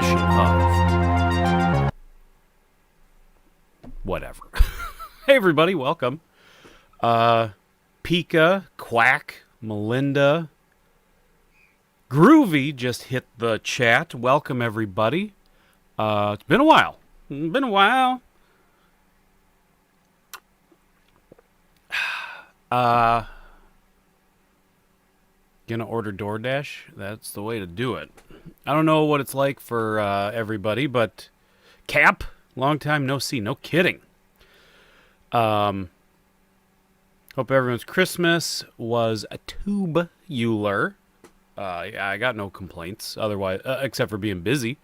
notion of whatever. Hey everybody, welcome. Pika, Quack, Melinda, Groovy just hit the chat. Welcome everybody. It's been a while. Gonna order DoorDash? That's the way to do it. I don't know what it's like for everybody, but Cap, long time no see. No kidding. Hope everyone's Christmas was a tubular. Yeah, I got no complaints otherwise, except for being busy.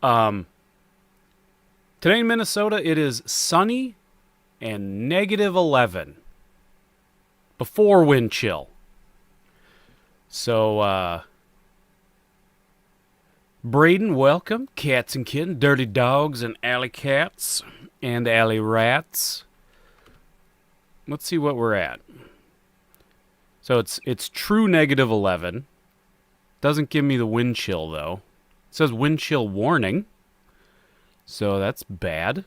Today in Minnesota, it is sunny and -11 before wind chill. So, Braden, welcome. Cats and kittens, dirty dogs and alley cats and alley rats. Let's see what we're at. So it's true -11. Doesn't give me the wind chill, though. It says wind chill warning. So that's bad.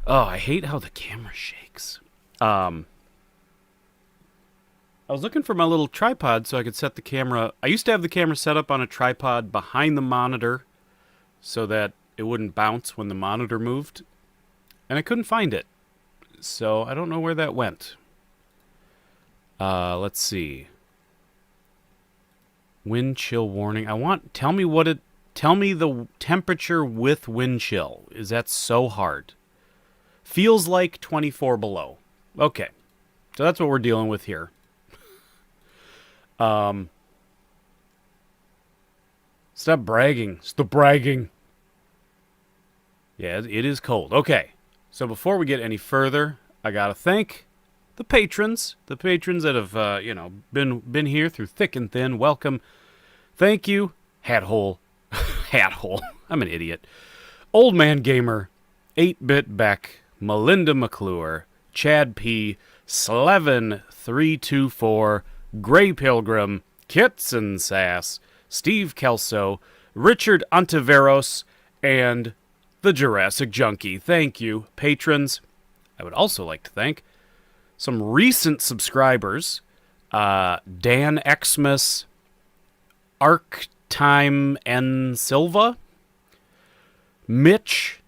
Oh, I hate how the camera shakes. I was looking for my little tripod so I could set the camera. I used to have the camera set up on a tripod behind the monitor so that it wouldn't bounce when the monitor moved. And I couldn't find it. So I don't know where that went. Let's see. Wind chill warning. Tell me the temperature with wind chill. Is that so hard? Feels like 24 below. Okay. So that's what we're dealing with here. Stop bragging. Stop bragging. Yeah, it is cold. Okay. So before we get any further, I gotta thank the patrons that have, been here through thick and thin. Welcome. Thank you. Hathole. Hathole. I'm an idiot. Old Man Gamer, 8-Bit Beck, Melinda McClure, Chad P, Slevin324, Gray Pilgrim, Kits and Sass, Steve Kelso, Richard Ontiveros, and the Jurassic Junkie. Thank you, patrons. I would also like to thank some recent subscribers. Dan Xmas, Arctime N. Silva, Mitch,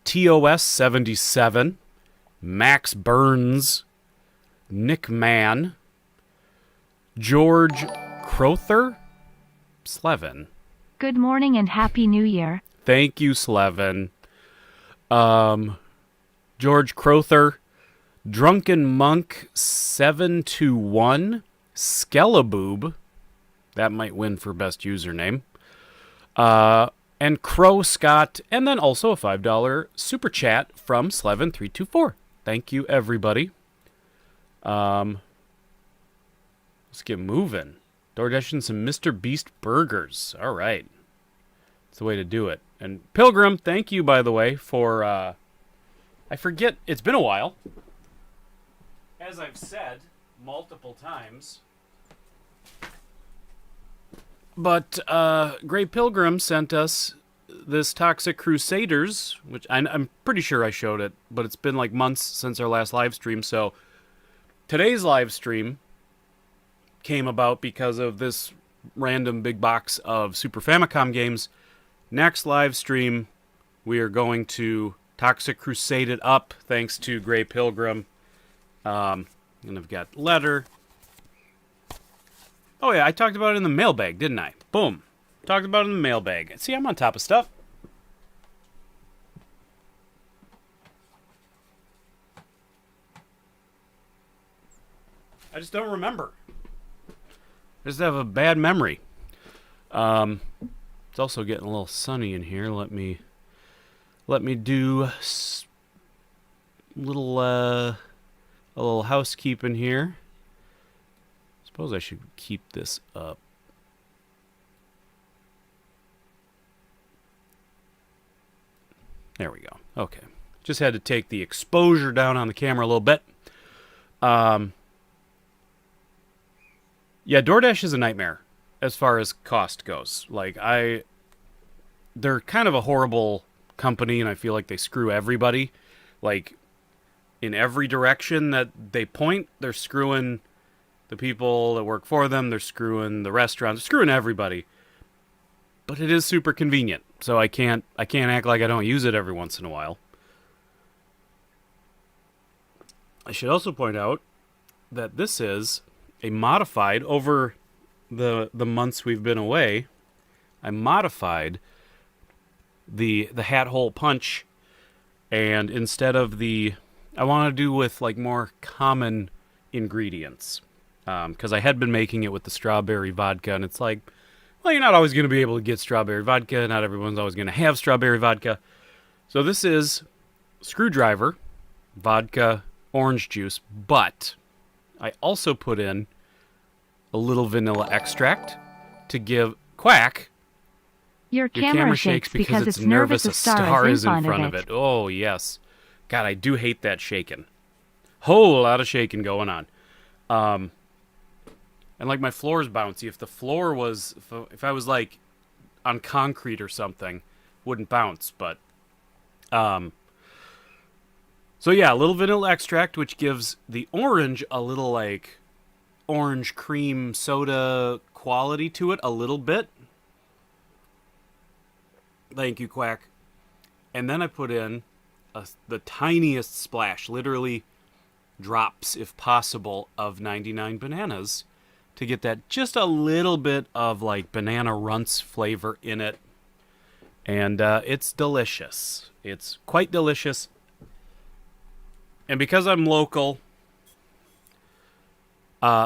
TOS77, Max Burns, Nick Mann, George Crother, Slevin. Good morning and Happy New Year. Thank you, Slevin. George Crother, Drunken Monk 721, Skeleboob, that might win for best username, and Crow Scott, and then also a $5 super chat from Slevin324. Thank you, everybody. Let's get moving. DoorDashing some Mr. Beast burgers. All right. That's the way to do it. And Pilgrim, thank you, by the way, for, I forget, it's been a while. As I've said multiple times. But Gray Pilgrim sent us this Toxic Crusaders, which I'm pretty sure I showed it, but it's been like months since our last live stream, so today's live stream came about because of this random big box of Super Famicom games. Next live stream, we are going to Toxic Crusade it up, thanks to Gray Pilgrim. And I've got letter. Oh yeah, I talked about it in the mailbag, didn't I? Boom. Talked about it in the mailbag. See, I'm on top of stuff. I just don't remember. I just have a bad memory. It's also getting a little sunny in here. Let me do a little housekeeping here. Suppose I should keep this up. There we go. Okay. Just had to take the exposure down on the camera a little bit. Yeah, DoorDash is a nightmare. as far as cost goes. They're kind of a horrible company, and I feel like they screw everybody. Like, in every direction that they point, they're screwing the people that work for them, they're screwing the restaurants, they're screwing everybody. But it is super convenient, so I can't act like I don't use it every once in a while. I should also point out that this is a modified over the months we've been away. I modified the hat hole punch, and instead of I want to do with like more common ingredients, because I had been making it with the strawberry vodka, and it's like, well, you're not always going to be able to get strawberry vodka. Not everyone's always going to have strawberry vodka. So this is screwdriver, vodka, orange juice, but I also put in a little vanilla extract to give quack. Your camera shakes because it's nervous a star is in front of it. Oh, yes. God, I do hate that shaking. Whole lot of shaking going on. And like my floor is bouncy. If the floor was, if I was like on concrete or something, wouldn't bounce. But, so yeah, a little vanilla extract, which gives the orange a little like orange cream soda quality to it, a little bit. Thank you, Quack. And then I put in the tiniest splash, literally drops, if possible, of 99 bananas to get that just a little bit of like banana runts flavor in it. And it's delicious. It's quite delicious. And because I'm local,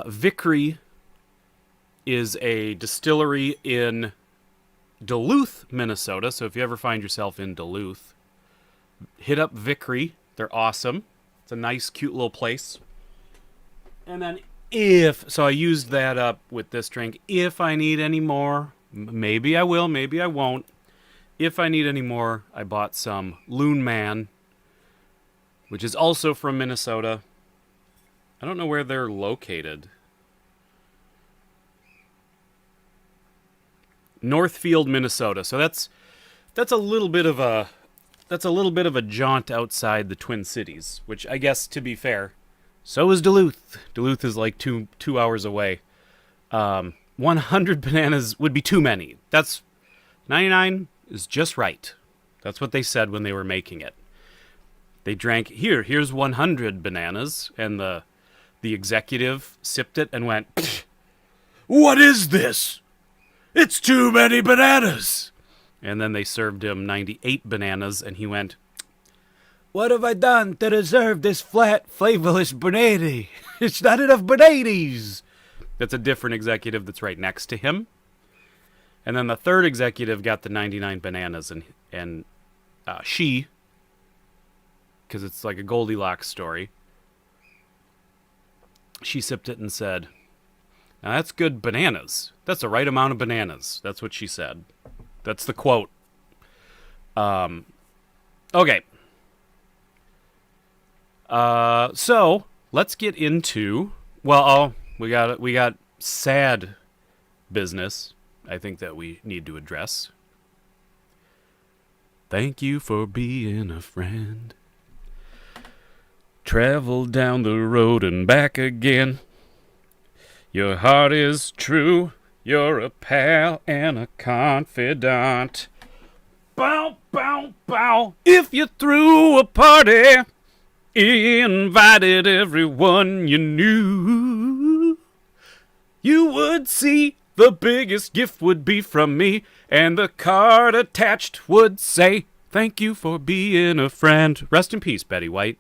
Vickery is a distillery in Duluth, Minnesota. So if you ever find yourself in Duluth, hit up Vickery. They're awesome. It's a nice, cute little place. And then so I used that up with this drink. If I need any more, maybe I will, maybe I won't. If I need any more, I bought some Loon Man, which is also from Minnesota. I don't know where they're located. Northfield, Minnesota. So that's a little bit of a jaunt outside the Twin Cities, which I guess, to be fair, so is Duluth. Duluth is like two hours away. 100 bananas would be too many. 99 is just right. That's what they said when they were making it. They drank, here's 100 bananas, and the executive sipped it and went, "What is this? It's too many bananas." And then they served him 98 bananas, and he went, "What have I done to deserve this flat, flavorless banana? It's not enough bananas." That's a different executive that's right next to him. And then the third executive got the 99 bananas, and she, because it's like a Goldilocks story, she sipped it and said, "Now that's good bananas. That's the right amount of bananas." That's what she said. That's the quote. Okay. So let's get into, we got sad business, I think, that we need to address. Thank you for being a friend. Travel down the road and back again. Your heart is true. You're a pal and a confidant. Bow, bow, bow. If you threw a party, invited everyone you knew, you would see the biggest gift would be from me, and the card attached would say, "Thank you for being a friend." Rest in peace, Betty White.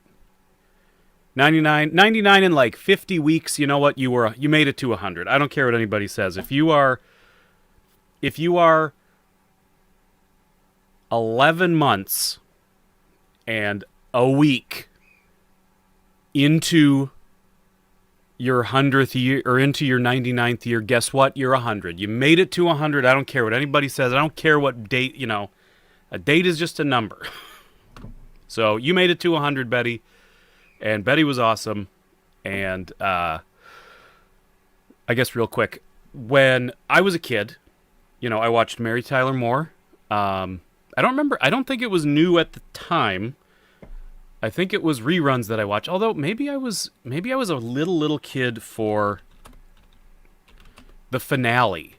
99 in like 50 weeks. You know what? You made it to 100. I don't care what anybody says. If you are 11 months and a week into your 100th year, or into your 99th year, guess what? You're 100. You made it to 100. I don't care what anybody says. I don't care what date, a date is just a number. So you made it to 100, Betty. And Betty was awesome. And I guess real quick, when I was a kid, I watched Mary Tyler Moore. I don't remember. I don't think it was new at the time. I think it was reruns that I watched. Although maybe I was a little kid for the finale.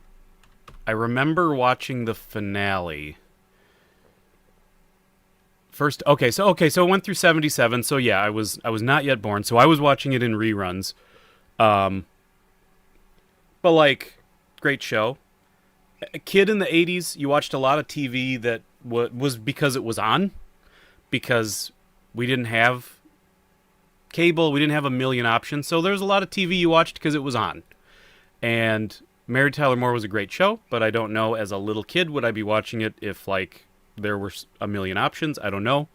I remember watching the finale. First, so it went through 77. So yeah, I was not yet born. So I was watching it in reruns. But like, great show. A kid in the 80s, you watched a lot of TV that was because it was on, because we didn't have cable, we didn't have a million options, so there's a lot of TV you watched because it was on. And Mary Tyler Moore was a great show, but I don't know, as a little kid, would I be watching it if, like, there were a million options? I don't know.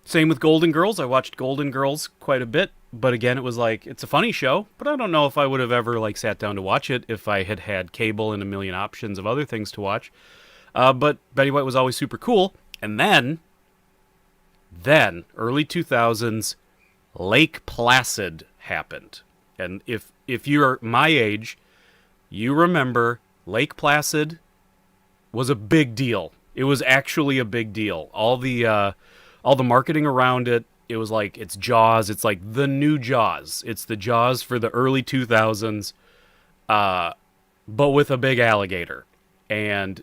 Same with Golden Girls. I watched Golden Girls quite a bit, but again, it was like, it's a funny show, but I don't know if I would have ever, like, sat down to watch it if I had had cable and a million options of other things to watch. But Betty White was always super cool. And then, early 2000s, Lake Placid happened. And if you're my age, you remember Lake Placid was a big deal. It was actually a big deal. All the marketing around it, it was like, it's Jaws. It's like the new Jaws. It's the Jaws for the early 2000s, but with a big alligator. And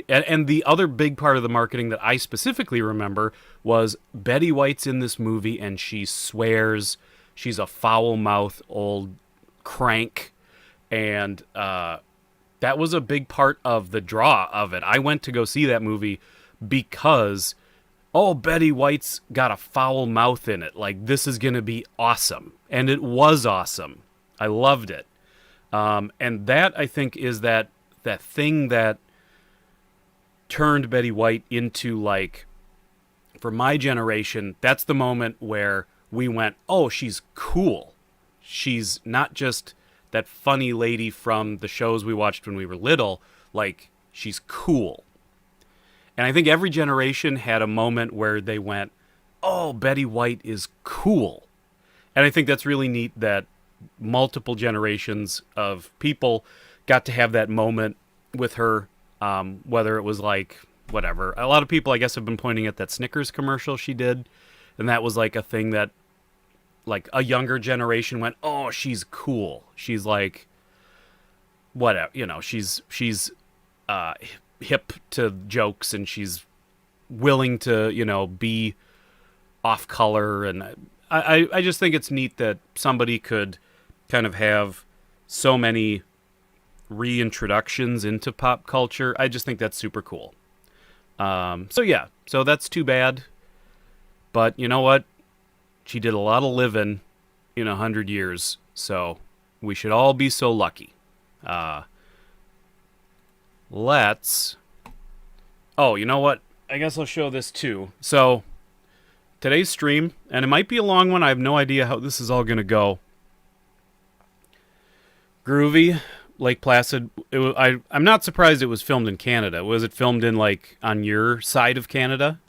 and the other big part of the marketing that I specifically remember was Betty White's in this movie and she swears. She's a foul-mouthed old crank. And that was a big part of the draw of it. I went to go see that movie because, Betty White's got a foul mouth in it. Like, this is going to be awesome. And it was awesome. I loved it. And that, I think, is that thing that turned Betty White into, like, for my generation, that's the moment where we went, oh, she's cool. She's not just that funny lady from the shows we watched when we were little. Like, she's cool. And I think every generation had a moment where they went, oh, Betty White is cool. And I think that's really neat that multiple generations of people got to have that moment with her, whether it was like, whatever. A lot of people, I guess, have been pointing at that Snickers commercial she did. And that was like a thing that, like, a younger generation went, oh, she's cool. She's like, whatever, she's hip to jokes and she's willing to, be off color. And I just think it's neat that somebody could kind of have so many reintroductions into pop culture. I just think that's super cool. So that's too bad. But you know what? She did a lot of living in 100 years, so we should all be so lucky. You know what? I guess I'll show this too. So, today's stream, and it might be a long one. I have no idea how this is all going to go. Groovy, Lake Placid. I'm not surprised it was filmed in Canada. Was it filmed in, like, on your side of Canada?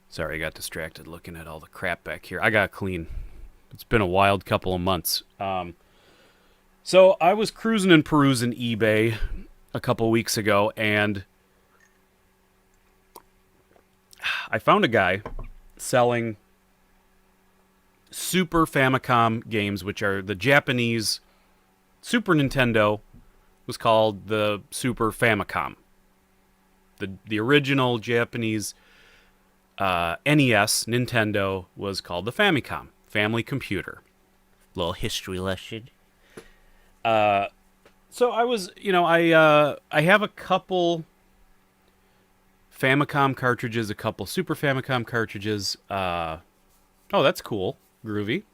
Sorry, I got distracted looking at all the crap back here. I got clean. It's been a wild couple of months. So I was cruising and perusing eBay a couple weeks ago, and I found a guy selling Super Famicom games, which are the Japanese Super Nintendo was called the Super Famicom. The original Japanese NES, Nintendo, was called the Famicom, Family Computer. Little history lesson. So I was, I have a couple Famicom cartridges, a couple Super Famicom cartridges. That's cool. Groovy.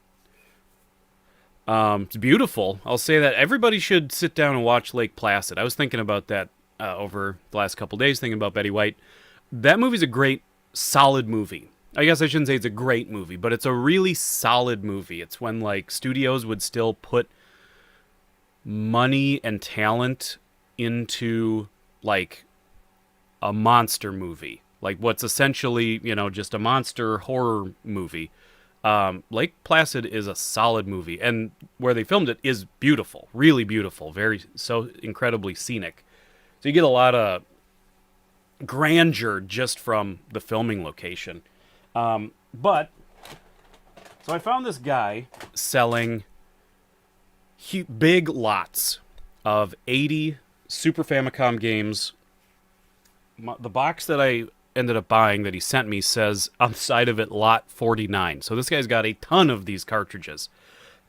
It's beautiful. I'll say that. Everybody should sit down and watch Lake Placid. I was thinking about that over the last couple days, thinking about Betty White. That movie's a great, solid movie. I guess I shouldn't say it's a great movie, but it's a really solid movie. It's when, like, studios would still put money and talent into, like, a monster movie. Like, what's essentially, just a monster horror movie. Lake Placid is a solid movie, and where they filmed it is beautiful, really beautiful, so incredibly scenic. So you get a lot of grandeur just from the filming location. But so I found this guy selling big lots of 80 Super Famicom games. The box that I ended up buying that he sent me says on the side of it lot 49. So this guy's got a ton of these cartridges.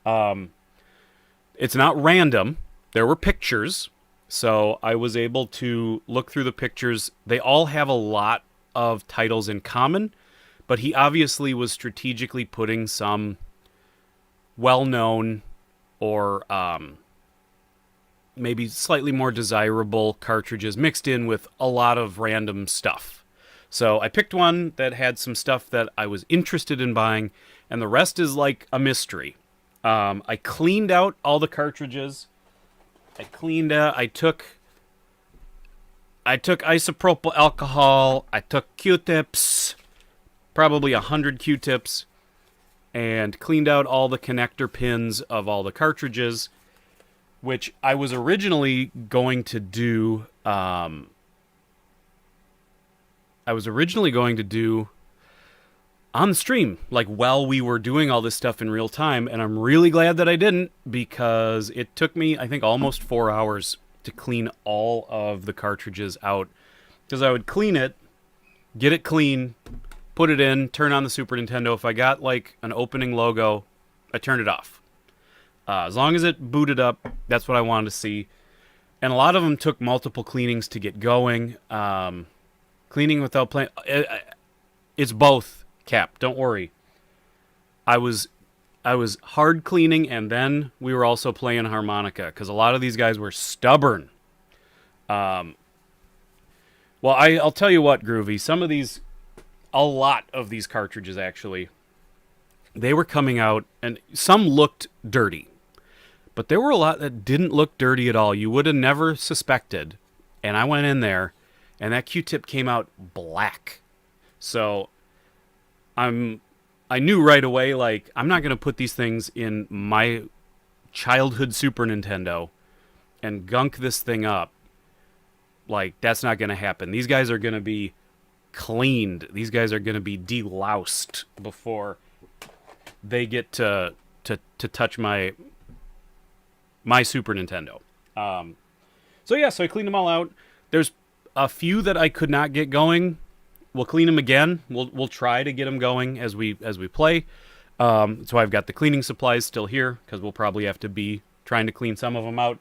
It's not random. There were pictures. So I was able to look through the pictures. They all have a lot of titles in common, but he obviously was strategically putting some well-known or maybe slightly more desirable cartridges mixed in with a lot of random stuff. So I picked one that had some stuff that I was interested in buying, and the rest is like a mystery. I cleaned out all the cartridges. I took isopropyl alcohol. I took Q-tips, probably 100 Q-tips, and cleaned out all the connector pins of all the cartridges, which I was originally going to do. On the stream, like while we were doing all this stuff in real time, and I'm really glad that I didn't, because it took me, I think, almost 4 hours to clean all of the cartridges out. Because I would clean it, get it clean, put it in, turn on the Super Nintendo. If I got like an opening logo, I turned it off. As long as it booted up, that's what I wanted to see. And a lot of them took multiple cleanings to get going. Cleaning without playing, it's both. Cap, don't worry. I was hard cleaning, and then we were also playing harmonica, because a lot of these guys were stubborn. Well, I'll tell you what, Groovy, a lot of these cartridges, actually, they were coming out, and some looked dirty, but there were a lot that didn't look dirty at all. You would have never suspected, and I went in there, and that Q-tip came out black. So I knew right away, like, I'm not going to put these things in my childhood Super Nintendo and gunk this thing up. Like, that's not going to happen. These guys are going to be cleaned. These guys are going to be deloused before they get to touch my Super Nintendo. So I cleaned them all out. There's a few that I could not get going. We'll clean them again. We'll try to get them going as we play. So I've got the cleaning supplies still here, because we'll probably have to be trying to clean some of them out.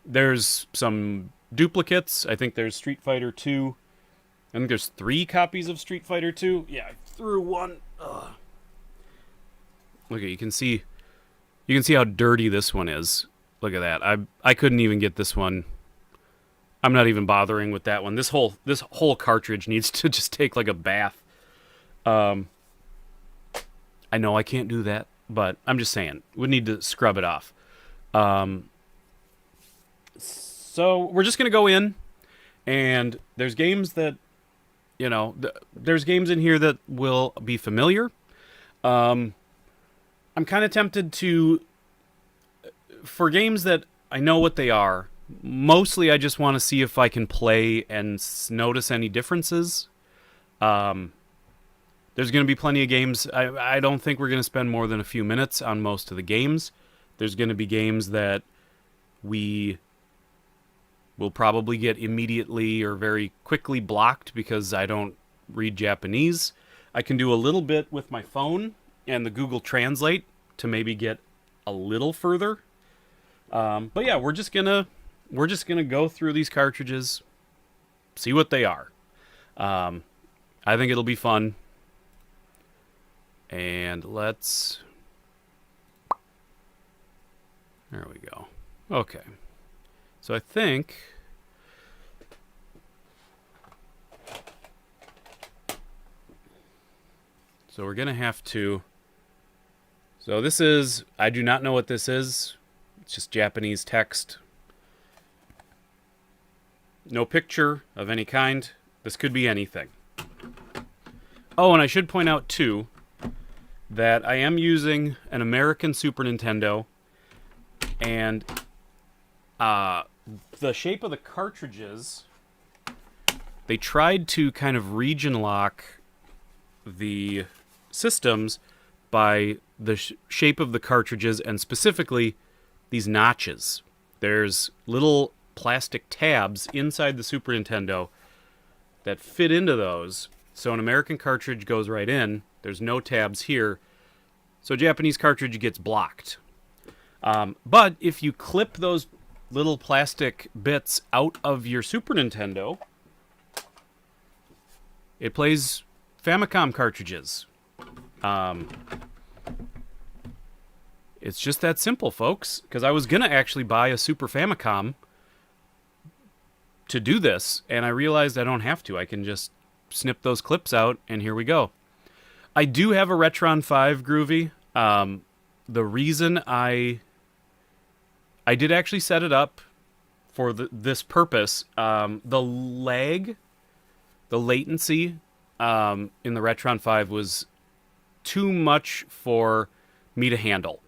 There's some duplicates. I think there's Street Fighter 2. I think there's 3 copies of Street Fighter 2. Yeah, I threw one. Ugh. Look at, you can see how dirty this one is. Look at that. I couldn't even get this one. I'm not even bothering with that one. This whole cartridge needs to just take like a bath. I know I can't do that, but I'm just saying, we need to scrub it off. So we're just gonna go in, and there's games that, there's games in here that will be familiar. I'm kind of tempted to, for games that I know what they are. Mostly, I just want to see if I can play and notice any differences. There's going to be plenty of games. I don't think we're going to spend more than a few minutes on most of the games. There's going to be games that we will probably get immediately or very quickly blocked because I don't read Japanese. I can do a little bit with my phone and the Google Translate to maybe get a little further. But yeah, we're just gonna go through these cartridges, see what they are. I think it'll be fun. And there we go. Okay. So I think we're going to have to, so this is, I do not know what this is. It's just Japanese text. No picture of any kind. This could be anything. Oh, and I should point out, too, that I am using an American Super Nintendo, and the shape of the cartridges, they tried to kind of region lock the systems by the shape of the cartridges, and specifically these notches. There's little plastic tabs inside the Super Nintendo that fit into those. So an American cartridge goes right in. There's no tabs here. So a Japanese cartridge gets blocked. But if you clip those little plastic bits out of your Super Nintendo, it plays Famicom cartridges. It's just that simple, folks. Because I was going to actually buy a Super Famicom to do this, and I realized I don't have to. I can just snip those clips out, and here we go. I do have a Retron 5 Groovy. The reason I did actually set it up for this purpose. The lag, the latency in the Retron 5 was too much for me to handle.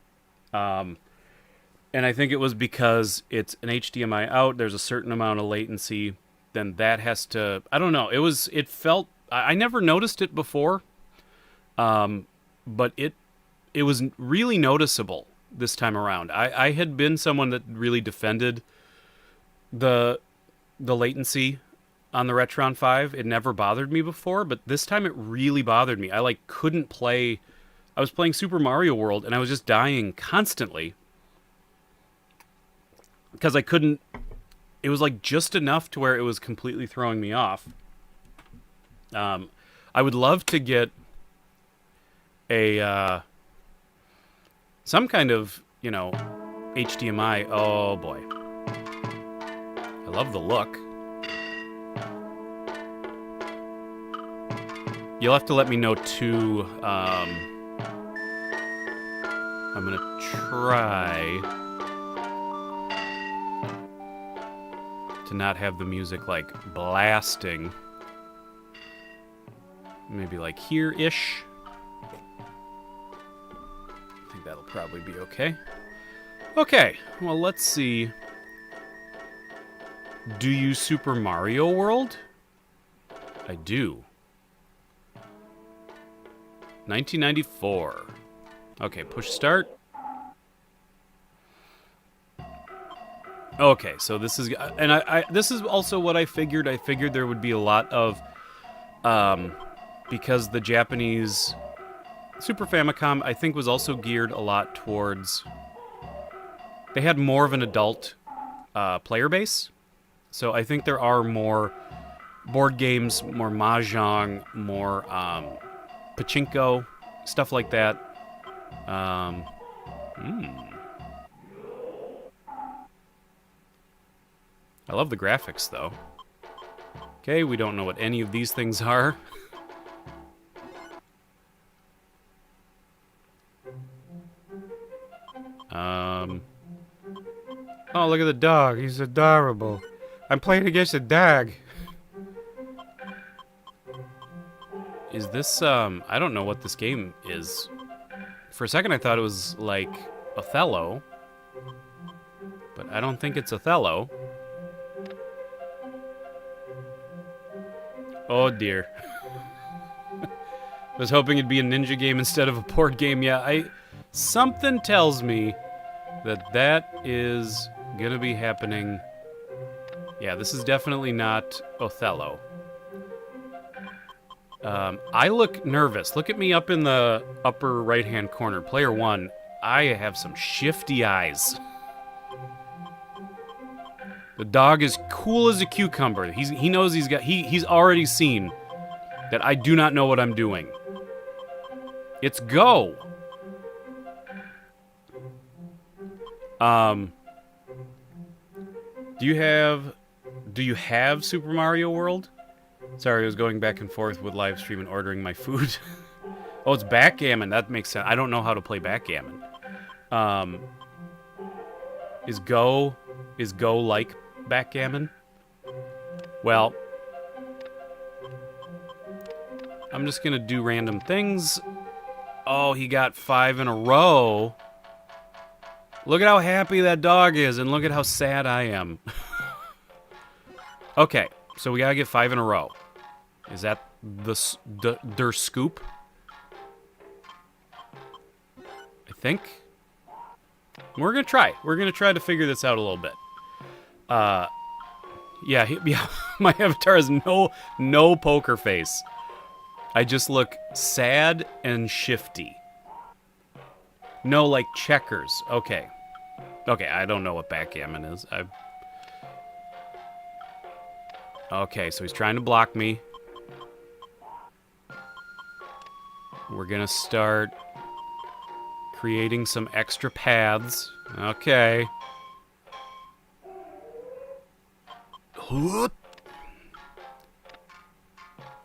And I think it was because it's an HDMI out, there's a certain amount of latency, then that has to, I don't know, it felt, I never noticed it before, but it was really noticeable this time around. I had been someone that really defended the latency on the Retron 5. It never bothered me before, but this time it really bothered me. I couldn't play. I was playing Super Mario World and I was just dying constantly because I couldn't. It was just enough to where it was completely throwing me off. I would love to get some kind of, HDMI. Oh boy. I love the look. You'll have to let me know too. I'm gonna try to not have the music blasting. Maybe here-ish. I think that'll probably be okay. Okay, well, let's see. Do you Super Mario World? I do. 1994. Okay, push start. Okay, so this is, and I this is also what I figured. I figured there would be a lot of, because the Japanese Super Famicom, I think, was also geared a lot towards, they had more of an adult player base. So I think there are more board games, more mahjong, more pachinko, stuff like that. I love the graphics, though. Okay, we don't know what any of these things are. Oh, look at the dog. He's adorable. I'm playing against a dog. Is this, I don't know what this game is. For a second I thought it was like Othello. But I don't think it's Othello. Oh dear. I was hoping it'd be a ninja game instead of a board game. Yeah, something tells me that is gonna be happening. Yeah, this is definitely not Othello. I look nervous. Look at me up in the upper right-hand corner. Player 1. I have some shifty eyes. The dog is cool as a cucumber. He knows he's already seen that I do not know what I'm doing. It's go. Do you have Super Mario World? Sorry, I was going back and forth with live stream and ordering my food. Oh, it's backgammon. That makes sense. I don't know how to play backgammon. Is Go like backgammon? Well, I'm just gonna do random things. Oh, he got 5 in a row. Look at how happy that dog is, and look at how sad I am. Okay, so we gotta get 5 in a row. Is that der scoop? I think. We're gonna try. We're gonna try to figure this out a little bit. Yeah, my avatar has no poker face. I just look sad and shifty. No, like checkers. Okay. Okay, I don't know what backgammon is. Okay, so he's trying to block me. We're gonna start creating some extra paths. Okay.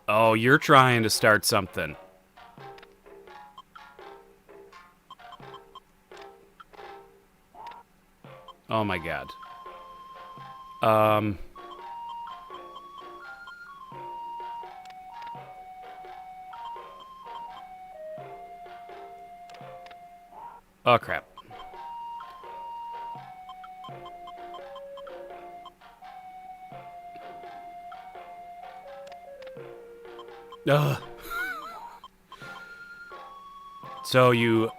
Oh, you're trying to start something. Oh my god. Oh crap. Ugh. So you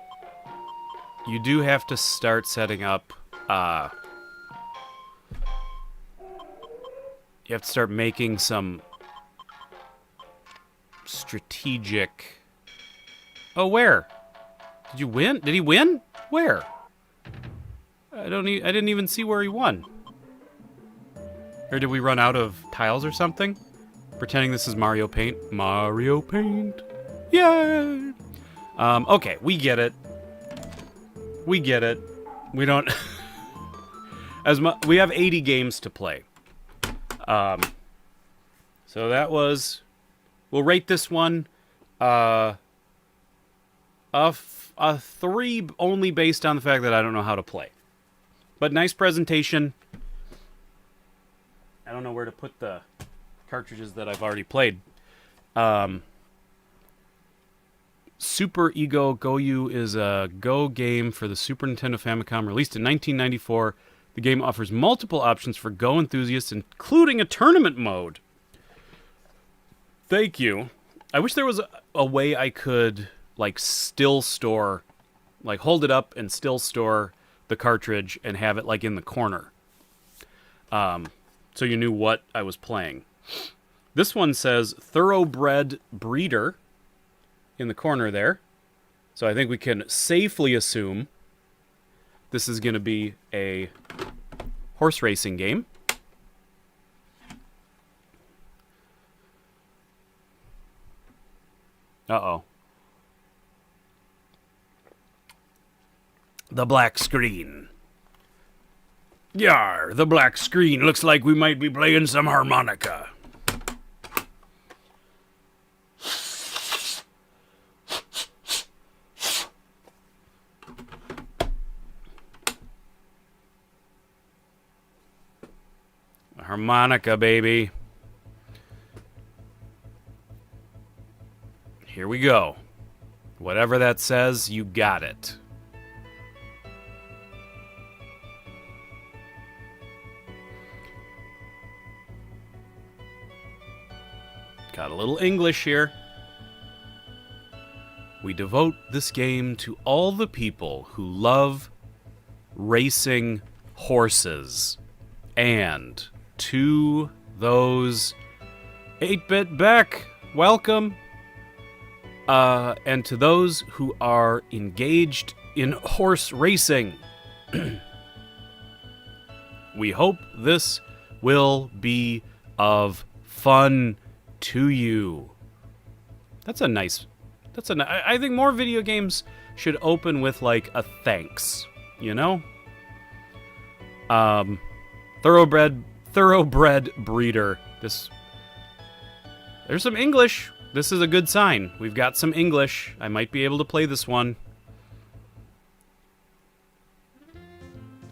do have to start setting up you have to start making some strategic. Oh, where? Did you win? Did he win? Where? I didn't even see where he won. Or did we run out of tiles or something? Pretending this is Mario Paint. Mario Paint. Yay! Okay, we get it. We get it. We don't... we have 80 games to play. So that was... We'll rate this one a 3 only based on the fact that I don't know how to play. But nice presentation. I don't know where to put the cartridges that I've already played. Super Ego Goyu is a Go game for the Super Nintendo Famicom, released in 1994. The game offers multiple options for Go enthusiasts, including a tournament mode. Thank you. I wish there was a way I could, like, still store, like, hold it up and still store the cartridge and have it, like, in the corner. So you knew what I was playing. This one says Thoroughbred Breeder in the corner there. So I think we can safely assume this is going to be a horse racing game. Uh-oh. The black screen. Yar, the black screen. Looks like we might be playing some harmonica. Harmonica, baby. Here we go. Whatever that says, you got it. Got a little English here. We devote this game to all the people who love racing horses. And to those 8-bit Beck, welcome. And to those who are engaged in horse racing. We hope this will be of fun to you. I think more video games should open with, like, a thanks, you know? Thoroughbred Breeder. There's some English. This is a good sign. We've got some English. I might be able to play this one.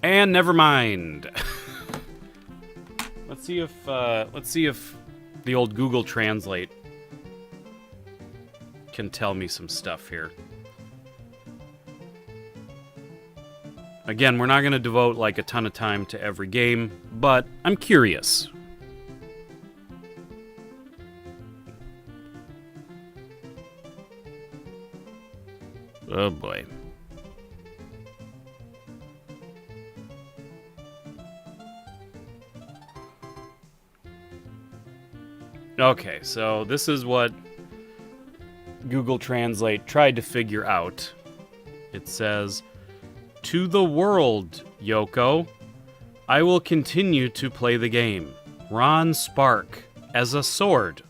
And never mind. Let's see if the old Google Translate can tell me some stuff here. Again, we're not going to devote like a ton of time to every game, but I'm curious. Oh boy. Okay, so this is what Google Translate tried to figure out. It says, "To the world, Yoko. I will continue to play the game. Ron Spark, as a sword.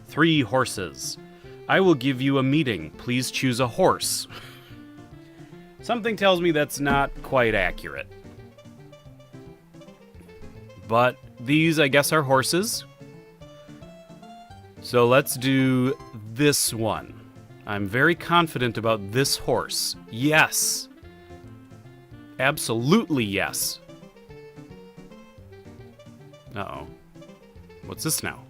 3 horses. I will give you a meeting. Please choose a horse." Something tells me that's not quite accurate. But these, I guess, are horses. So let's do this one. I'm very confident about this horse. Yes. Absolutely yes. Uh-oh. What's this now?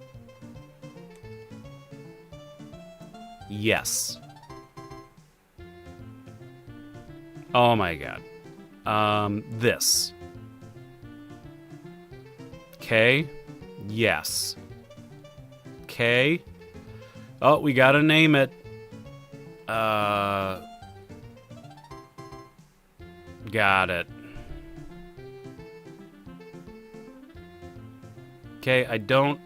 Yes. Oh my god. This. Okay. Yes. Okay. Oh, we gotta name it. Got it. Okay,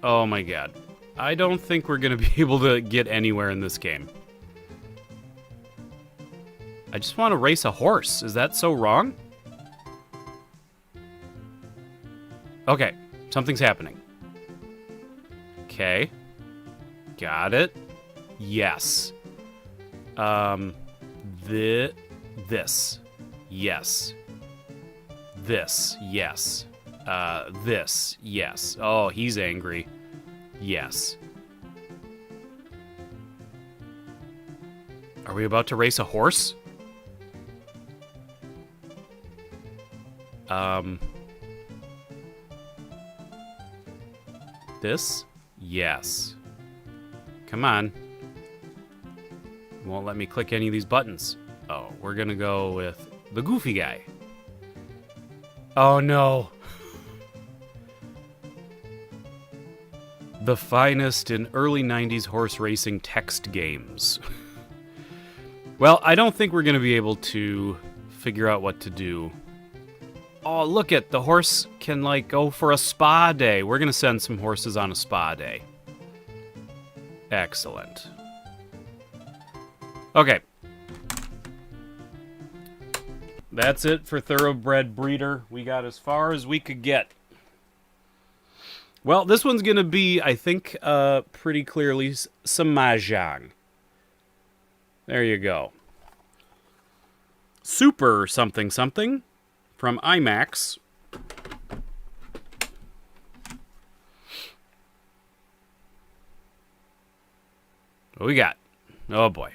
oh my god. I don't think we're gonna be able to get anywhere in this game. I just want to race a horse. Is that so wrong? Okay, something's happening. Okay. Got it. Yes. This. Yes. This. Yes. This. Yes. Oh, he's angry. Yes. Are we about to race a horse? This? Yes. Come on. Won't let me click any of these buttons. Oh, we're gonna go with the goofy guy. Oh no. The finest in early 90s horse racing text games. Well, I don't think we're gonna be able to figure out what to do. Oh, look at the horse can like go for a spa day. We're gonna send some horses on a spa day. Excellent. Okay. That's it for Thoroughbred Breeder. We got as far as we could get. Well, this one's gonna be, I think, pretty clearly some Mahjong. There you go. Super something something from IMAX. What we got? Oh boy.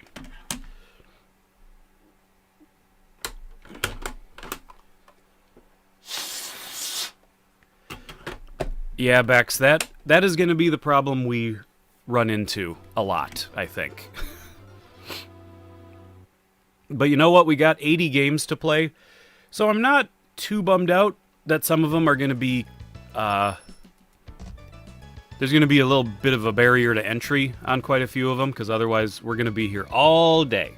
Yeah, Bex, that is going to be the problem we run into a lot, I think. But you know what? We got 80 games to play, so I'm not too bummed out that some of them are going to be... there's going to be a little bit of a barrier to entry on quite a few of them, because otherwise we're going to be here all day.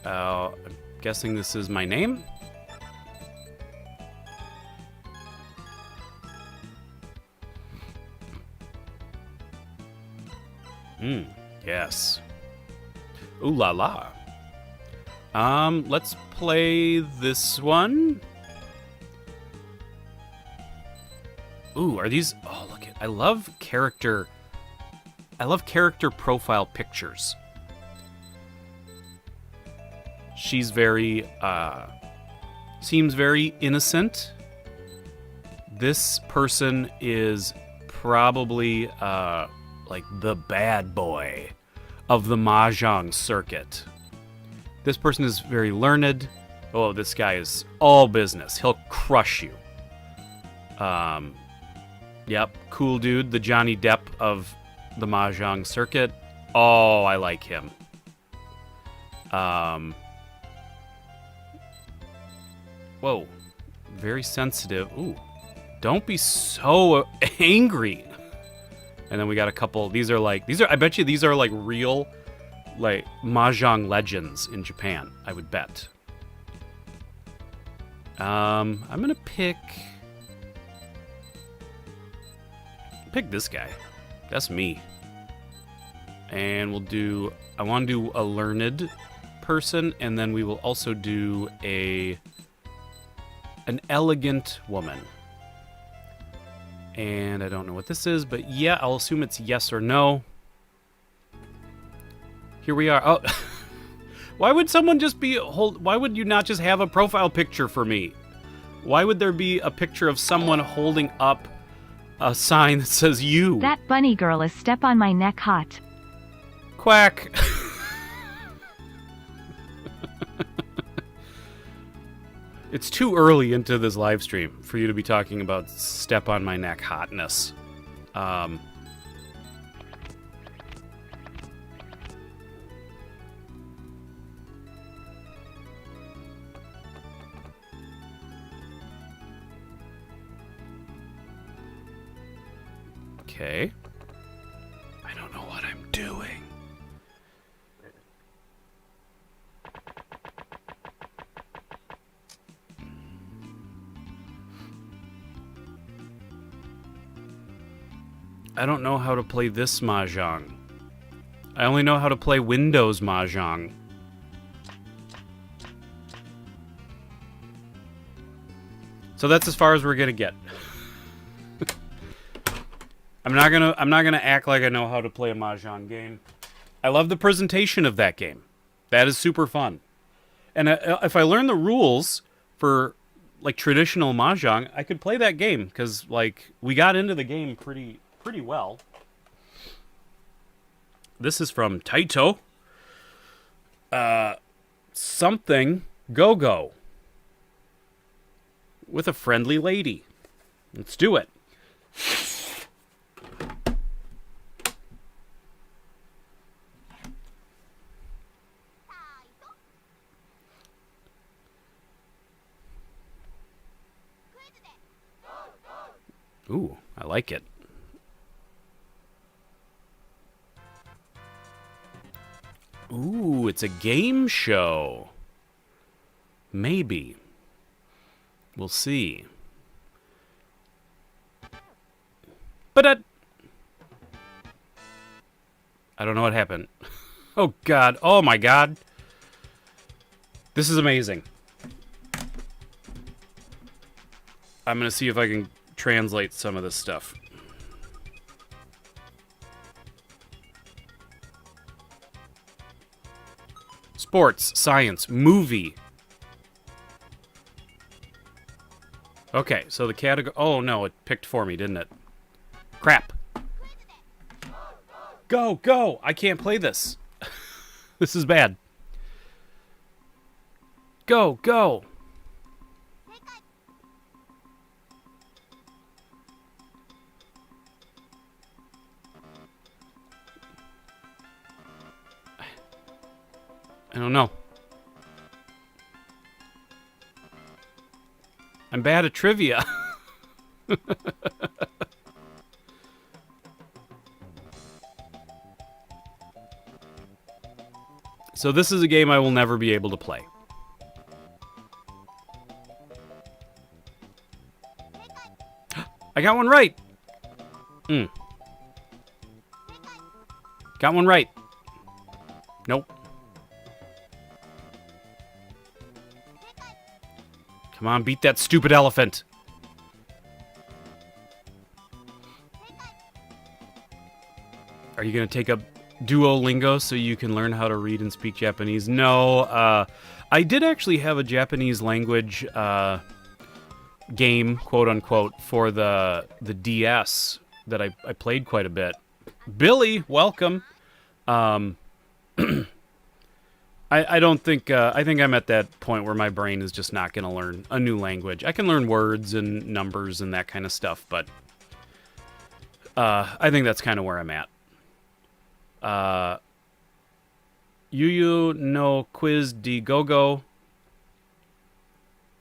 I'm guessing this is my name? Yes. Ooh la la. Let's play this one. Ooh, are these... Oh, look at... I love character profile pictures. She's very, seems very innocent. This person is probably, like the bad boy of the Mahjong circuit. This person is very learned. Oh, this guy is all business. He'll crush you. Yep, cool dude, the Johnny Depp of the Mahjong circuit. Oh, I like him. Whoa. Very sensitive. Ooh. Don't be so angry. And then we got a couple. I bet you these are like real, like, Mahjong legends in Japan, I would bet. I'm gonna pick this guy. That's me. And we'll do, I want to do a learned person, and then we will also do an elegant woman. And I don't know what this is, but yeah, I'll assume it's yes or no. Here we are. Oh, why would someone just be why would you not just have a profile picture for me? Why would there be a picture of someone holding up a sign that says you? That bunny girl is step on my neck hot. Quack. It's too early into this live stream for you to be talking about step on my neck hotness. Okay. I don't know what I'm doing. I don't know how to play this Mahjong. I only know how to play Windows Mahjong. So that's as far as we're gonna get. I'm not gonna act like I know how to play a Mahjong game. I love the presentation of that game. That is super fun. And if I learn the rules for like traditional Mahjong, I could play that game because like we got into the game pretty well. This is from Taito. Something go-go. With a friendly lady. Let's do it. Ooh, I like it. Ooh, it's a game show. Maybe. We'll see. But I don't know what happened. Oh, God. Oh, my God. This is amazing. I'm going to see if I can translate some of this stuff. Sports, science, movie. Okay, so the category... Oh, no, it picked for me, didn't it? Crap. Go, go! I can't play this. This is bad. Go, go! I don't know. I'm bad at trivia. So this is a game I will never be able to play. I got one right. Got one right. Nope. Come on, beat that stupid elephant. Are you going to take up Duolingo so you can learn how to read and speak Japanese? No, I did actually have a Japanese language game, quote unquote, for the DS that I played quite a bit. Billy, welcome. I don't think, I think I'm at that point where my brain is just not going to learn a new language. I can learn words and numbers and that kind of stuff, but I think that's kind of where I'm at. Yu no Quiz de Go-Go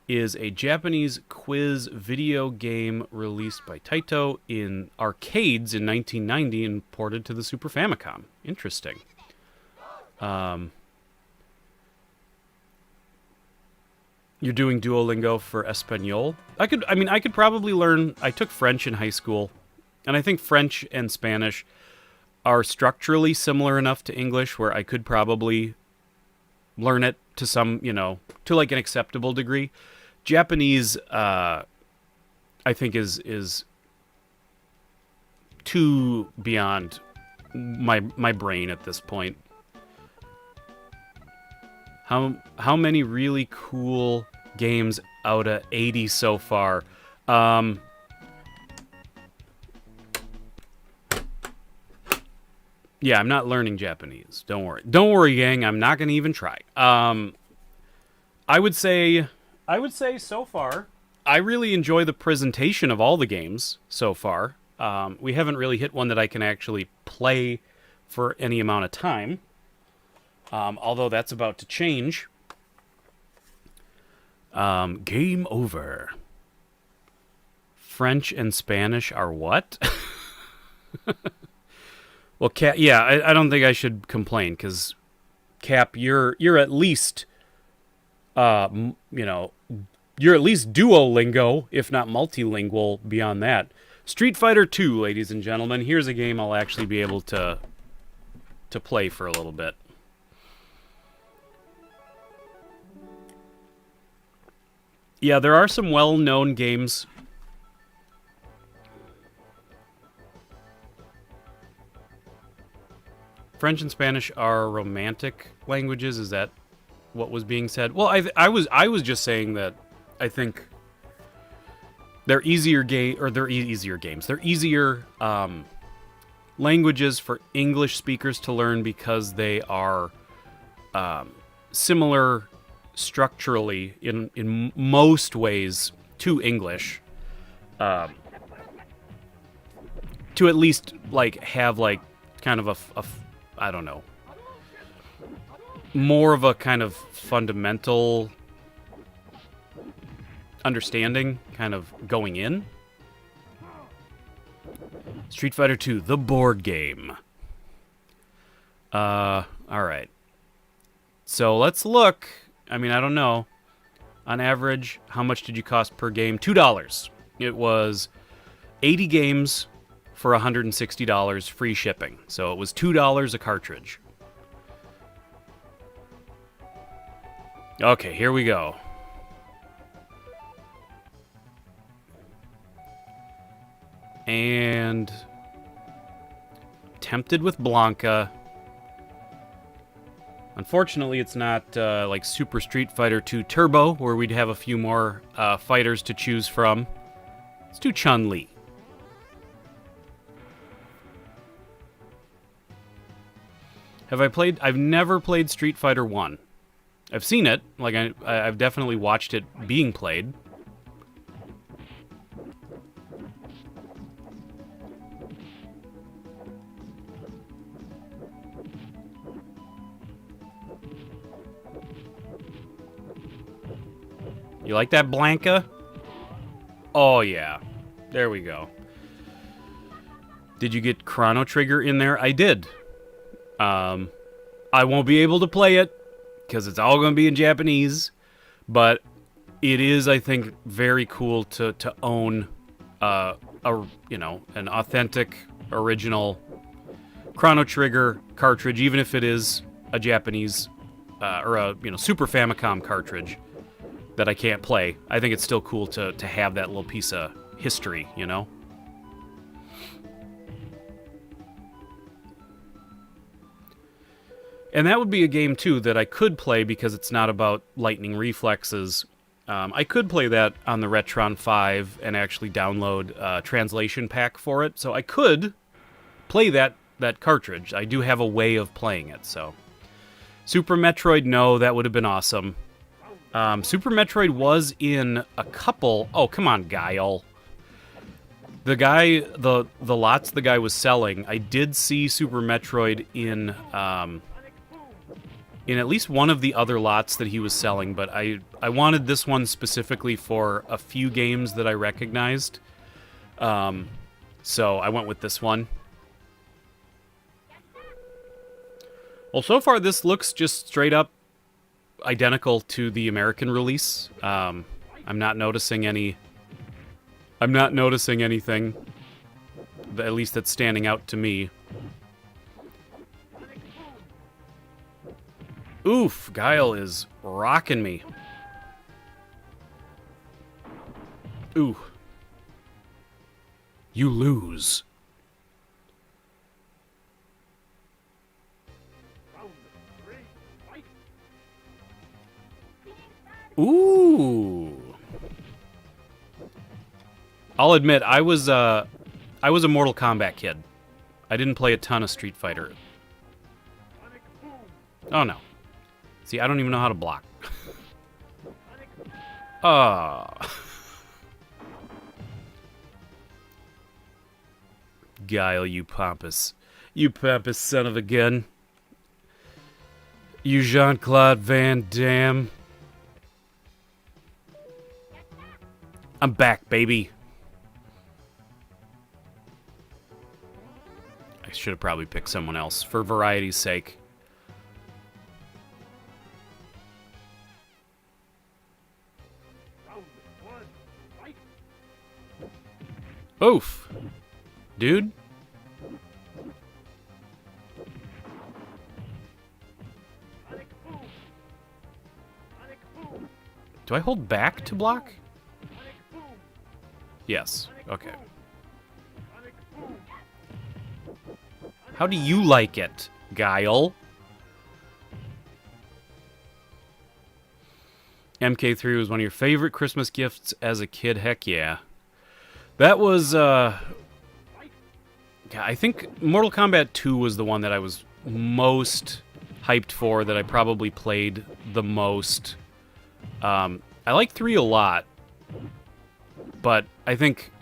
is a Japanese quiz video game released by Taito in arcades in 1990 and ported to the Super Famicom. Interesting. You're doing Duolingo for Espanol? I could probably learn. I took French in high school, and I think French and Spanish are structurally similar enough to English where I could probably learn it to some, to like an acceptable degree. Japanese, I think is too beyond my brain at this point. How many really cool games out of 80 so far? Yeah, I'm not learning Japanese. Don't worry. Don't worry, gang. I'm not going to even try. I would say so far, I really enjoy the presentation of all the games so far. We haven't really hit one that I can actually play for any amount of time. Although that's about to change. Game over. French and Spanish are what? Well, Cap, yeah, I don't think I should complain because Cap, you're at least, you're at least Duolingo, if not multilingual. Beyond that, Street Fighter 2, ladies and gentlemen. Here's a game I'll actually be able to play for a little bit. Yeah, there are some well-known games. French and Spanish are romantic languages. Is that what was being said? Well, I was just saying that I think they're easier easier games. They're easier languages for English speakers to learn because they are similar structurally in most ways to English. To at least like have like kind of a I don't know, more of a kind of fundamental understanding kind of going in. Street Fighter 2, the board game. All right. So let's look. I mean, I don't know. On average, how much did you cost per game? $2. It was 80 games for $160, free shipping. So it was $2 a cartridge. Okay, here we go. And tempted with Blanca. Unfortunately, it's not like Super Street Fighter 2 Turbo, where we'd have a few more fighters to choose from. Let's do Chun-Li. I've never played Street Fighter 1. I've seen it. Like, I've definitely watched it being played. You like that, Blanca? Oh, yeah. There we go. Did you get Chrono Trigger in there? I did. I won't be able to play it because it's all going to be in Japanese, but it is, I think, very cool to own an authentic, original Chrono Trigger cartridge, even if it is a Japanese or a Super Famicom cartridge that I can't play. I think it's still cool to have that little piece of history, And that would be a game, too, that I could play because it's not about lightning reflexes. I could play that on the Retron 5 and actually download a translation pack for it. So I could play that cartridge. I do have a way of playing it, so. Super Metroid, no, that would have been awesome. Super Metroid was in a couple... Oh, come on, Guile. The lots the guy was selling, I did see Super Metroid in at least one of the other lots that he was selling, but I wanted this one specifically for a few games that I recognized. So I went with this one. Well, so far this looks just straight up identical to the American release. I'm not noticing anything, at least that's standing out to me. Oof, Guile is rocking me. Ooh. You lose. Ooh. I'll admit, I was a Mortal Kombat kid. I didn't play a ton of Street Fighter. Oh no. See, I don't even know how to block. Guile, you pompous. You pompous son of a gun. You Jean-Claude Van Damme. I'm back, baby. I should have probably picked someone else for variety's sake. Oof. Dude. Do I hold back to block? Yes. Okay. How do you like it, Guile? MK3 was one of your favorite Christmas gifts as a kid. Heck yeah. That was, I think Mortal Kombat 2 was the one that I was most hyped for, that I probably played the most. I like 3 a lot, but I think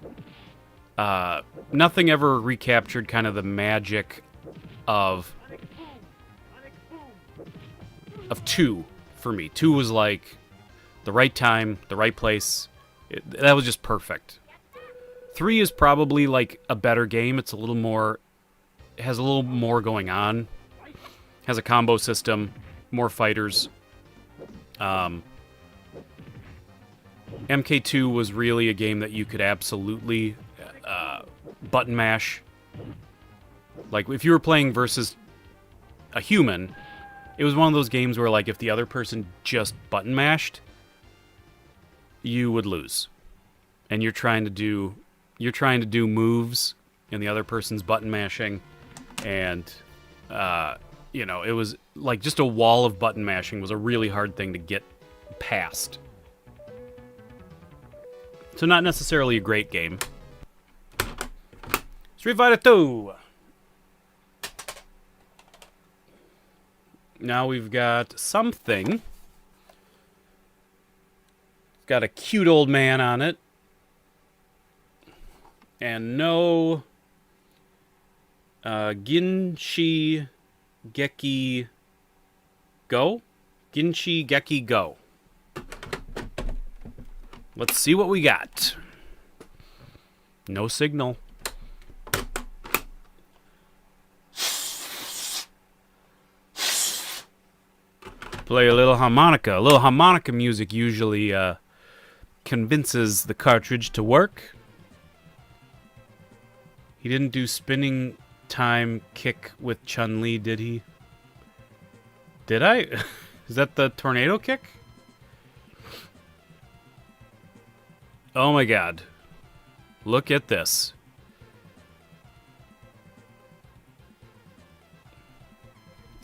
nothing ever recaptured kind of the magic of 2 for me. 2 was like the right time, the right place. That was just perfect. 3 is probably like a better game. It's a little more, it has a little more going on. Has a combo system, more fighters. MK2 was really a game that you could absolutely button mash. Like, if you were playing versus a human, it was one of those games where, like, if the other person just button mashed, you would lose. And you're trying to do moves, and the other person's button mashing, and you know, it was like just a wall of button mashing was a really hard thing to get past. So not necessarily a great game. Street Fighter 2. Now we've got something. It's got a cute old man on it. And no Ginshi Geki Go? Ginshi Geki Go. Let's see what we got. No signal. Play a little harmonica. A little harmonica music usually convinces the cartridge to work. He didn't do spinning time kick with Chun-Li, did he? Did I? Is that the tornado kick? Oh my god. Look at this.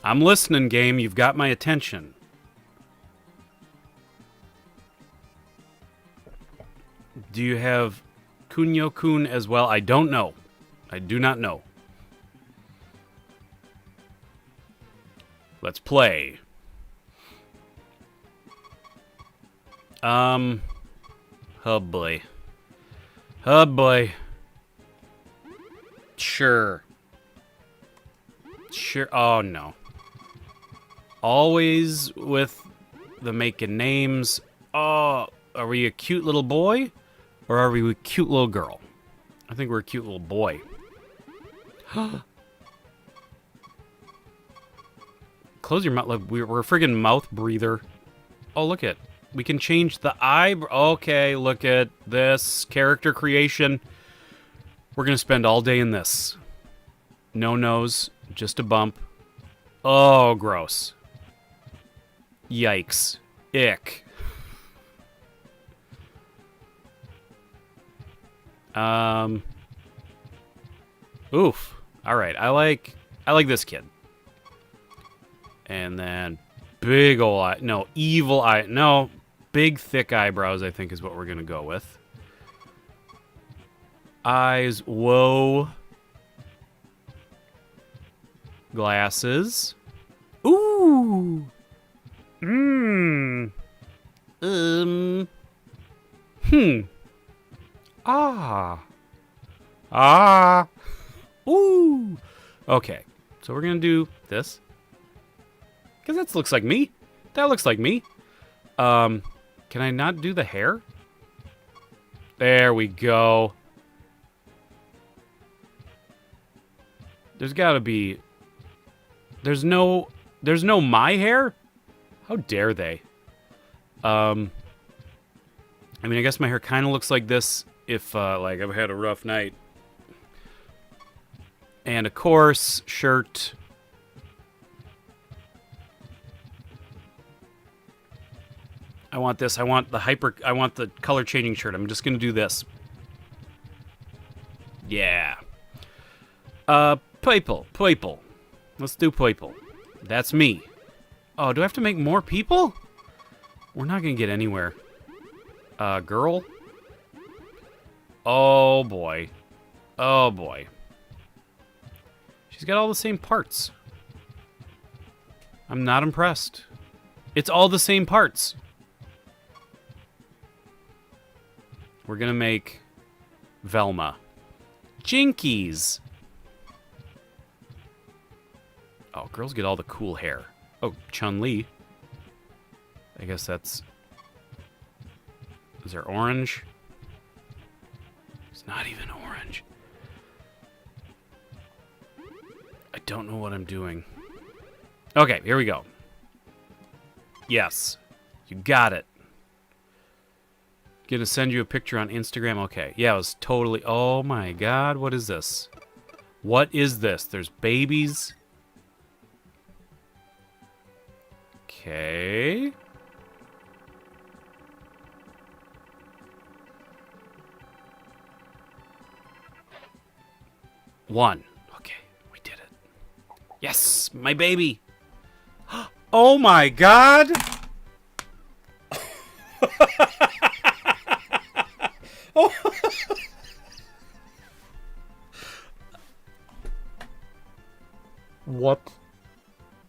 I'm listening, game. You've got my attention. Do you have Kunio-kun as well? I don't know. I do not know. Let's play. Oh boy. Oh boy. Sure. Sure. Oh, no. Always with the making names. Oh, are we a cute little boy? Or are we a cute little girl? I think we're a cute little boy. Close your mouth. We're a friggin' mouth breather. Oh, look at. We can change the eyebrow. Okay, look at this. Character creation. We're going to spend all day in this. No nose. Just a bump. Oh, gross. Yikes. Ick. Oof. All right. I like this kid. And then big ol' eye. No, evil eye. No, big thick eyebrows, I think is what we're going to go with. Eyes. Whoa. Glasses. Ooh. Mmm. Ah. Ah. Ooh. Okay. So we're going to do this. Because that looks like me. That looks like me. Can I not do the hair? There we go. There's got to be... There's no my hair? How dare they? I mean, I guess my hair kind of looks like this if, like, I've had a rough night. And, of course, shirt. I want this. I want the color changing shirt. I'm just going to do this. Yeah. Purple. Let's do purple. That's me. Oh, do I have to make more people? We're not going to get anywhere. Girl? Oh, boy. Oh, boy. She's got all the same parts. I'm not impressed. It's all the same parts. We're going to make Velma. Jinkies. Oh, girls get all the cool hair. Oh, Chun-Li. I guess that's... Is there orange? It's not even orange. I don't know what I'm doing. Okay, here we go. Yes. You got it. Gonna send you a picture on Instagram? Okay. Yeah, it was totally... Oh my god, what is this? What is this? There's babies. Okay. One. Okay, we did it. Yes, my baby. Oh my god. Oh.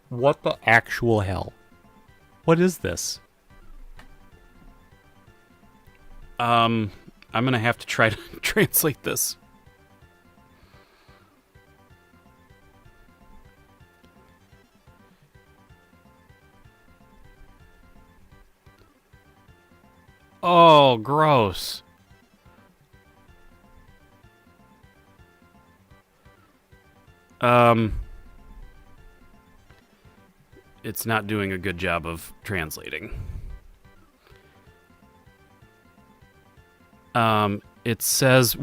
What the actual hell? What is this? I'm gonna have to try to translate this. Oh, gross. It's not doing a good job of translating. It says,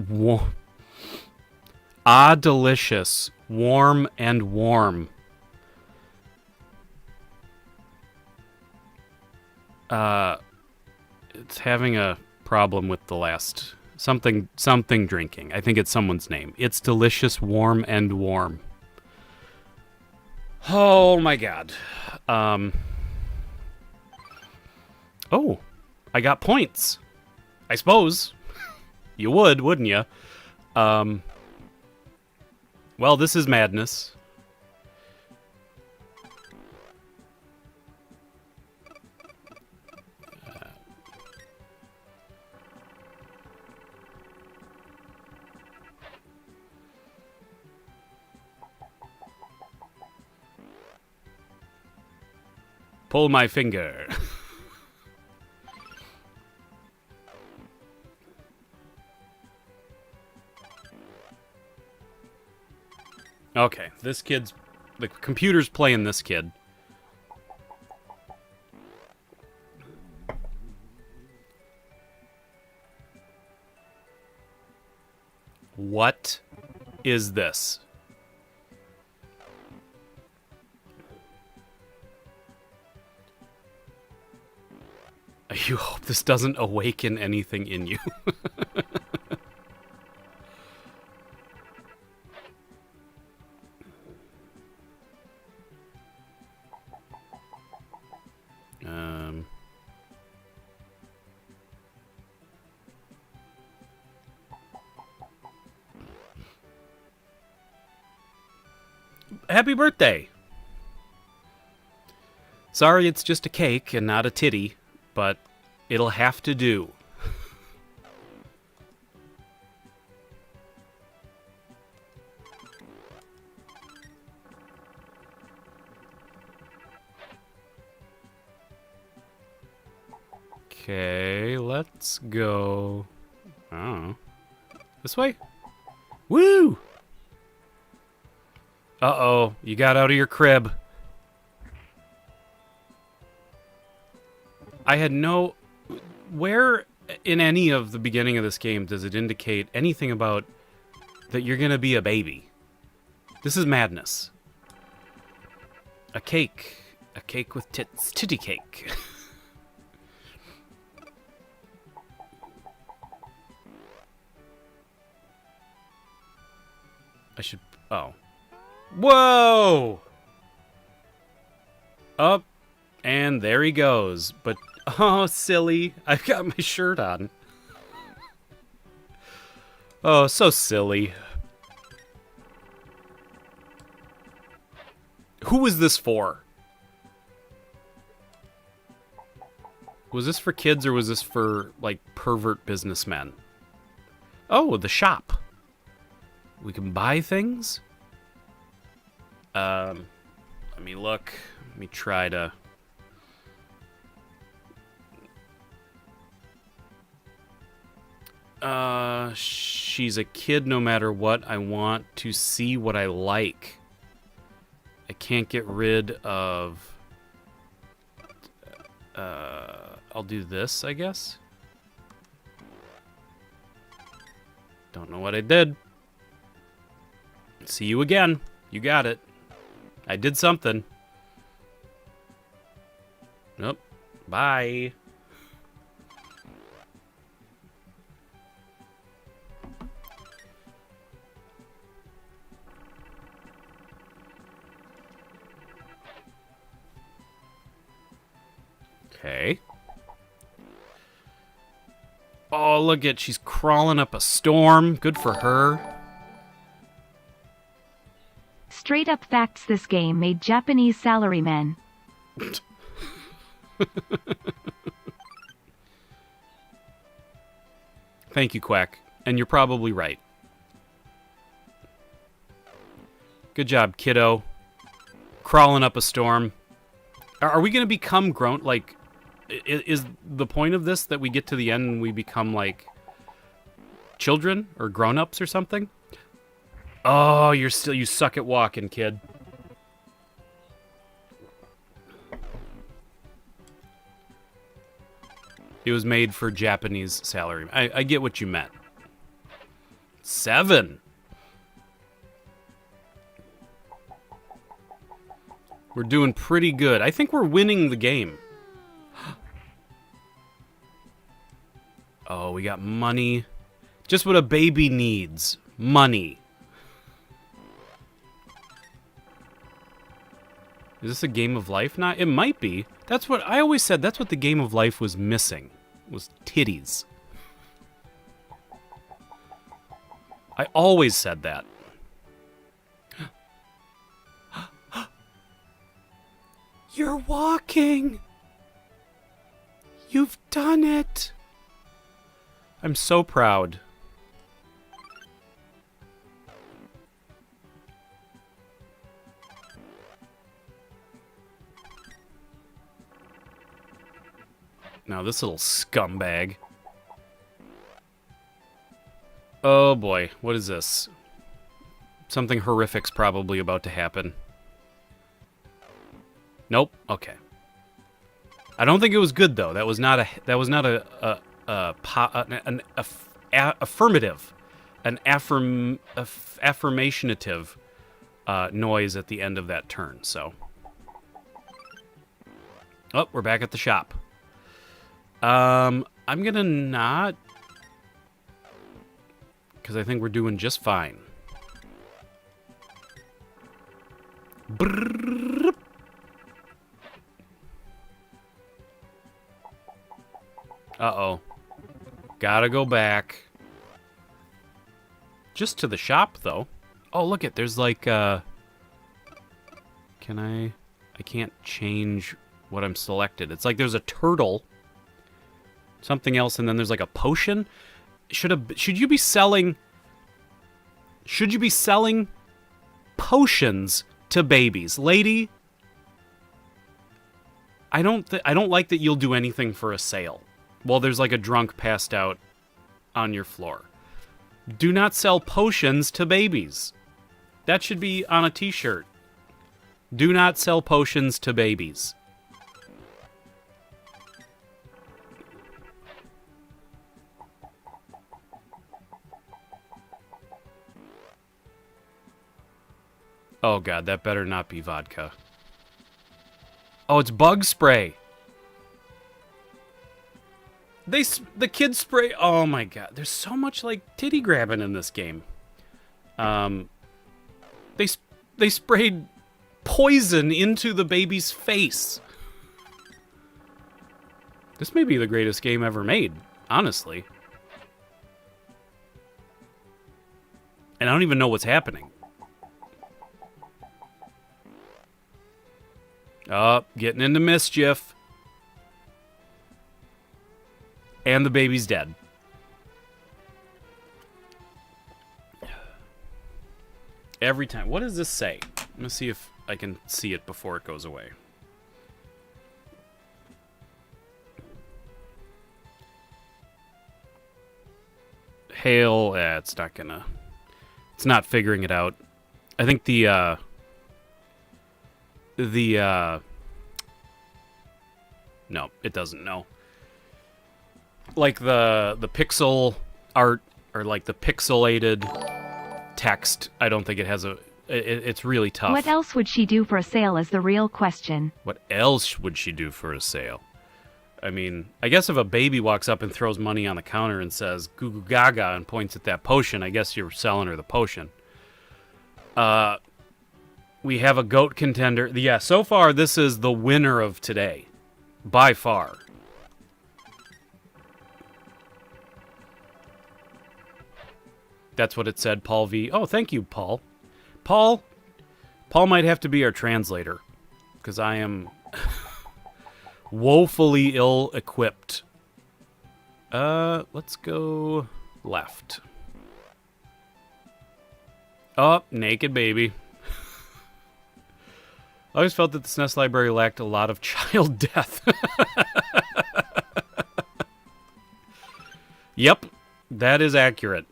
delicious, warm and warm. It's having a problem with the last something drinking. I think it's someone's name. It's delicious, warm and warm. Oh my god. Oh, I got points. I suppose. You would, wouldn't you? Well, this is madness. Pull my finger. Okay, this kid's... The computer's playing this kid. What is this? You hope this doesn't awaken anything in you. Happy birthday! Sorry it's just a cake and not a titty, but it'll have to do. Okay, let's go. Oh. This way? Woo! Uh-oh, you got out of your crib. I had no... Where in any of the beginning of this game does it indicate anything about that you're gonna be a baby? This is madness. A cake. A cake with tits. Titty cake. I should... Oh. Whoa! Up. And there he goes. But, oh, silly. I've got my shirt on. Oh, so silly. Who was this for? Was this for kids or was this for, like, pervert businessmen? Oh, the shop. We can buy things? Let me look. Let me try to... She's a kid no matter what. I want to see what I like. I can't get rid of... I'll do this, I guess. Don't know what I did. See you again. You got it. I did something. Nope. Bye. Okay. Oh, look at, she's crawling up a storm. Good for her. Straight up facts: this game made Japanese salarymen. Thank you, Quack. And you're probably right. Good job, kiddo. Crawling up a storm. Are we going to become grown? Like, is the point of this that we get to the end and we become, like, children or grown-ups or something? Oh, you suck at walking, kid. It was made for Japanese salary. I get what you meant. 7. We're doing pretty good. I think we're winning the game. Oh, we got money. Just what a baby needs. Money. Is this a game of life? Not. It might be. That's what I always said. That's what the game of life was missing. Was titties. I always said that. You're walking. You've done it. I'm so proud. Now this little scumbag. Oh boy, what is this? Something horrific's probably about to happen. Nope. Okay. I don't think it was good though. That was not an affirmative, an affirmationative noise at the end of that turn. So, oh, we're back at the shop. I'm gonna not, because I think we're doing just fine. Brrrr. Uh-oh. Gotta go back. Just to the shop, though. Oh, look it. There's like, Can I can't change what I'm selected. It's like there's a turtle, something else, and then there's like a potion. Should you be selling potions to babies? Lady, I don't like that you'll do anything for a sale. Well, there's like a drunk passed out on your floor. Do not sell potions to babies. That should be on a t-shirt. Do not sell potions to babies. Oh god, that better not be vodka. Oh, it's bug spray. The kids spray. Oh my god, there's so much like titty grabbing in this game. They sprayed poison into the baby's face. This may be the greatest game ever made, honestly. And I don't even know what's happening. Oh, getting into mischief. And the baby's dead. Every time. What does this say? Let me see if I can see it before it goes away. Hail. It's not gonna... It's not figuring it out. I think no, it doesn't know. Like the pixel art or like the pixelated text, I don't think it has a... It's really tough. What else would she do for a sale is the real question. What else would she do for a sale? I mean, I guess if a baby walks up and throws money on the counter and says goo goo gaga and points at that potion, I guess you're selling her the potion. We have a goat contender. Yeah, so far this is the winner of today. By far. That's what it said, Paul V. Oh, thank you, Paul. Paul might have to be our translator, because I am woefully ill-equipped. Let's go left. Oh, naked baby. I always felt that the SNES library lacked a lot of child death. Yep, that is accurate.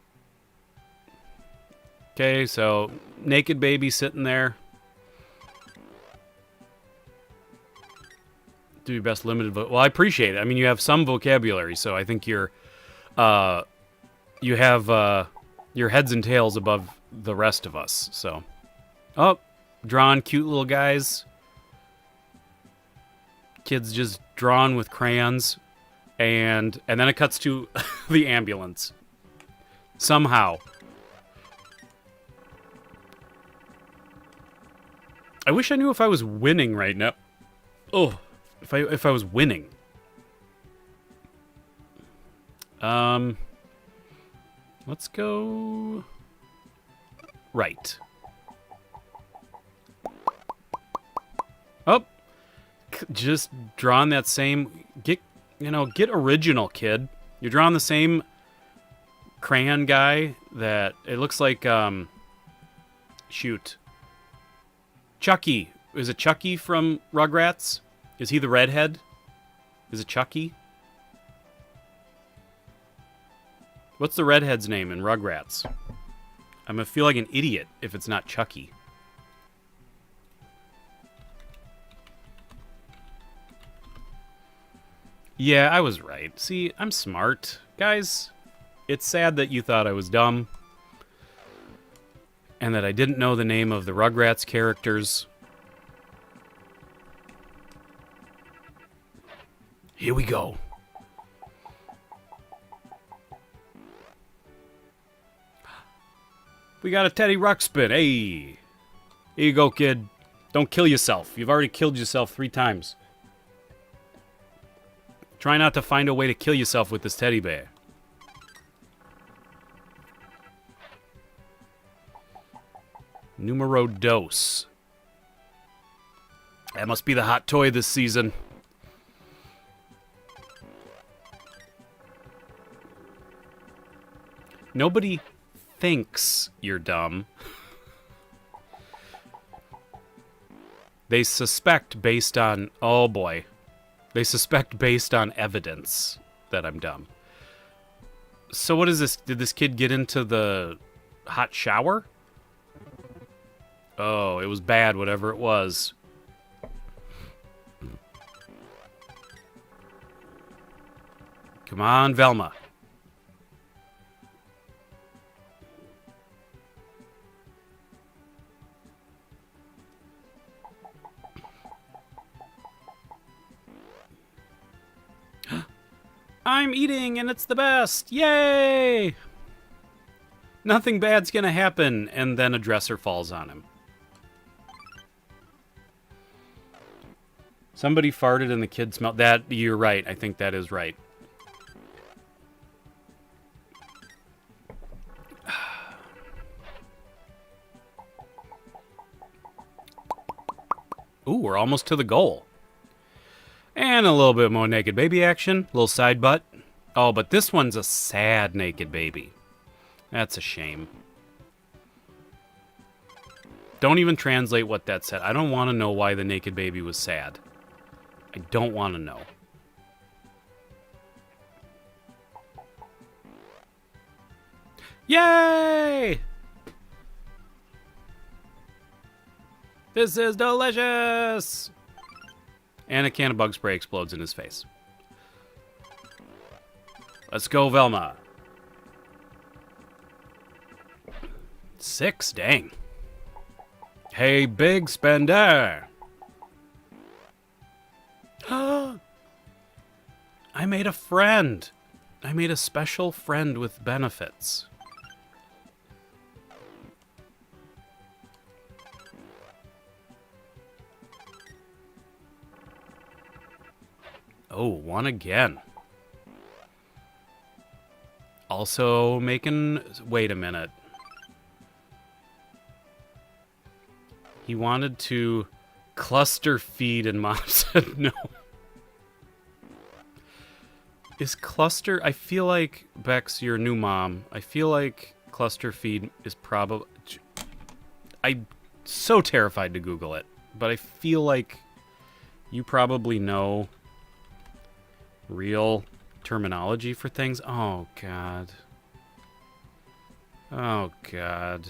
Okay, so naked baby sitting there. Do your best limited well, I appreciate it. I mean, you have some vocabulary, so I think you have your heads and tails above the rest of us. So, oh, drawn cute little guys. Kids just drawn with crayons, and then it cuts to the ambulance. Somehow. I wish I knew if I was winning right now. Oh, if I was winning. Let's go right. Oh, just drawing that same get original, kid. You're drawing the same crayon guy that it looks like shoot. Chucky. Is it Chucky from Rugrats? Is he the redhead? Is it Chucky? What's the redhead's name in Rugrats? I'm going to feel like an idiot if it's not Chucky. Yeah, I was right. See, I'm smart. Guys, it's sad that you thought I was dumb. And that I didn't know the name of the Rugrats characters. Here we go. We got a Teddy Ruxpin. Hey. Here you go, kid. Don't kill yourself. You've already killed yourself 3 times. Try not to find a way to kill yourself with this teddy bear. Numero dos. That must be the hot toy this season. Nobody thinks you're dumb. They suspect based on... Oh, boy. They suspect based on evidence that I'm dumb. So what is this? Did this kid get into the hot shower? Oh, it was bad, whatever it was. Come on, Velma. I'm eating and it's the best. Yay! Nothing bad's gonna happen, and then a dresser falls on him. Somebody farted and the kid smelled that. You're right. I think that is right. Ooh, we're almost to the goal. And a little bit more naked baby action. Little side butt. Oh, but this one's a sad naked baby. That's a shame. Don't even translate what that said. I don't want to know why the naked baby was sad. I don't want to know. Yay! This is delicious! And a can of bug spray explodes in his face. Let's go, Velma. 6, dang. Hey, big spender. I made a friend. I made a special friend with benefits. Oh, 1 again. Also making... Wait a minute. He wanted to cluster feed and Mom said no. Is cluster... I feel like, Bex, your new mom, I feel like cluster feed is probably... I'm so terrified to Google it, but I feel like you probably know real terminology for things. Oh, God. Oh, God.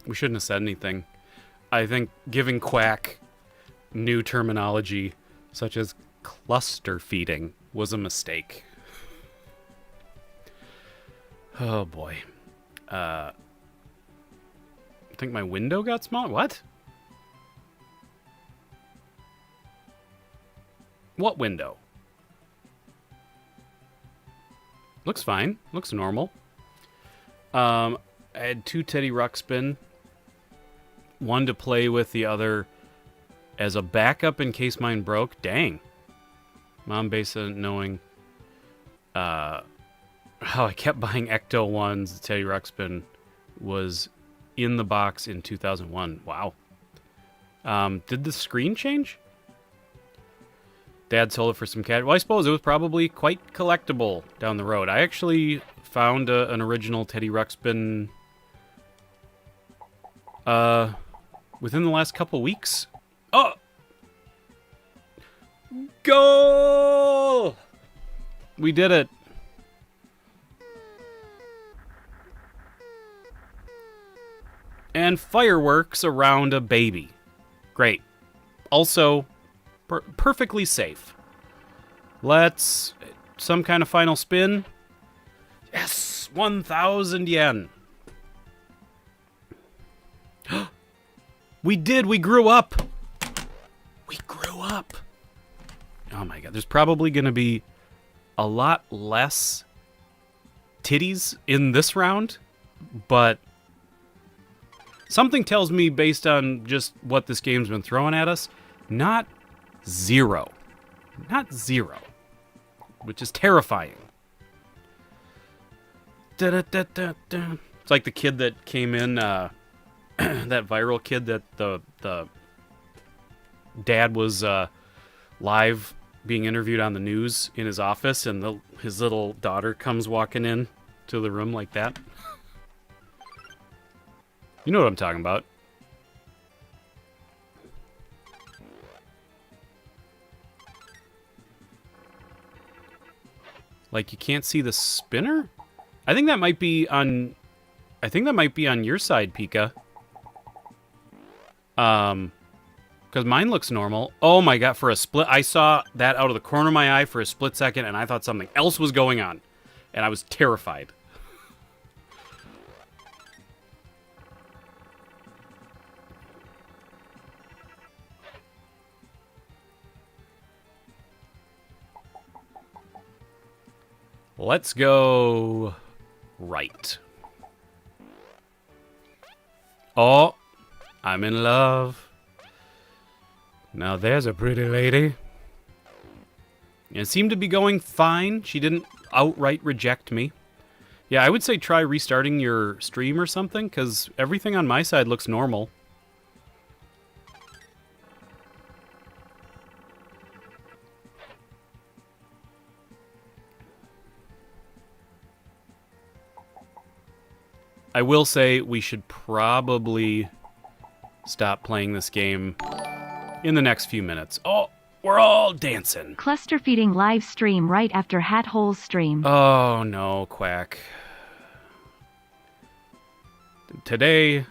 We shouldn't have said anything. I think giving Quack new terminology, such as cluster feeding, was a mistake. Oh, boy. I think my window got small. What? What window? Looks fine. Looks normal. I had 2 Teddy Ruxpin. One to play with, the other as a backup in case mine broke. Dang. Mom basically knowing how I kept buying Ecto ones. The Teddy Ruxpin was in the box in 2001. Wow. Did the screen change? Dad sold it for some cash. Well, I suppose it was probably quite collectible down the road. I actually found an original Teddy Ruxpin within the last couple weeks. Oh! Goal! We did it. And fireworks around a baby. Great. Also, perfectly safe. Let's... some kind of final spin. Yes! 1,000 yen. We did! We grew up! We grew up! Oh my god. There's probably going to be a lot less titties in this round, but something tells me, based on just what this game's been throwing at us, not zero. Not zero. Which is terrifying. Da-da-da-da-da. It's like the kid that came in, that viral kid that the dad was live being interviewed on the news in his office, and his little daughter comes walking in to the room like that. You know what I'm talking about. Like, you can't see the spinner? I think that might be on... I think that might be on your side, Pika. Because mine looks normal. Oh my god, for a split... I saw that out of the corner of my eye for a split second, and I thought something else was going on. And I was terrified. Let's go right. Oh, I'm in love. Now there's a pretty lady. It seemed to be going fine. She didn't outright reject me. Yeah, I would say try restarting your stream or something, because everything on my side looks normal. I will say we should probably stop playing this game in the next few minutes. Oh, we're all dancing. Cluster feeding live stream right after Hat Hole's stream. Oh, no, Quack. Today,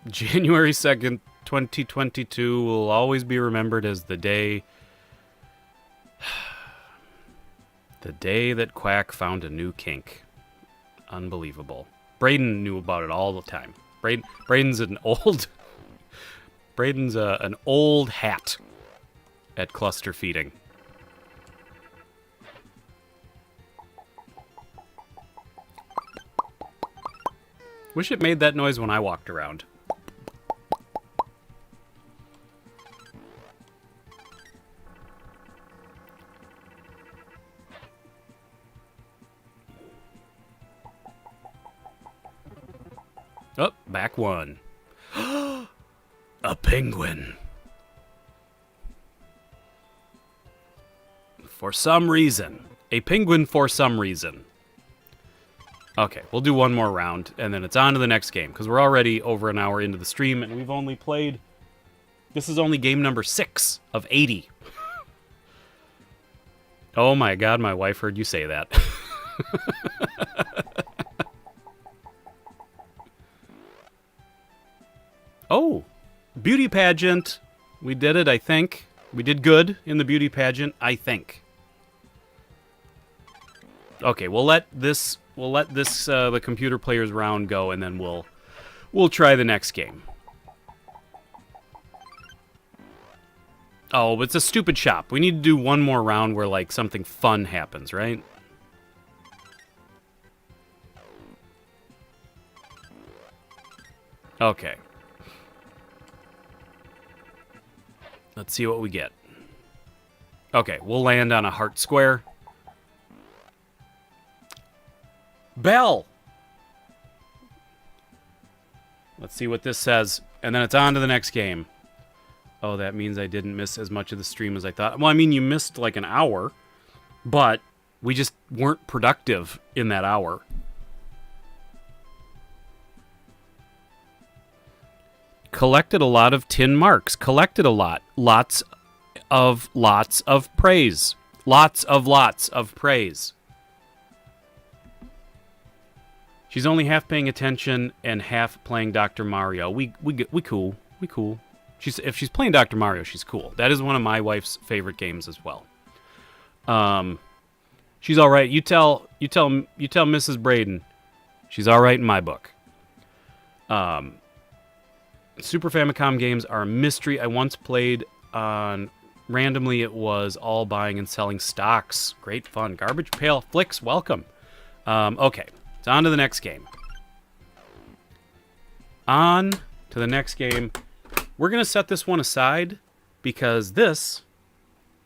January 2nd, 2022, will always be remembered as the day... the day that Quack found a new kink. Unbelievable. Braden knew about it all the time. Braden's an old... Braden's an old hat at cluster feeding. Wish it made that noise when I walked around. Oh, back one. A penguin. For some reason. A penguin for some reason. Okay, we'll do one more round, and then it's on to the next game, because we're already over an hour into the stream, and we've only played... This is only game number 6 of 80. Oh my god, my wife heard you say that. Oh, beauty pageant. We did it, I think. We did good in the beauty pageant, I think. Okay, we'll let this the computer players round go, and then we'll try the next game. Oh, but it's a stupid shop. We need to do one more round where like something fun happens, right? Okay. Let's see what we get. Okay, we'll land on a heart square. Bell! Let's see what this says. And then it's on to the next game. Oh, that means I didn't miss as much of the stream as I thought. Well, I mean, you missed like an hour, but we just weren't productive in that hour. Collected a lot of tin marks. Collected a lot. Lots of praise. Lots of praise. She's only half paying attention and half playing Dr. Mario. We cool. We cool. If she's playing Dr. Mario, she's cool. That is one of my wife's favorite games as well. She's all right. You tell Mrs. Braden, she's all right in my book. Super Famicom games are a mystery. I once played on randomly. It was all buying and selling stocks. Great fun. Garbage Pail Flicks, welcome. Okay, so on to the next game. On to the next game. We're going to set this one aside because this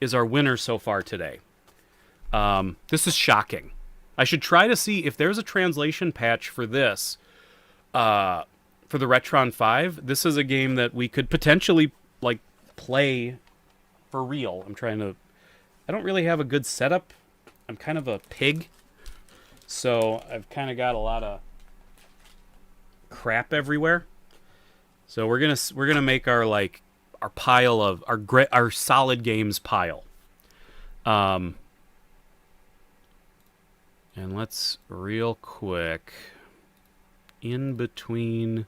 is our winner so far today. This is shocking. I should try to see if there's a translation patch for this. For the Retron 5, this is a game that we could potentially like play for real. I don't really have a good setup. I'm kind of a pig. So I've kind of got a lot of crap everywhere. So we're gonna make our pile of our solid games pile. And let's real quick in between.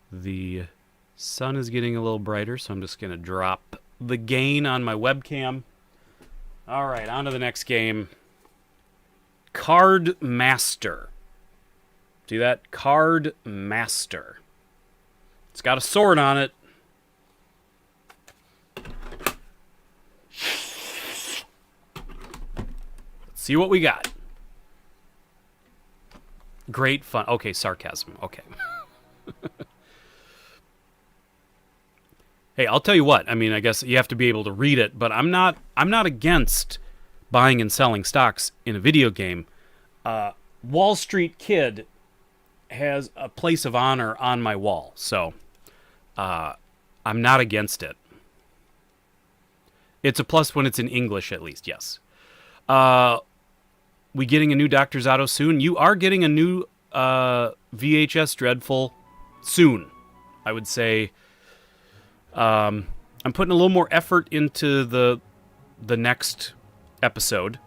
The sun is getting a little brighter, so I'm just gonna drop the gain on my webcam. All right, on to the next game. Card Master. See that? Card Master. It's got a sword on it. Let's see what we got. Great fun. Okay, sarcasm. Okay. Hey, I'll tell you what. I mean, I guess you have to be able to read it, but I'm not against buying and selling stocks in a video game. Wall Street Kid has a place of honor on my wall, so I'm not against it. It's a plus when it's in English, at least, yes. We getting a new Dr. Zato soon? You are getting a new VHS Dreadful soon, I would say. I'm putting a little more effort into the next episode.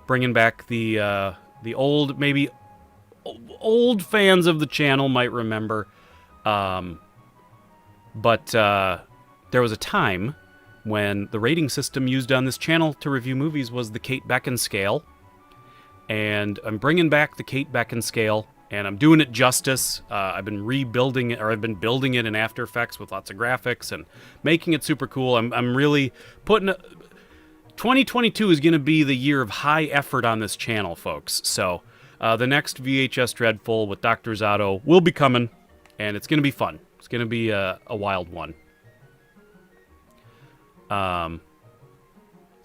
Bringing back the old, maybe old fans of the channel might remember. But there was a time when the rating system used on this channel to review movies was the Kate Beckinsale. And I'm bringing back the Kate Beckinsale, and I'm doing it justice. I've been rebuilding it, or I've been building it in After Effects with lots of graphics and making it super cool. I'm really putting... 2022 is going to be the year of high effort on this channel, folks. So the next VHS Dreadful with Dr. Zato will be coming, and it's going to be fun. It's going to be a wild one.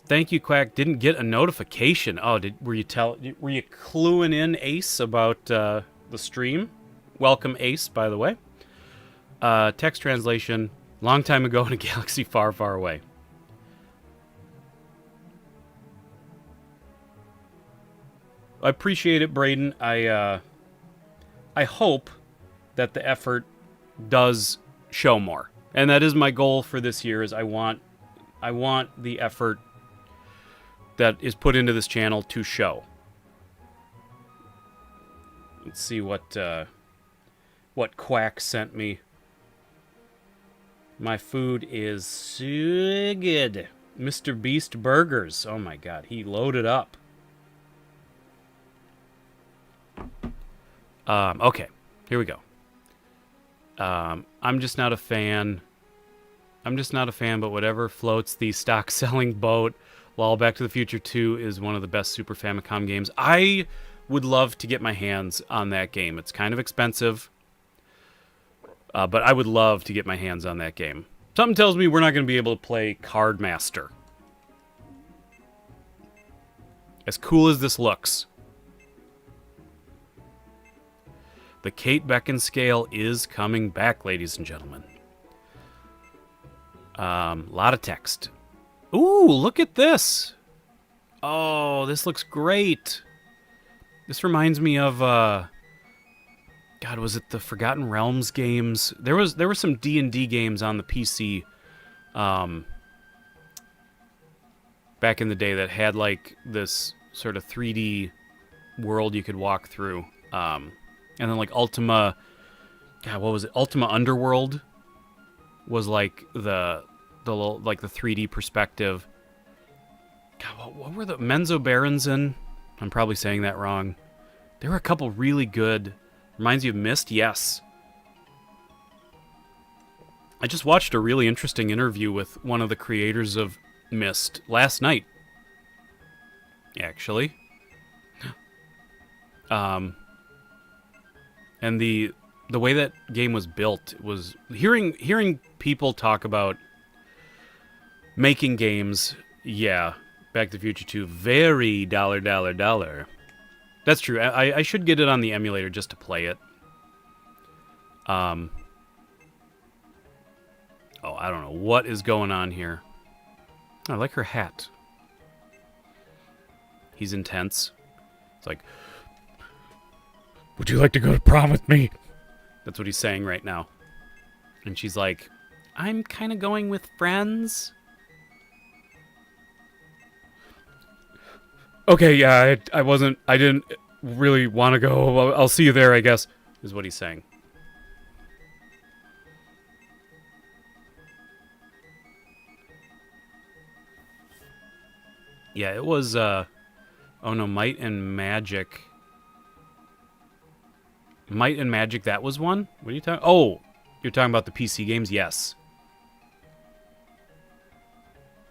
Thank you, Quack. Didn't get a notification. Oh, were you cluing in, Ace, about the stream? Welcome, Ace, by the way. Text translation: long time ago in a galaxy far, far away. I appreciate it, Braden. I hope that the effort does show more, and that is my goal for this year. Is I want the effort that is put into this channel to show. Let's see what Quack sent me. My food is so good. Mr. Beast Burgers. Oh my god, he loaded up. Okay, here we go. I'm just not a fan, but whatever floats the stock selling boat. While Back to the Future 2 is one of the best Super Famicom games. I would love to get my hands on that game. It's kind of expensive, but I would love to get my hands on that game. Something tells me we're not going to be able to play Card Master. As cool as this looks, the Kate Beckinsale is coming back, ladies and gentlemen. Lot of text. Ooh, look at this. Oh, this looks great. This reminds me of God, was it the Forgotten Realms games? There were some D&D games on the PC back in the day that had like this sort of 3D world you could walk through. And then like Ultima, God, what was it? Ultima Underworld was like the 3D perspective. God, what were the Menzo Berenzin? I'm probably saying that wrong. There were a couple really good. Reminds you of Myst? Yes. I just watched a really interesting interview with one of the creators of Myst last night. Actually. And the way that game was built was hearing people talk about making games. Yeah, Back to the Future 2, very $. That's true. I should get it on the emulator just to play it. Oh, I don't know what is going on here. I like her hat. He's intense. It's like, would you like to go to prom with me? That's what he's saying right now. And she's like, I'm kind of going with friends. Okay, yeah, I didn't really want to go. I'll see you there, I guess, is what he's saying. Yeah, it was, oh no, Might and Magic. Might and Magic, that was one? What are you talking? Oh, you're talking about the PC games? Yes.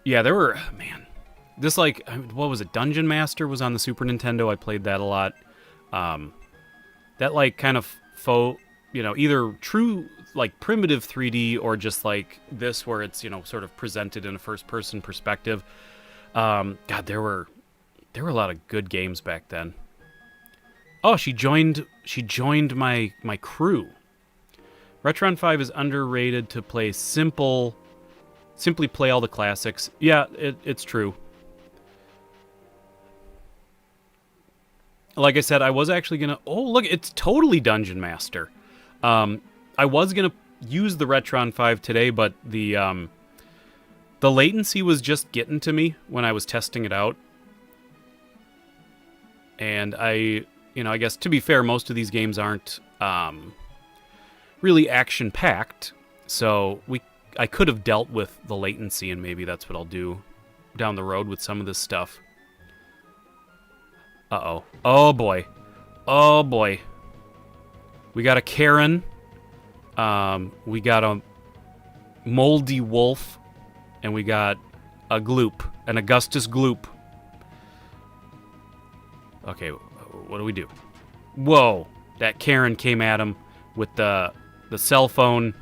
Yeah, there were, man. This, like, what was it? Dungeon Master was on the Super Nintendo. I played that a lot. That, like, kind of faux, either true, like, primitive 3D or just, like, this where it's, sort of presented in a first-person perspective. God, there were a lot of good games back then. Oh, she joined my crew. Retron 5 is underrated to play simply play all the classics. Yeah, it's true. Like I said, I was actually going to... Oh, look, it's totally Dungeon Master. I was going to use the Retron 5 today, but the latency was just getting to me when I was testing it out. And I guess to be fair, most of these games aren't really action-packed. So I could have dealt with the latency, and maybe that's what I'll do down the road with some of this stuff. Uh-oh. Oh, boy. Oh, boy. We got a Karen. We got a Moldy Wolf. And we got a Gloop. An Augustus Gloop. Okay, what do we do? Whoa. That Karen came at him with the cell phone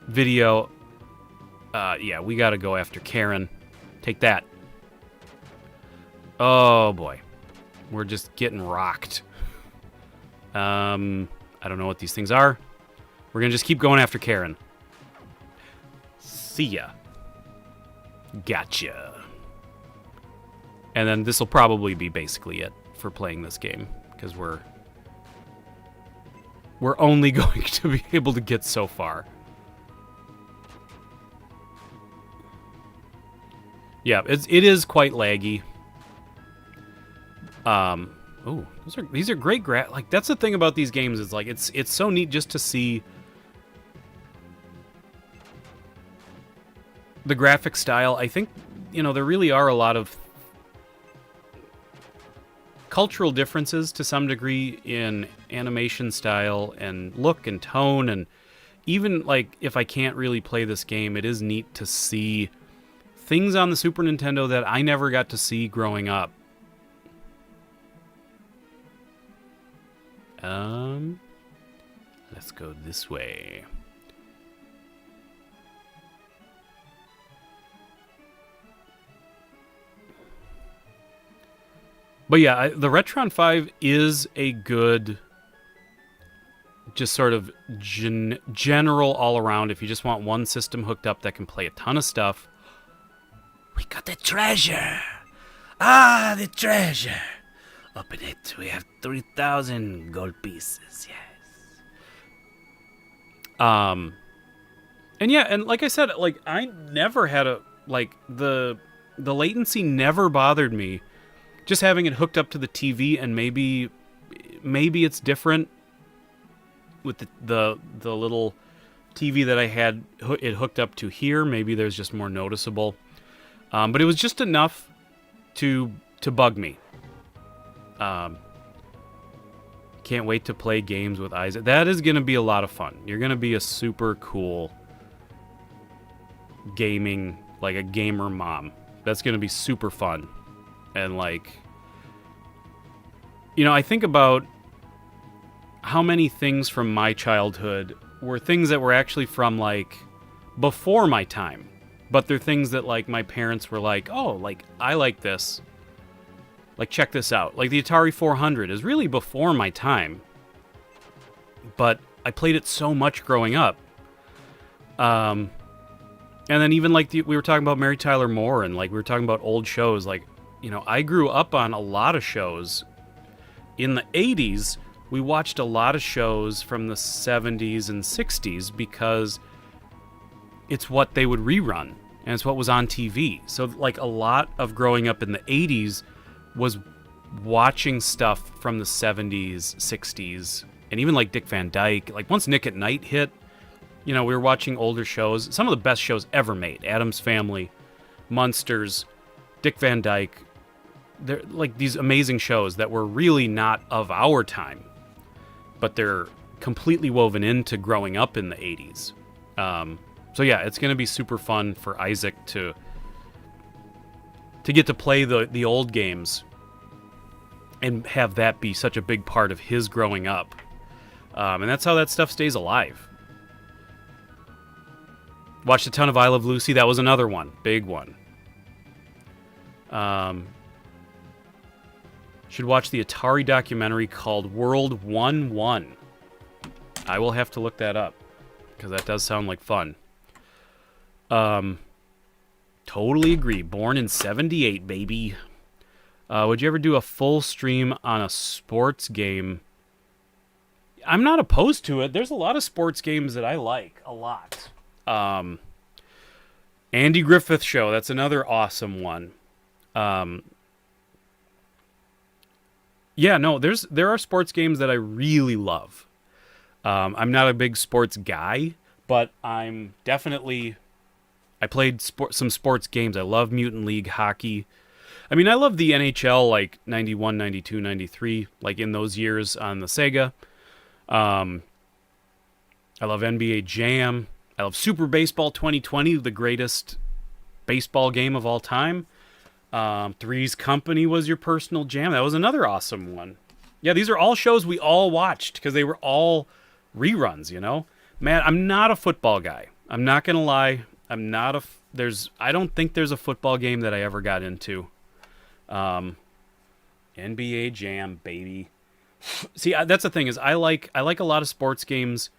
video. Yeah, we gotta go after Karen. Take that. Oh, boy. We're just getting rocked. I don't know what these things are. We're gonna just keep going after Karen. See ya. Gotcha. And then this will probably be basically it for playing this game, because we're only going to be able to get so far. Yeah, it is quite laggy. Oh, these are great like, that's the thing about these games, is like it's so neat just to see the graphic style. I think, there really are a lot of cultural differences to some degree in animation style and look and tone, and even like if I can't really play this game, it is neat to see things on the Super Nintendo that I never got to see growing up. Let's go this way. But yeah, the Retron 5 is a good, just sort of general all around. If you just want one system hooked up that can play a ton of stuff. We got the treasure. Ah, the treasure. Open it. We have 3,000 gold pieces, yes. And yeah, and like I said, like I never had the latency never bothered me. Just having it hooked up to the TV, and maybe it's different with the little TV that I had it hooked up to here. Maybe there's just more noticeable. But it was just enough to bug me. Can't wait to play games with Isaac. That is going to be a lot of fun. You're going to be a super cool gaming, like a gamer mom. That's going to be super fun. And like, you know, I think about how many things from my childhood were things that were actually from like before my time. But they're things that like my parents were like, oh, like I like this. Like, check this out. Like, the Atari 400 is really before my time. But I played it so much growing up. And then even, like, we were talking about Mary Tyler Moore, and, like, we were talking about old shows. Like, you know, I grew up on a lot of shows. In the 80s, we watched a lot of shows from the 70s and 60s because it's what they would rerun. And it's what was on TV. So, like, a lot of growing up in the 80s was watching stuff from the 70s, 60s, and even like Dick Van Dyke. Like once Nick at Night hit, you know, we were watching older shows. Some of the best shows ever made. Addams Family, Munsters, Dick Van Dyke. They're like these amazing shows that were really not of our time, but they're completely woven into growing up in the 80s. So yeah, it's going to be super fun for Isaac to get to play the old games and have that be such a big part of his growing up. And that's how that stuff stays alive. Watched a ton of I Love Lucy. That was another one. Big one. Should watch the Atari documentary called World 1-1. I will have to look that up, because that does sound like fun. Totally agree. Born in 78, baby. Would you ever do a full stream on a sports game? I'm not opposed to it. There's a lot of sports games that I like a lot. Andy Griffith Show. That's another awesome one. Yeah, no, there are sports games that I really love. I'm not a big sports guy, but I'm definitely... I played some sports games. I love Mutant League Hockey. I mean, I love the NHL, like 91, 92, 93, like in those years on the Sega. I love NBA Jam. I love Super Baseball 2020, the greatest baseball game of all time. Three's Company was your personal jam. That was another awesome one. Yeah, these are all shows we all watched because they were all reruns, you know? Man, I'm not a football guy. I'm not going to lie. I'm not I don't think there's a football game that I ever got into. NBA Jam, baby. See, that's the thing is I like a lot of sports games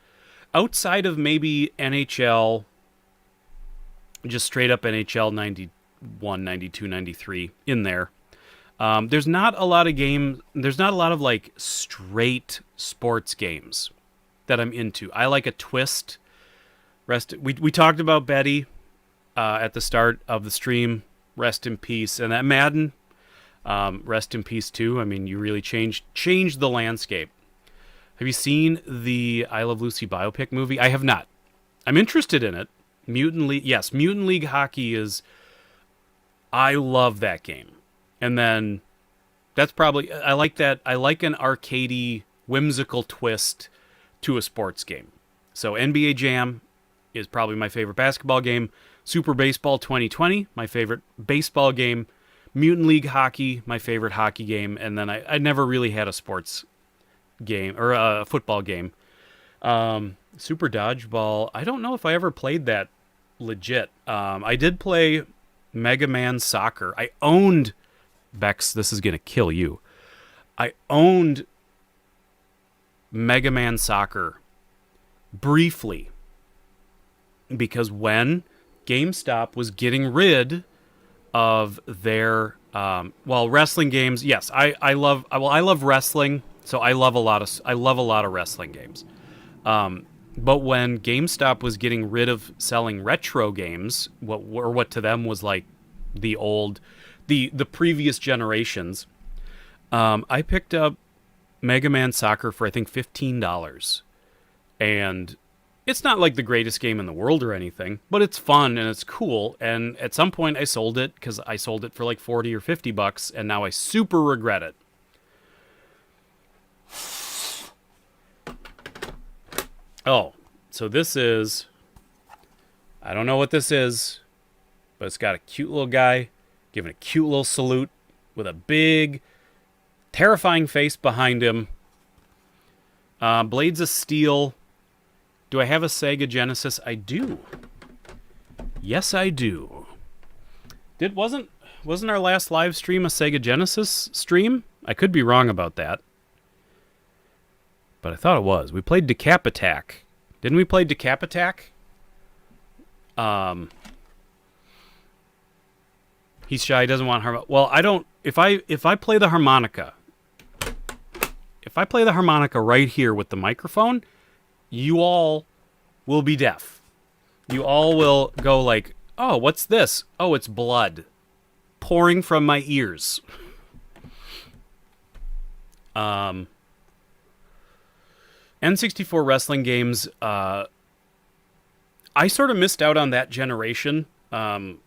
outside of maybe NHL, just straight up NHL 91, 92, 93 in there. There's not a lot of like straight sports games that I'm into. I like a twist. We talked about Betty at the start of the stream. Rest in peace. And that Madden, rest in peace too. I mean, you really changed the landscape. Have you seen the I Love Lucy biopic movie? I have not. I'm interested in it. Mutant League Hockey is... I love that game. And then that's probably... I like that. I like an arcadey, whimsical twist to a sports game. So NBA Jam is probably my favorite basketball game. Super Baseball 2020, my favorite baseball game. Mutant League Hockey, my favorite hockey game. And then I never really had a sports game or a football game. Super Dodgeball, I don't know if I ever played that legit. I did play Mega Man Soccer. I owned... Bex, this is going to kill you. I owned Mega Man Soccer briefly because when GameStop was getting rid of their wrestling games, yes, I love wrestling, so I love a lot of wrestling games. But when GameStop was getting rid of selling retro games, what to them was like the previous generations, I picked up Mega Man Soccer for I think $15, and it's not like the greatest game in the world or anything, but it's fun and it's cool. And at some point, I sold it because I sold it for like $40 or $50, and now I super regret it. Oh, so this is, I don't know what this is, but it's got a cute little guy giving a cute little salute with a big, terrifying face behind him. Blades of Steel. Do I have a Sega Genesis? I do. Yes, I do. Wasn't our last live stream a Sega Genesis stream? I could be wrong about that. But I thought it was. We played Decap Attack. Didn't we play Decap Attack? He's shy. He doesn't want harmonica. Well, I don't. If I play the harmonica, right here with the microphone, you all will be deaf. You all will go like, "Oh, what's this? Oh, it's blood pouring from my ears." N64 wrestling games, I sort of missed out on that generation of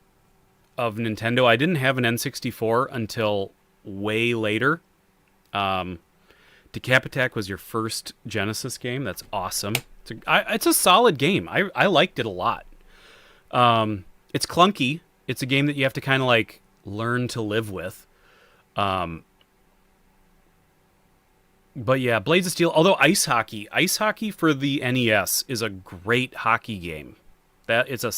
Nintendo. I didn't have an N64 until way later. Decap Attack was your first Genesis game. That's awesome. It's a solid game. I liked it a lot. It's clunky. It's a game that you have to kind of like learn to live with. But yeah, Blades of Steel. Although Ice Hockey for the NES is a great hockey game. That it's a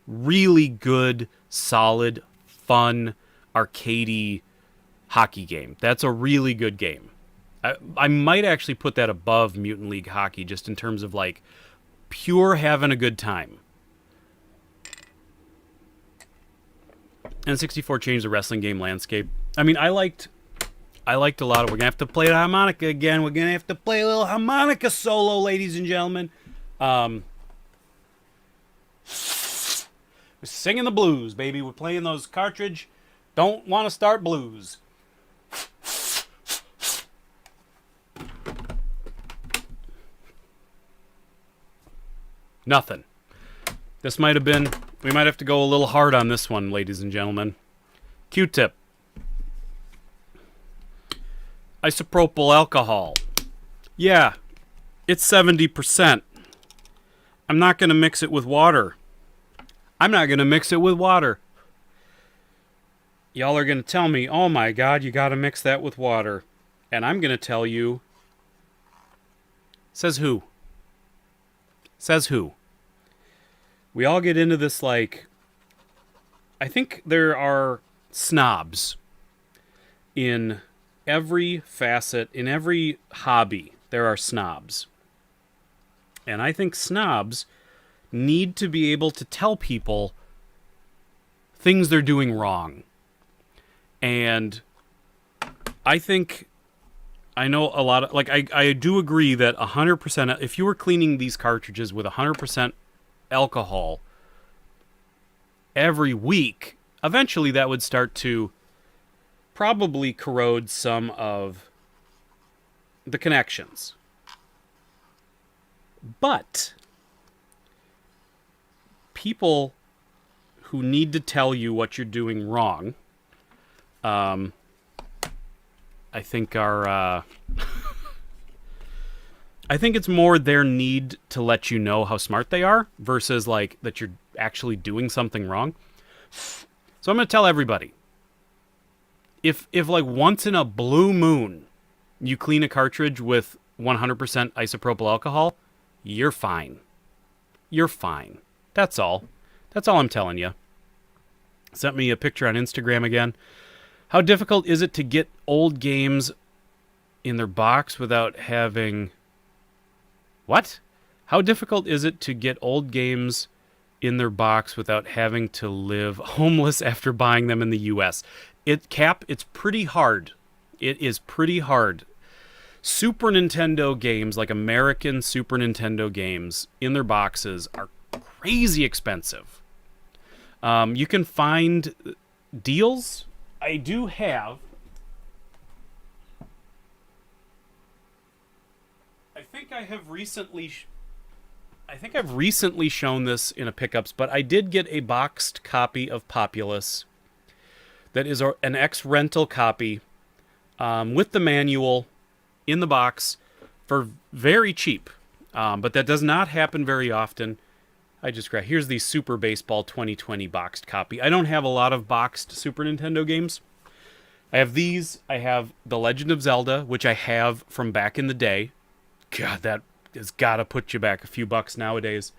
really good, solid, fun, arcadey hockey game. That's a really good game. I might actually put that above Mutant League Hockey, just in terms of like pure having a good time. N64 changed the wrestling game landscape. I mean, I liked a lot of. We're gonna have to play the harmonica again. We're gonna have to play a little harmonica solo, ladies and gentlemen. We're singing the blues, baby. We're playing those cartridge. Don't want to start blues. Nothing. This might have been. We might have to go a little hard on this one, ladies and gentlemen. Q-tip. Isopropyl alcohol. Yeah, it's 70%. I'm not going to mix it with water. Y'all are going to tell me, oh my God, you got to mix that with water. And I'm going to tell you, says who? We all get into this like, I think there are snobs in every facet, in every hobby, there are snobs. And I think snobs need to be able to tell people things they're doing wrong. And I think I know a lot of, like, I do agree that 100%, if you were cleaning these cartridges with 100% alcohol every week, eventually that would start to probably corrode some of the connections. But people who need to tell you what you're doing wrong, I think are I think it's more their need to let you know how smart they are versus like that you're actually doing something wrong. So I'm going to tell everybody, if like once in a blue moon you clean a cartridge with 100% isopropyl alcohol, you're fine. You're fine. That's all. That's all I'm telling you. Sent me a picture on Instagram again. How difficult is it to get old games in their box without having... What? How difficult is it to get old games in their box without having to live homeless after buying them in the U.S.? It's pretty hard. It is pretty hard. Super Nintendo games, like American Super Nintendo games, in their boxes are crazy expensive. You can find deals. I do have. I think I've recently shown this in a pickups, but I did get a boxed copy of Populous that is an ex-rental copy with the manual in the box for very cheap. But that does not happen very often. I just grabbed, here's the Super Baseball 2020 boxed copy. I don't have a lot of boxed Super Nintendo games. I have these. I have The Legend of Zelda, which I have from back in the day. God, that has got to put you back a few bucks nowadays.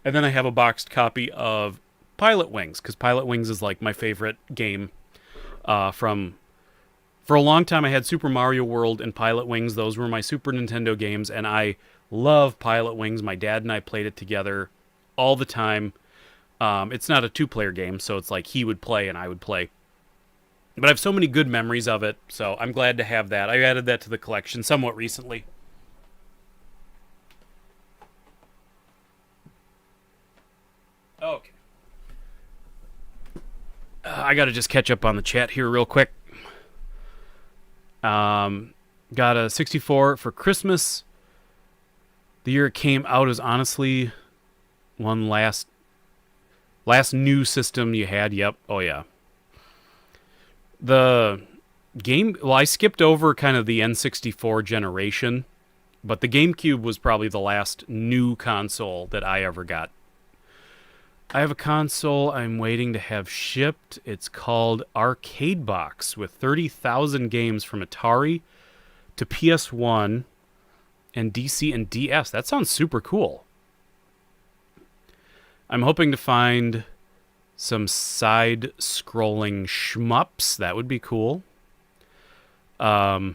And then I have a boxed copy of Pilot Wings, because Pilot Wings is like my favorite game For a long time, I had Super Mario World and Pilot Wings. Those were my Super Nintendo games, and I love Pilot Wings. My dad and I played it together all the time. It's not a two-player game, so it's like he would play and I would play. But I have so many good memories of it, so I'm glad to have that. I added that to the collection somewhat recently. Okay. I got to just catch up on the chat here real quick. Got a 64 for Christmas. The year it came out is honestly one last new system you had. Yep. Oh yeah. The game, well, I skipped over kind of the N64 generation, but the GameCube was probably the last new console that I ever got. I have a console I'm waiting to have shipped. It's called Arcade Box with 30,000 games from Atari to PS1 and DC and DS. That sounds super cool. I'm hoping to find some side-scrolling shmups. That would be cool. Atari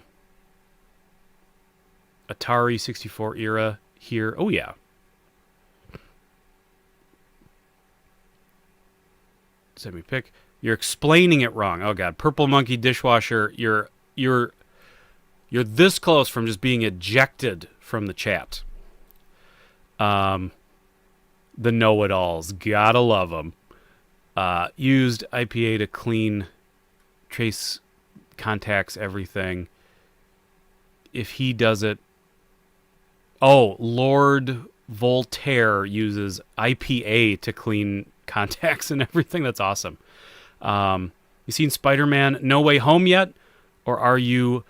64 era here. Oh, yeah. Let me pick. You're explaining it wrong. Oh god, Purple Monkey Dishwasher. You're this close from just being ejected from the chat. The know-it-alls, gotta love them. Used IPA to clean, trace contacts, everything. If he does it, Lord Voltaire uses IPA to clean contacts and everything. That's awesome. You seen Spider-Man No Way Home yet? Or are you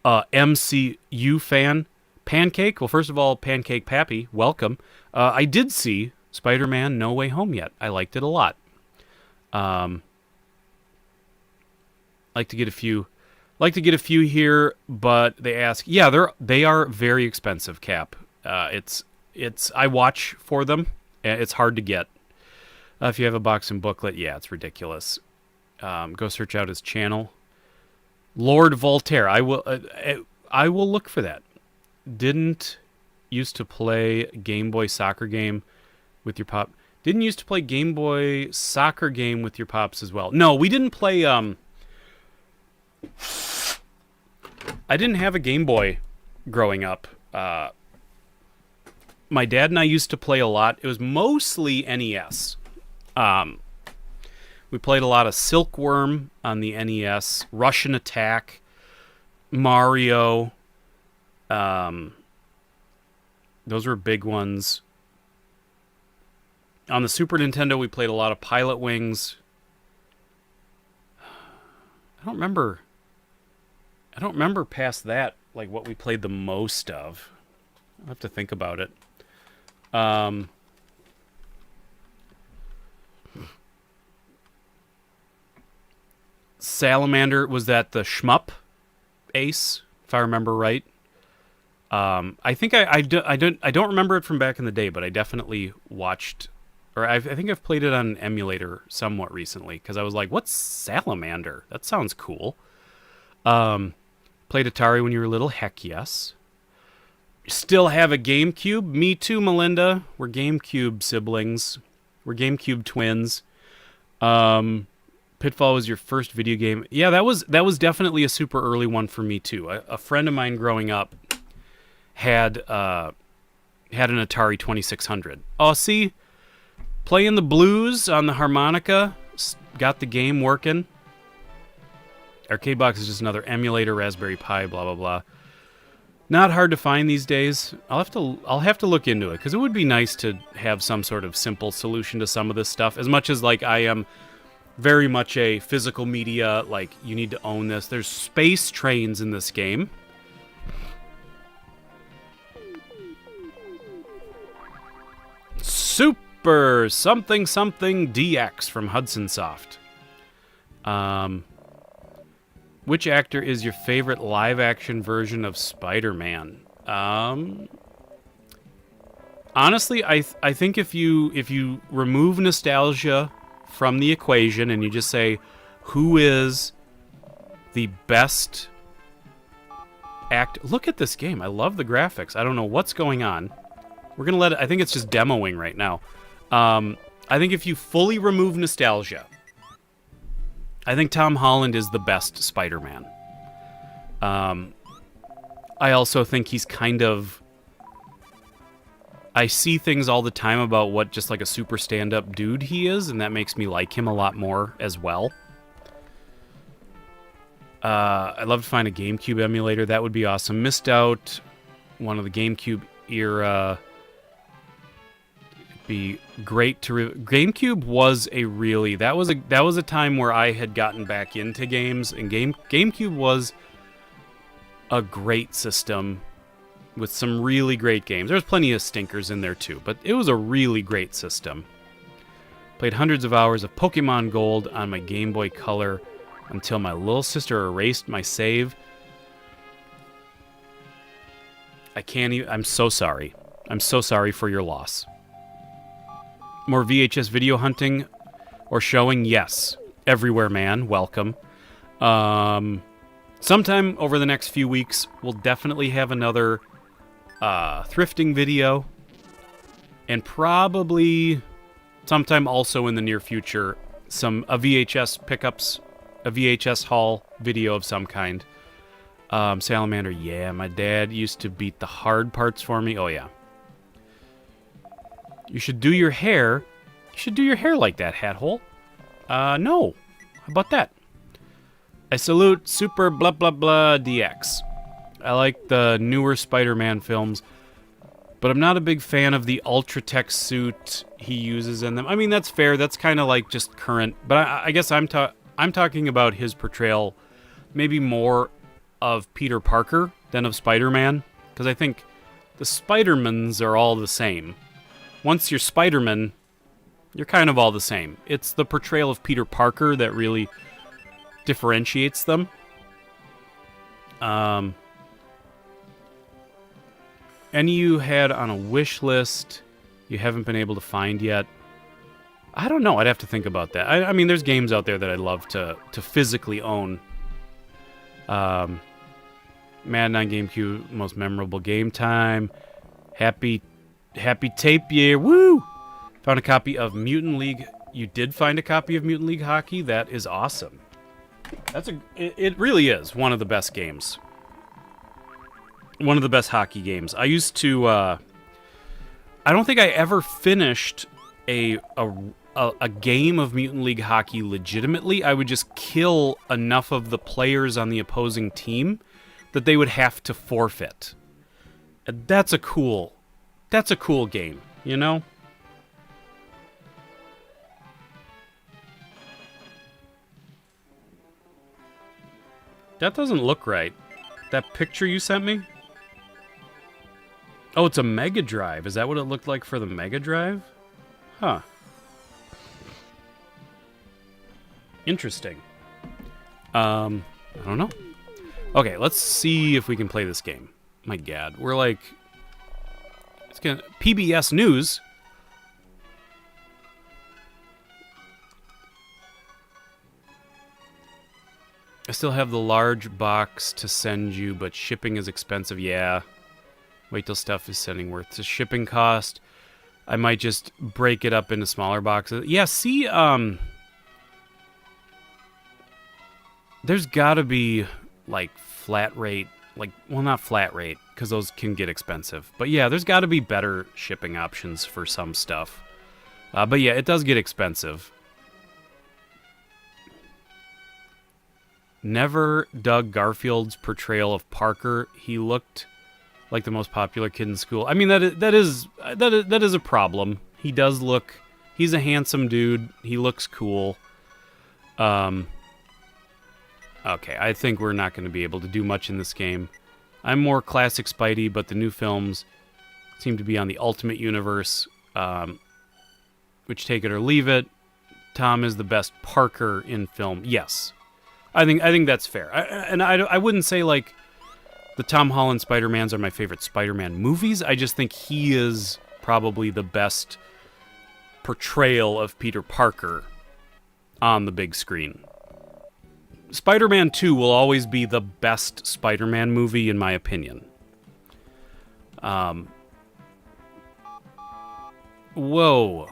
a MCU fan? Pancake? Well, first of all, Pancake Pappy, welcome. I did see Spider-Man No Way Home yet. I liked it a lot. Like to get a few here, but they ask, yeah, they are very expensive, Cap. It's I watch for them. It's hard to get. If you have a box and booklet, yeah, it's ridiculous. Go search out his channel. Lord Voltaire. I will look for that. Didn't used to play Game Boy soccer game with your pop. Didn't used to play Game Boy soccer game with your pops as well. No, we didn't play. I didn't have a Game Boy growing up. My dad and I used to play a lot. It was mostly NES. We played a lot of Silkworm on the NES, Russian Attack, Mario. Those were big ones. On the Super Nintendo, we played a lot of Pilot Wings. I don't remember past that, like what we played the most of. I'll have to think about it. Salamander, was that the shmup Ace, if I remember right? I think I don't remember it from back in the day, but I definitely watched, or I think I've played it on an emulator somewhat recently because I was like, "What's Salamander? That sounds cool." Played Atari when you were little? Heck yes. Still have a GameCube? Me too, Melinda. We're GameCube siblings. We're GameCube twins. Pitfall was your first video game. Yeah, that was definitely a super early one for me too. A friend of mine growing up had an Atari 2600. Oh, see, playing the blues on the harmonica, got the game working. Arcade Box is just another emulator, Raspberry Pi, blah blah blah. Not hard to find these days. I'll have to look into it because it would be nice to have some sort of simple solution to some of this stuff. As much as like I am very much a physical media, like, you need to own this. There's space trains in this game. Super something something DX from Hudson Soft. Which actor is your favorite live-action version of Spider-Man? Honestly, I think if you remove nostalgia from the equation and you just say, who is the best act? Look at this game. I love the graphics. I don't know what's going on. We're gonna let it. I think it's just demoing right now. I think if you fully remove nostalgia, I think Tom Holland is the best Spider-Man. I also think he's kind of... I see things all the time about what just like a super stand-up dude he is, and that makes me like him a lot more as well. I'd love to find a GameCube emulator. That would be awesome. Missed out one of the GameCube era. It'd be great to... GameCube was a really... That was a time where I had gotten back into games, and GameCube was a great system with some really great games. There's plenty of stinkers in there too, but it was a really great system. Played hundreds of hours of Pokemon Gold on my Game Boy Color until my little sister erased my save. I can't even... I'm so sorry. I'm so sorry for your loss. More VHS video hunting or showing? Yes. Everywhere, man. Welcome. Sometime over the next few weeks, we'll definitely have another thrifting video, and probably sometime also in the near future a VHS pickups, a VHS haul video of some kind. Salamander, yeah, my dad used to beat the hard parts for me. Oh yeah. You should do your hair. You should do your hair like that, hat hole. No. How about that? I salute Super blah blah blah DX. I like the newer Spider-Man films, but I'm not a big fan of the Ultratech suit he uses in them. I mean, that's fair. That's kind of like just current. But I guess I'm talking about his portrayal maybe more of Peter Parker than of Spider-Man, because I think the Spider-Mans are all the same. Once you're Spider-Man, you're kind of all the same. It's the portrayal of Peter Parker that really differentiates them. Any you had on a wish list you haven't been able to find yet? I don't know. I'd have to think about that. I mean, there's games out there that I'd love to physically own. Madden on GameCube, most memorable game time. Happy tape year. Woo! Found a copy of Mutant League. You did find a copy of Mutant League Hockey? That is awesome. It really is one of the best games. One of the best hockey games. I used to... I don't think I ever finished a game of Mutant League Hockey legitimately. I would just kill enough of the players on the opposing team that they would have to forfeit. And that's a cool game, you know? That doesn't look right. That picture you sent me? Oh, it's a Mega Drive. Is that what it looked like for the Mega Drive? Huh. Interesting. I don't know. Okay, let's see if we can play this game. My God, we're like... It's gonna... PBS News. I still have the large box to send you, but shipping is expensive. Yeah. Wait till stuff is sending worth the shipping cost. I might just break it up into smaller boxes. Yeah, see, There's got to be, like, flat rate. Like, well, not flat rate, because those can get expensive. But yeah, there's got to be better shipping options for some stuff. But yeah, it does get expensive. Never dug Garfield's portrayal of Parker. He looked like the most popular kid in school. I mean, that is a problem. He does look. He's a handsome dude. He looks cool. Okay, I think we're not going to be able to do much in this game. I'm more classic Spidey, but the new films seem to be on the Ultimate Universe, which take it or leave it. Tom is the best Parker in film. Yes, I think that's fair. I wouldn't say like the Tom Holland Spider-Mans are my favorite Spider-Man movies. I just think he is probably the best portrayal of Peter Parker on the big screen. Spider-Man 2 will always be the best Spider-Man movie, in my opinion. Whoa.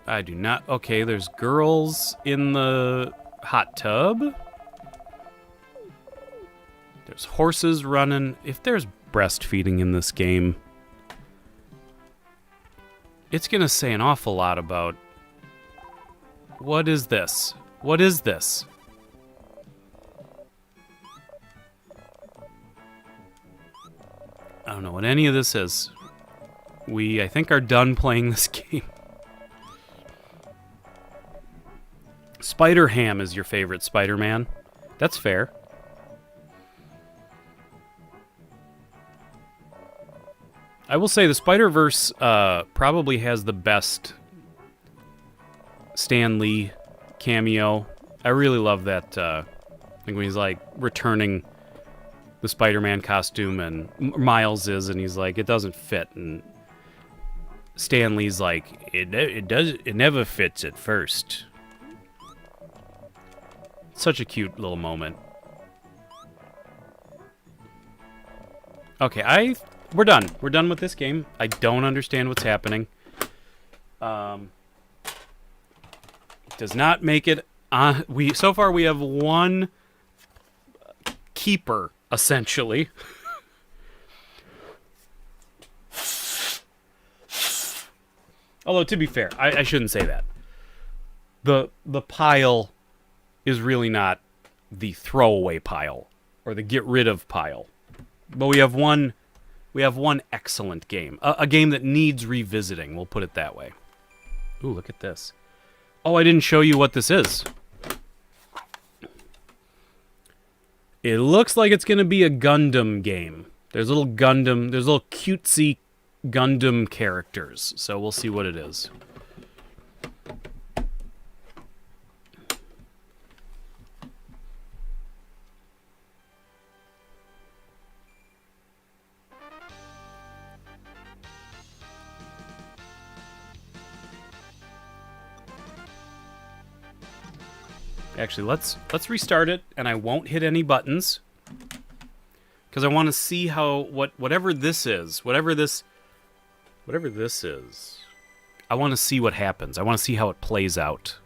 I do not... Okay, there's girls in the hot tub. There's horses running. If there's breastfeeding in this game, it's going to say an awful lot about... What is this? What is this? I don't know what any of this is. We, I think, are done playing this game. Spider-Ham is your favorite Spider-Man. That's fair. I will say the Spider-Verse probably has the best Stan Lee cameo. I really love that. I think when he's like returning the Spider-Man costume, and Miles is, and he's like, it doesn't fit, and Stan Lee's like, it never fits at first. Such a cute little moment. Okay, we're done. We're done with this game. I don't understand what's happening. Does not make it on. So far we have one keeper, essentially. Although, to be fair, I shouldn't say that. The pile is really not the throwaway pile or the get rid of pile. But we have one excellent game. A game that needs revisiting, we'll put it that way. Ooh, look at this. Oh, I didn't show you what this is. It looks like it's going to be a Gundam game. There's little cutesy Gundam characters. So we'll see what it is. Actually, let's restart it, and I won't hit any buttons because I want to see how whatever this is. I want to see what happens. I want to see how it plays out.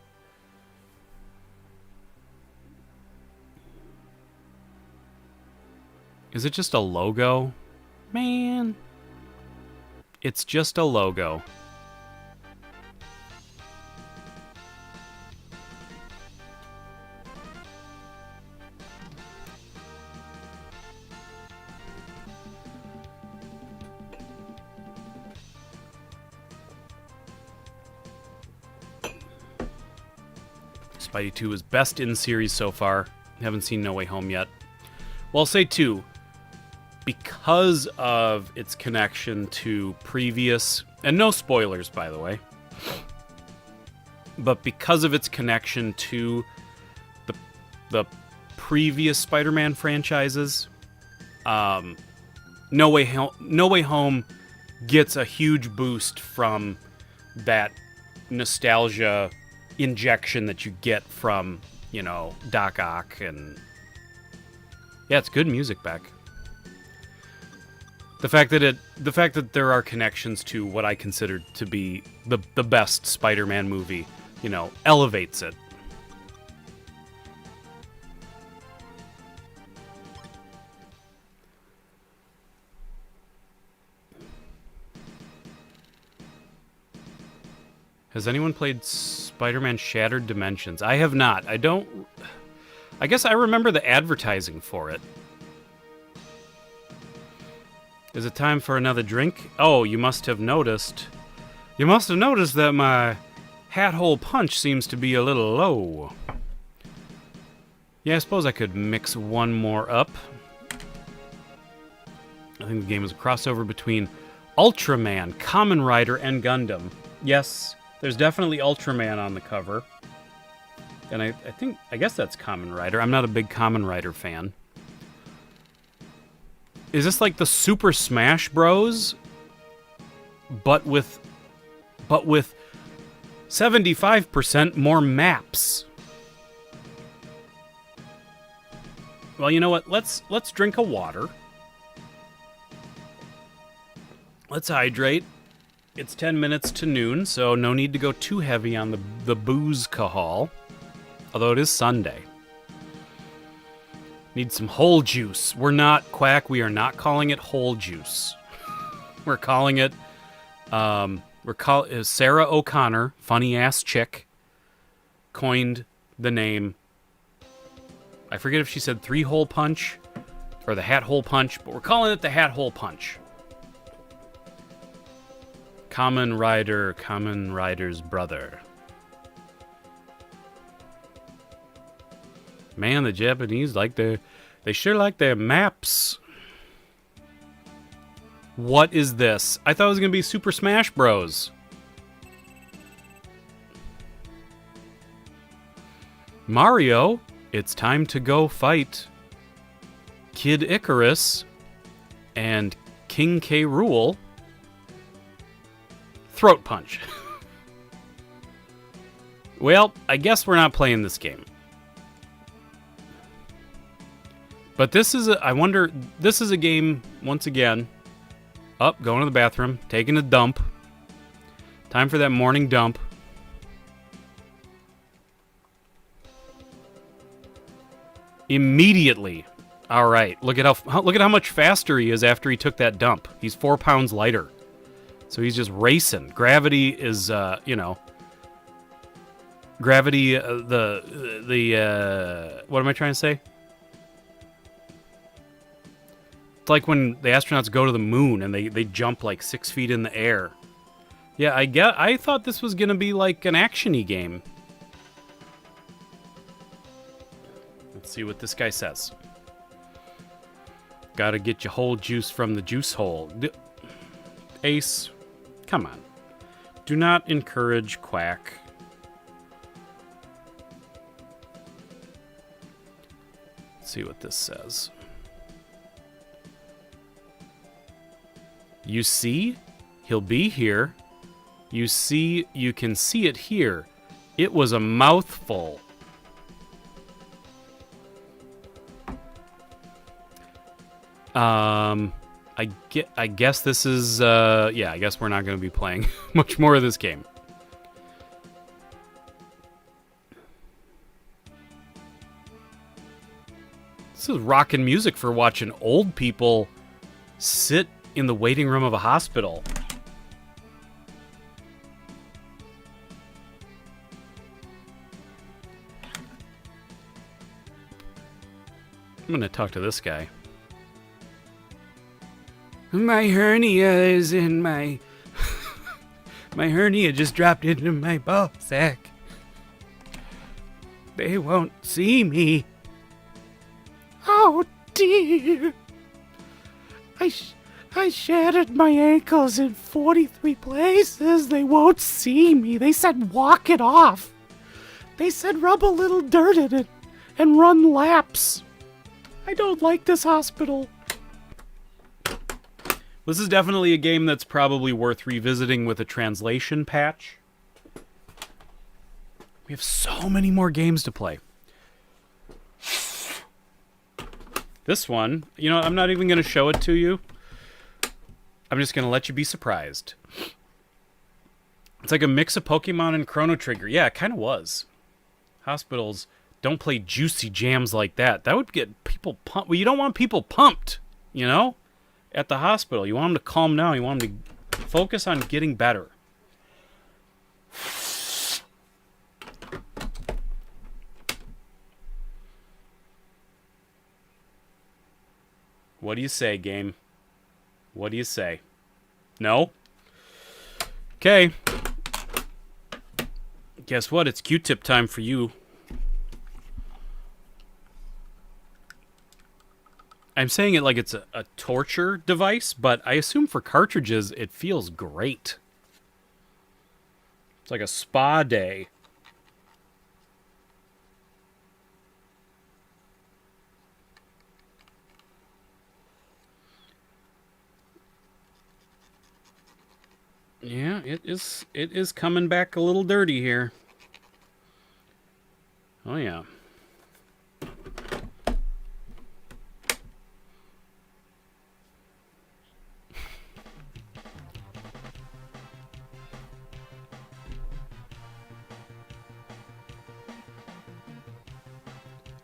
Is it just a logo? Man, it's just a logo. Spidey 2 is best in series so far. Haven't seen No Way Home yet. Well, I'll say 2. Because of its connection to previous... And no spoilers, by the way. But because of its connection to the previous Spider-Man franchises, No Way Home gets a huge boost from that nostalgia injection that you get from, Doc Ock, and yeah, it's good music back. The fact that there are connections to what I consider to be the best Spider-Man movie, elevates it. Has anyone played Spider-Man Shattered Dimensions? I have not. I guess I remember the advertising for it. Is it time for another drink? Oh, you must have noticed. You must have noticed that my hat hole punch seems to be a little low. Yeah, I suppose I could mix one more up. I think the game is a crossover between Ultraman, Kamen Rider, and Gundam. Yes, there's definitely Ultraman on the cover. And I guess that's Kamen Rider. I'm not a big Kamen Rider fan. Is this like the Super Smash Bros? But with 75% more maps. Well, you know what? Let's drink a water. Let's hydrate. It's 10 minutes to noon, so no need to go too heavy on the booze cahal. Although it is Sunday. Need some whole juice. We're not, Quack, we are not calling it whole juice. We're calling it, Sarah O'Connor, funny-ass chick, coined the name. I forget if she said 3-hole punch or the hat hole punch, but we're calling it the hat hole punch. Kamen Rider's brother. Man, the Japanese they sure like their maps. What is this? I thought it was gonna be Super Smash Bros. Mario, it's time to go fight Kid Icarus and King K. Rool. Throat punch. Well, I guess we're not playing this game. But this is this is a game, once again, going to the bathroom, taking a dump. Time for that morning dump. Immediately. All right, look at how much faster he is after he took that dump. He's 4 pounds lighter. So he's just racing. Gravity is, gravity, what am I trying to say? It's like when the astronauts go to the moon and they jump like 6 feet in the air. Yeah, I thought this was going to be like an action-y game. Let's see what this guy says. Gotta get your whole juice from the juice hole. Ace, come on. Do not encourage Quack. Let's see what this says. You see? He'll be here. You see, you can see it here. It was a mouthful. I guess this is, yeah, I guess we're not going to be playing much more of this game. This is rockin' music for watching old people sit in the waiting room of a hospital. I'm going to talk to this guy. My hernia is in my... my hernia just dropped into my ball sack. They won't see me. Oh, dear. I shattered my ankles in 43 places. They won't see me. They said walk it off. They said rub a little dirt in it and run laps. I don't like this hospital. This is definitely a game that's probably worth revisiting with a translation patch. We have so many more games to play. This one, you know, I'm not even going to show it to you. I'm just going to let you be surprised. It's like a mix of Pokemon and Chrono Trigger. Yeah, it kind of was. Hospitals don't play juicy jams like that. That would get people pumped. Well, you don't want people pumped, you know? At the hospital. You want them to calm down. You want them to focus on getting better. What do you say, game? What do you say? No? Okay. Guess what? It's Q-tip time for you. I'm saying it like it's a torture device, but I assume for cartridges it feels great. It's like a spa day. Yeah, it is coming back a little dirty here. Oh yeah.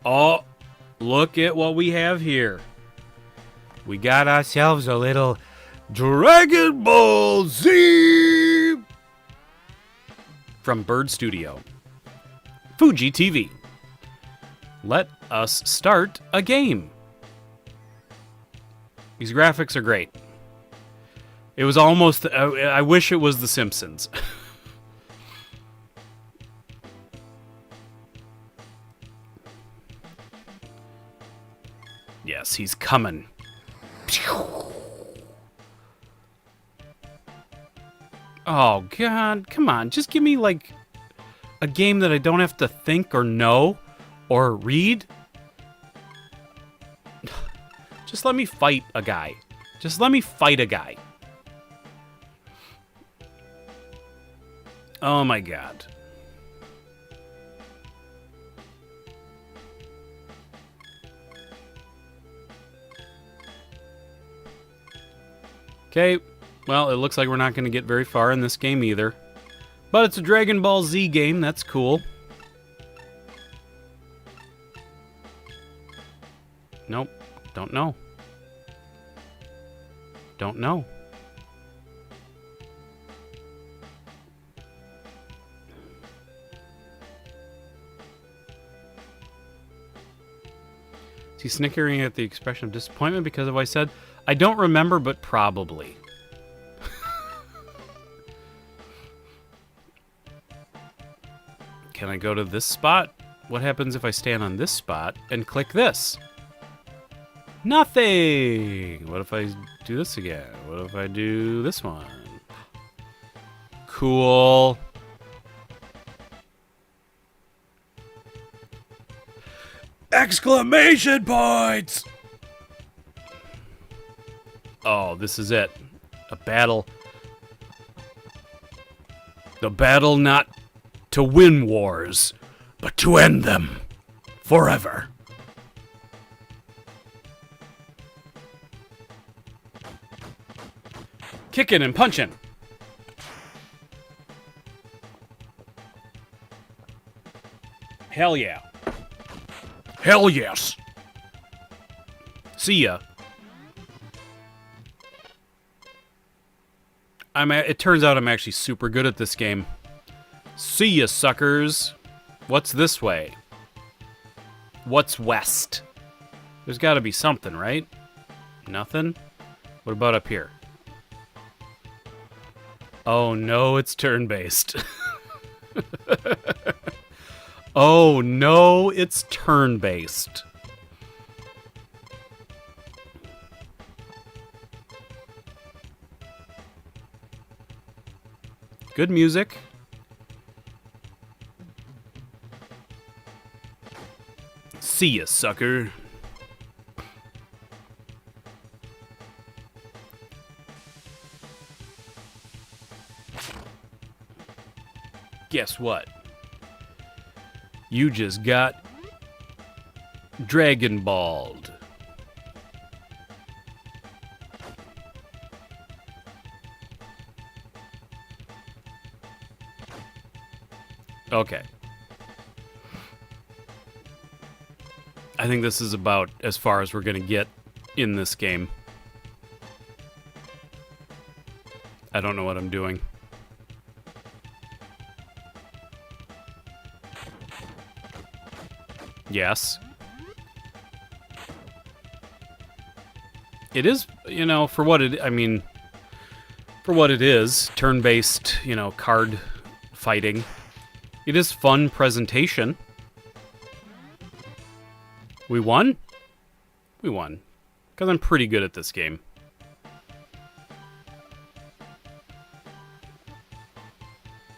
Oh, look at what we have here. We got ourselves a little Dragon Ball Z from Bird Studio. Fuji TV. Let us start a game. These graphics are great. It was almost... I wish it was The Simpsons. Yes, he's coming. Oh, God. Come on. Just give me, like, a game that I don't have to think or know or read. Just let me fight a guy. Just let me fight a guy. Oh, my God. Okay, well, it looks like we're not going to get very far in this game either. But it's a Dragon Ball Z game, that's cool. Nope, don't know. Don't know. Is he snickering at the expression of disappointment because of what I said? I don't remember, but probably. Can I go to this spot? What happens if I stand on this spot and click this? Nothing! What if I do this again? What if I do this one? Cool. Exclamation points! Oh, this is it. A battle. The battle not to win wars, but to end them forever. Kicking and punching. Hell yeah. Hell yes. See ya. It turns out I'm actually super good at this game. See ya, suckers. What's this way? What's west? There's got to be something, right? Nothing? What about up here? Oh no, it's turn-based. Oh no, it's turn-based. Good music. See ya, sucker. Guess what? You just got Dragon Balled. Okay. I think this is about as far as we're going to get in this game. I don't know what I'm doing. Yes. It is, you know, for what it is, turn-based, you know, card fighting. It is fun presentation. We won? We won. Because I'm pretty good at this game.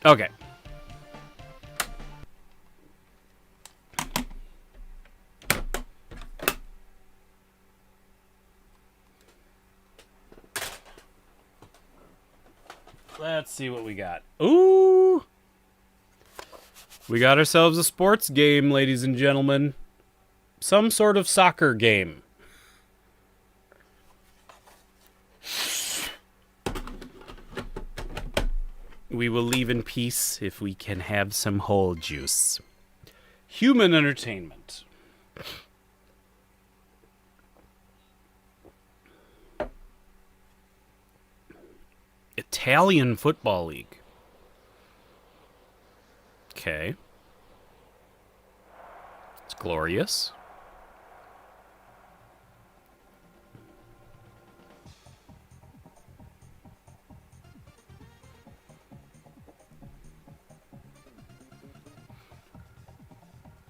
Okay. Let's see what we got. Ooh! We got ourselves a sports game, ladies and gentlemen. Some sort of soccer game. We will leave in peace if we can have some whole juice. Human entertainment. Italian Football League. Okay. It's glorious.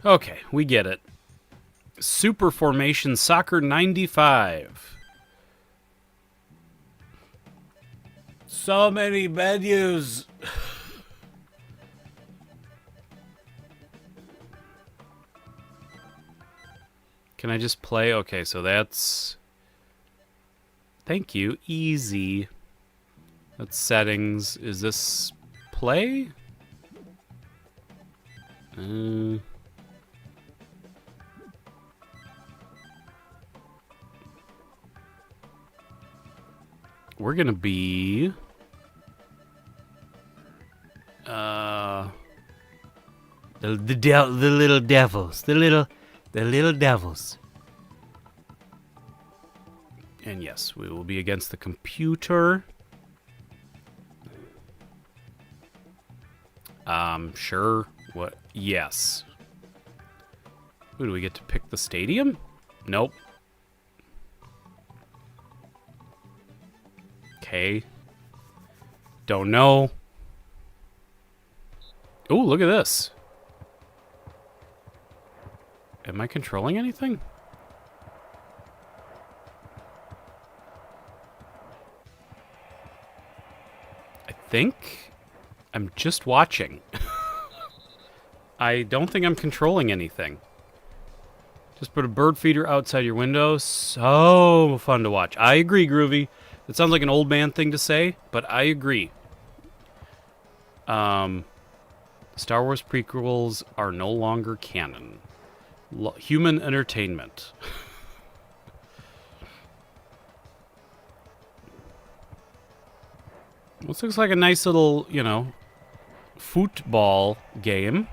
Okay, we get it. Super Formation Soccer 95. So many menus. Can I just play? Okay, so that's... Thank you. Easy. That's settings. Is this play? We're gonna be... The little devils. The little devils. And yes, we will be against the computer. Sure. What? Yes. Ooh, do we get to pick the stadium? Nope. Okay. Don't know. Ooh, look at this. Am I controlling anything? I think I'm just watching. I don't think I'm controlling anything. Just put a bird feeder outside your window. So fun to watch. I agree, Groovy. It sounds like an old man thing to say, but I agree. Star Wars prequels are no longer canon. Human entertainment. This looks like a nice little, you know, football game.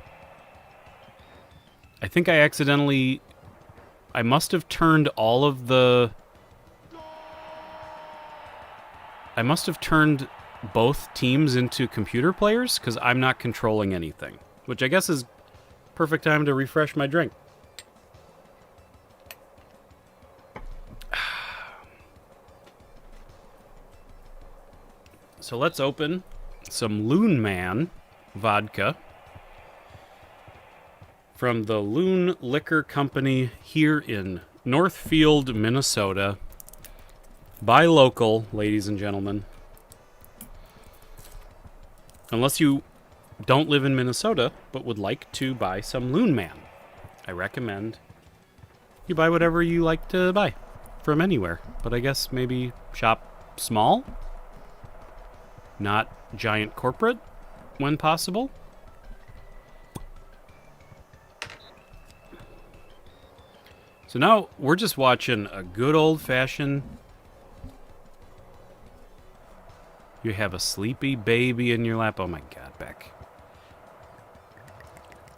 I think I accidentally... I must have turned all of the... I must have turned both teams into computer players, because I'm not controlling anything. Which I guess is perfect time to refresh my drink. So let's open some Loon Man vodka from the Loon Liquor Company here in Northfield, Minnesota. Buy local, ladies and gentlemen. Unless you don't live in Minnesota, but would like to buy some Loon Man, I recommend you buy whatever you like to buy from anywhere. But I guess maybe shop small, not giant corporate, when possible. So now we're just watching a good old-fashioned... You have a sleepy baby in your lap. Oh my god, Beck.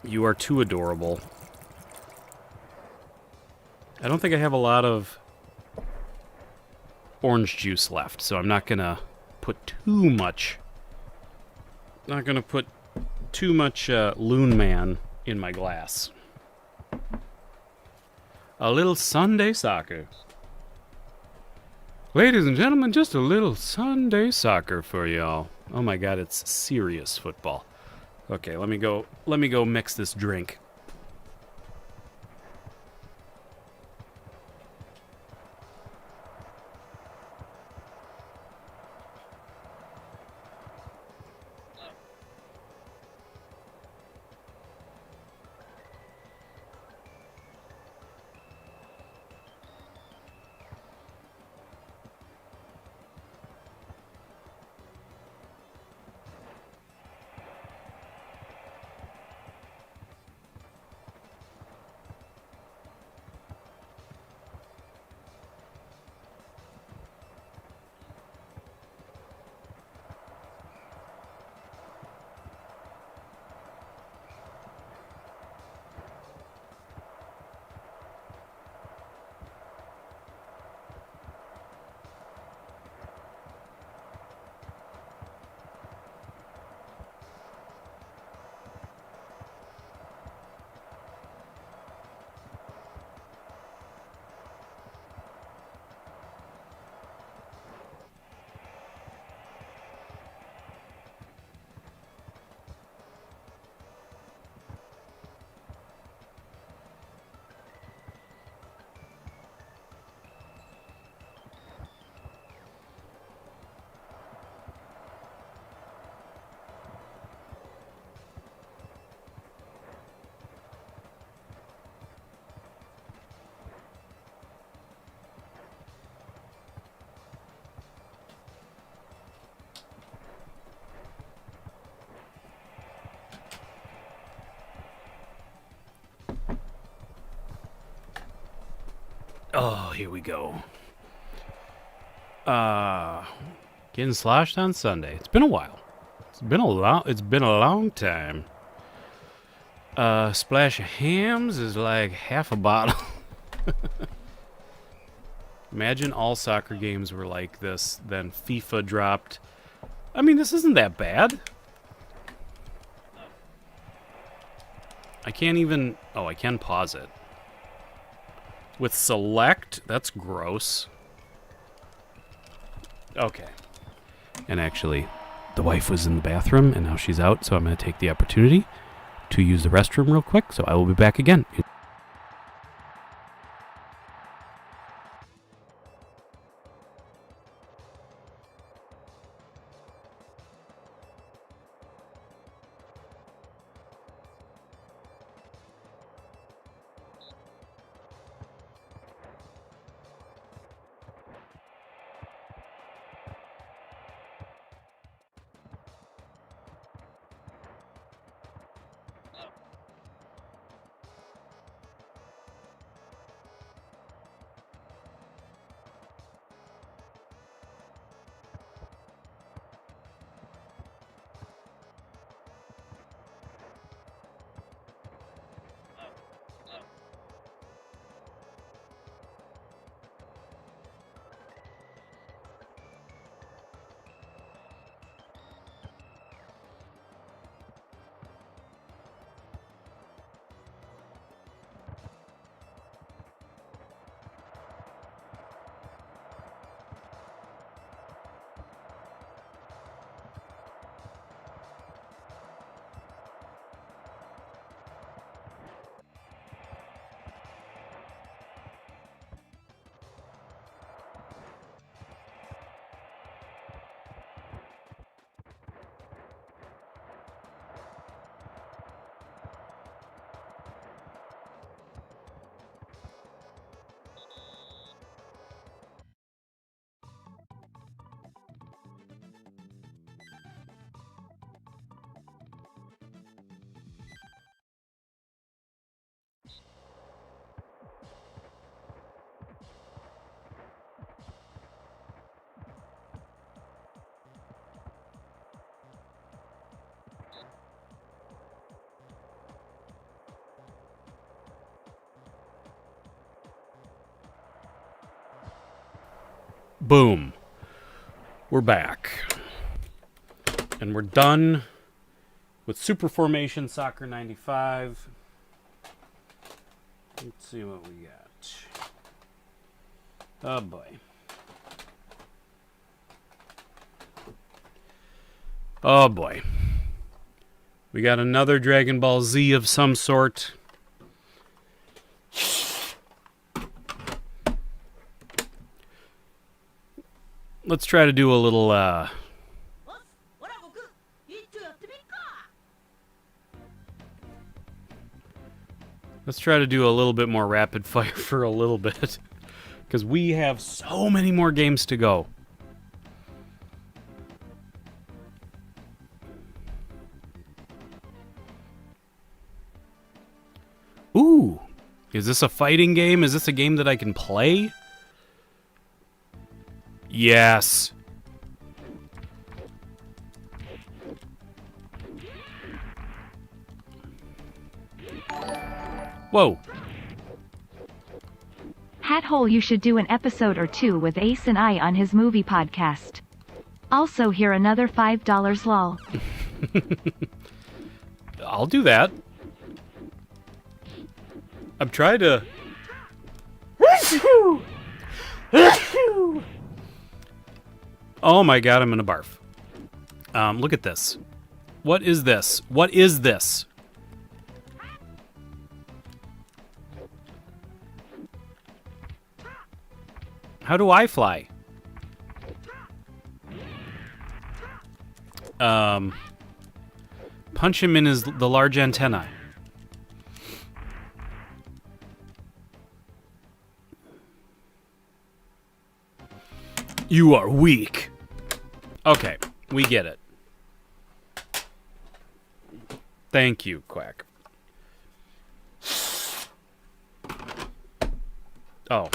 You are too adorable. I don't think I have a lot of orange juice left, so I'm not gonna put too much... Not gonna put too much Loon Man in my glass. A little Sunday soccer. Ladies and gentlemen, just a little Sunday soccer for y'all. Oh my god, it's serious football. Okay, let me go mix this drink. Oh, here we go. Getting sloshed on Sunday. It's been a while. It's been a long time. Splash of hams is like half a bottle. Imagine all soccer games were like this, then FIFA dropped. I mean, this isn't that bad. I can't even... Oh, I can pause it. With select? That's gross. Okay. And actually, the wife was in the bathroom, and now she's out, so I'm going to take the opportunity to use the restroom real quick, so I will be back again. Boom. We're back. And we're done with Super Formation Soccer 95. Let's see what we got. Oh boy. Oh boy. We got another Dragon Ball Z of some sort. Let's try to do a little, let's try to do a little bit more rapid fire for a little bit. Because we have so many more games to go. Ooh. Is this a fighting game? Is this a game that I can play? Yes. Whoa. Hathole, you should do an episode or two with Ace and I on his movie podcast. Also, here another $5 lol. I'll do that. I'm trying to... Oh my god, I'm gonna barf. Look at this. What is this? What is this? How do I fly? Punch him in the large antenna. You are weak. Okay, we get it. Thank you, Quack. Oh.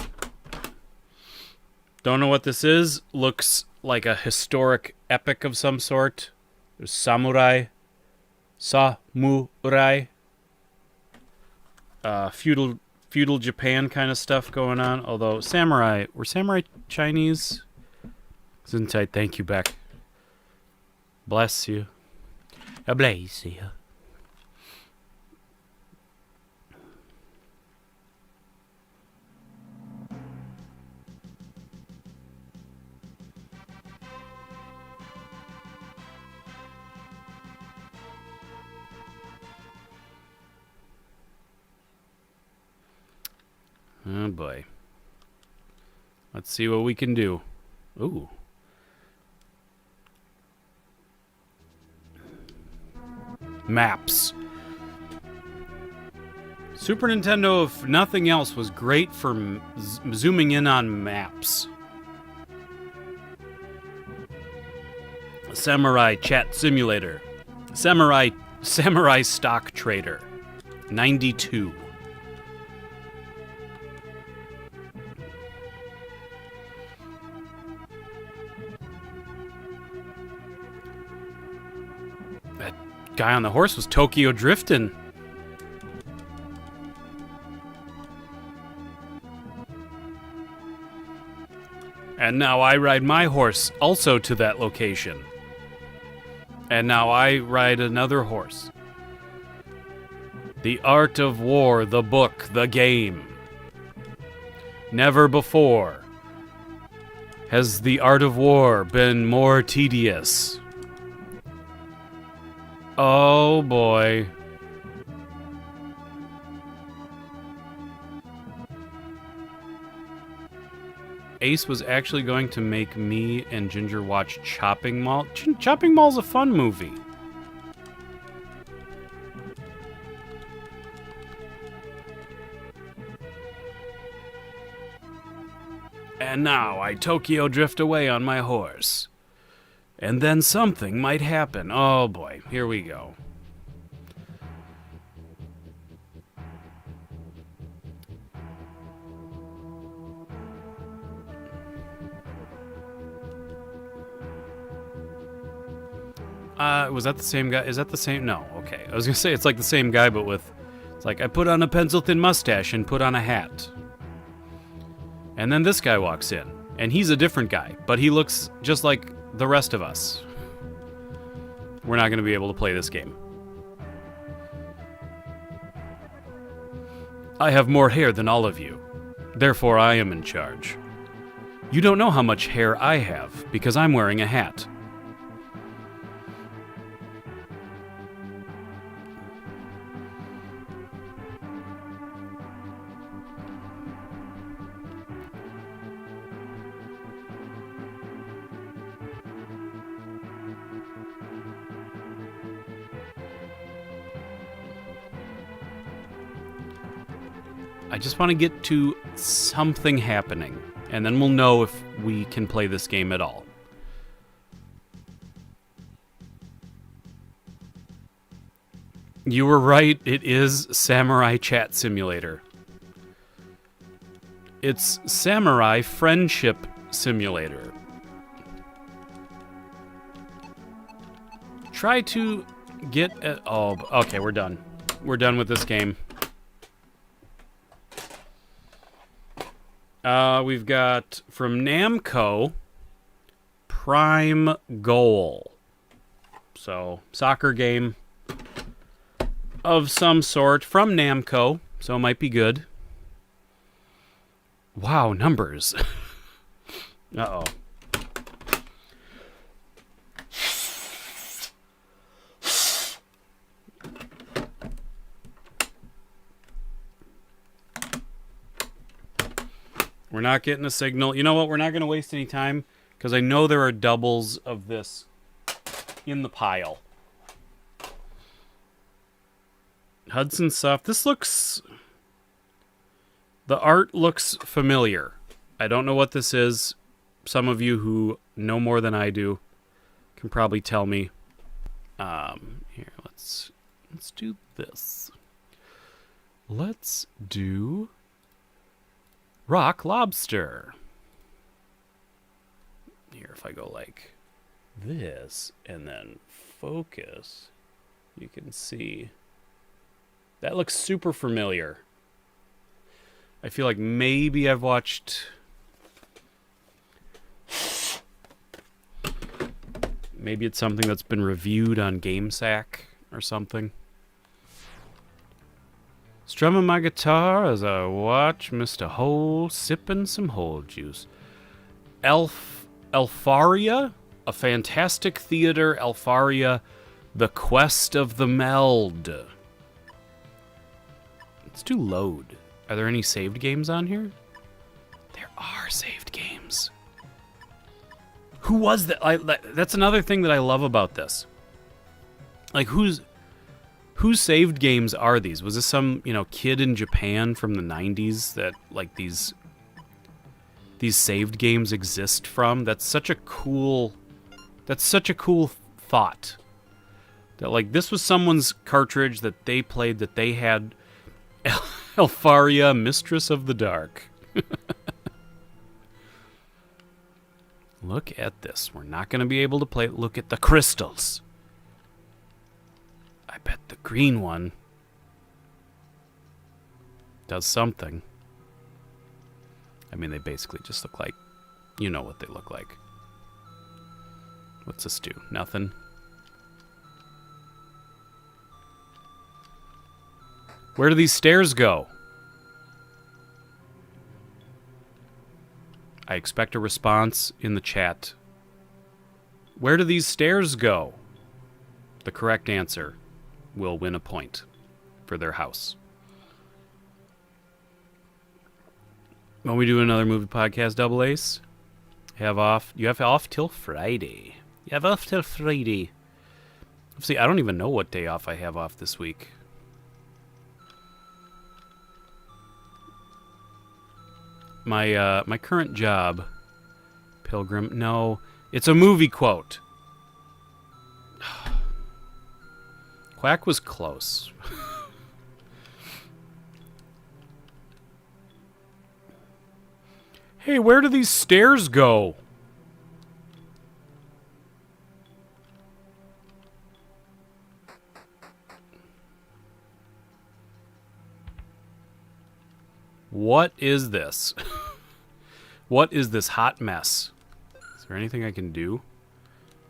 Don't know what this is. Looks like a historic epic of some sort. There's samurai. Samurai. Feudal Japan kind of stuff going on. Although samurai, were samurai Chinese? Zuntai, thank you, Beck. Bless you. Bless you. Oh boy. Let's see what we can do. Ooh. Maps. Super Nintendo, if nothing else, was great for zooming in on maps. Samurai Chat Simulator. Samurai Stock Trader. 92. That guy on the horse was Tokyo drifting. And now I ride my horse also to that location. And now I ride another horse. The Art of War, the book, the game. Never before has the Art of War been more tedious. Oh boy. Ace was actually going to make me and Ginger watch Chopping Mall. Chopping Mall's a fun movie. And now I Tokyo drift away on my horse. And then something might happen. Oh boy, here we go. Was that the same guy? Is that the same? No, okay. I was gonna say it's like the same guy, but with... It's like, I put on a pencil-thin mustache and put on a hat. And then this guy walks in. And he's a different guy, but he looks just like the rest of us. We're not gonna be able to play this game. I have more hair than all of you. Therefore, I am in charge. You don't know how much hair I have, because I'm wearing a hat. I just want to get to something happening, and then we'll know if we can play this game at all. You were right, it is Samurai Chat Simulator. It's Samurai Friendship Simulator. Try to get at... Oh, okay, we're done. We're done with this game. We've got from Namco, Prime Goal. So, soccer game of some sort from Namco, so it might be good. Wow, numbers. Uh-oh. We're not getting a signal. You know what? We're not going to waste any time because I know there are doubles of this in the pile. Hudson Soft. This looks... The art looks familiar. I don't know what this is. Some of you who know more than I do can probably tell me. Here, let's do this. Let's do Rock Lobster. Here, if I go like this and then focus, you can see. That looks super familiar. I feel like maybe I've watched... Maybe it's something that's been reviewed on GameSack or something. Strumming my guitar as I watch Mr. Hole sipping some Hole juice. Elfaria? A Fantastic Theater Elfaria. The Quest of the Meld. Let's do load. Are there any saved games on here? There are saved games. Who was that? That's another thing that I love about this. Like, whose saved games are these? Was this some, kid in Japan from the 90s that, like, these saved games exist from? That's such a cool thought. That, like, this was someone's cartridge that they played, that they had Elfaria, Mistress of the Dark. Look at this. We're not going to be able to play it. Look at the crystals. I bet the green one does something. I mean, they basically just look like... You know what they look like. What's this do? Nothing. Where do these stairs go? I expect a response in the chat. Where do these stairs go? The correct answer will win a point for their house. When we do another movie podcast, Double Ace, you have off till Friday. You have off till Friday. See, I don't even know what day off I have off this week. My current job, Pilgrim. No, it's a movie quote. Quack was close. Hey, where do these stairs go? What is this? What is this hot mess? Is there anything I can do?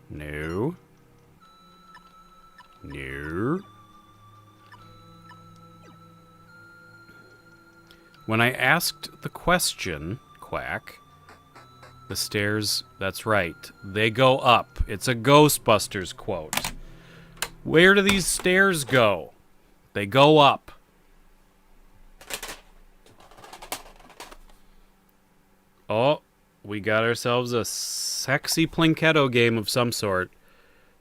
No. No. When I asked the question, Quack, the stairs, that's right, they go up. It's a Ghostbusters quote. Where do these stairs go? They go up. Oh, we got ourselves a sexy Plinketto game of some sort.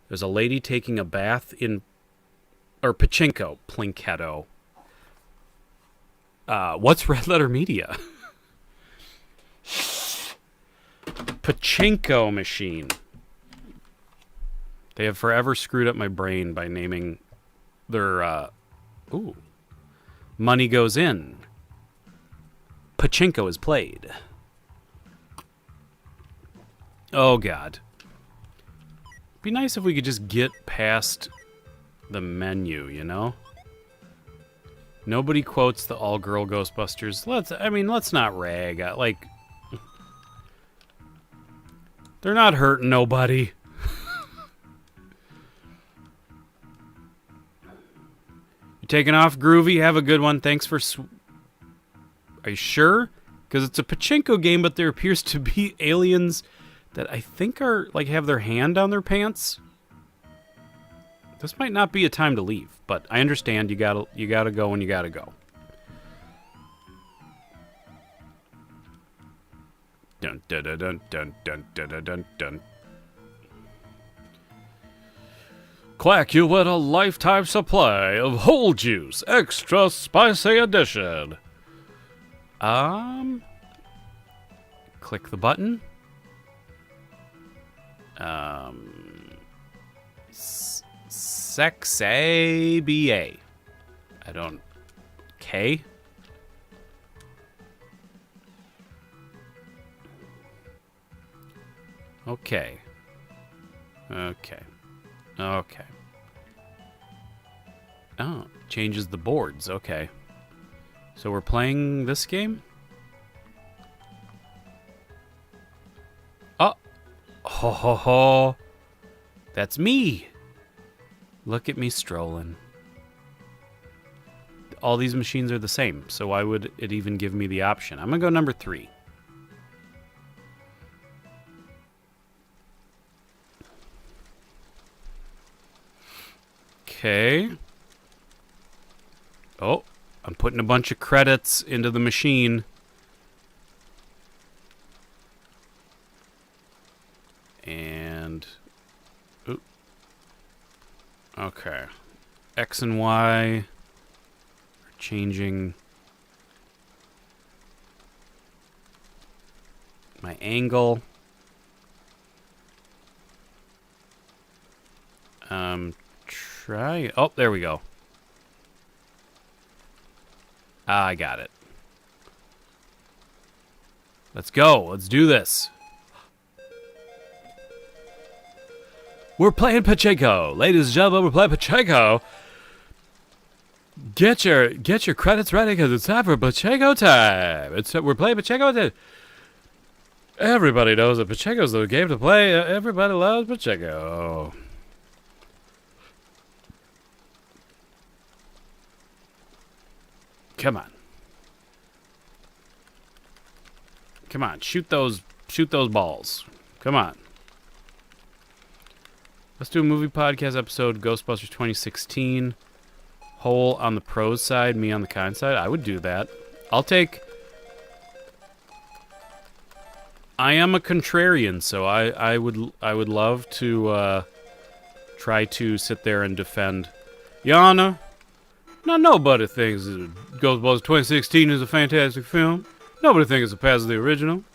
There's a lady taking a bath in... Or pachinko. Plinketto. What's Red Letter Media? Pachinko machine. They have forever screwed up my brain by naming their, money goes in. Pachinko is played. Oh, God. Be nice if we could just get past the menu, you know? Nobody quotes the all-girl Ghostbusters. Let's not rag. Like, they're not hurting nobody. You taking off, Groovy? Have a good one. Thanks for... Are you sure? Because it's a pachinko game, but there appears to be aliens that I think are, like, have their hand on their pants. This might not be a time to leave, but I understand you gotta go when you gotta go. Dun dun dun dun dun dun dun dun dun. Quack, you win a lifetime supply of whole juice, extra spicy edition. Click the button. Sex ABA. I don't... K? Okay. Okay. Okay. Oh, changes the boards. Okay. So we're playing this game? Oh! Ho ho ho! That's me! Look at me strolling. All these machines are the same, so why would it even give me the option? I'm gonna go number 3. Okay. Oh, I'm putting a bunch of credits into the machine. And... Oop. Okay. X and Y are changing my angle. Try... Oh, there we go. I got it. Let's go. Let's do this. We're playing Pachinko. Ladies and gentlemen, we're playing Pachinko. Get your credits ready because it's time for Pachinko time. We're playing Pachinko time. Everybody knows that Pachinko's the game to play. Everybody loves Pachinko. Come on. Come on, shoot those balls. Come on. Let's do a movie podcast episode, Ghostbusters 2016. Hole on the pros side, me on the con side. I would do that. I'll take... I am a contrarian, so I would love to try to sit there and defend. Yana, not nobody thinks Ghostbusters 2016 is a fantastic film. Nobody thinks it's past the original.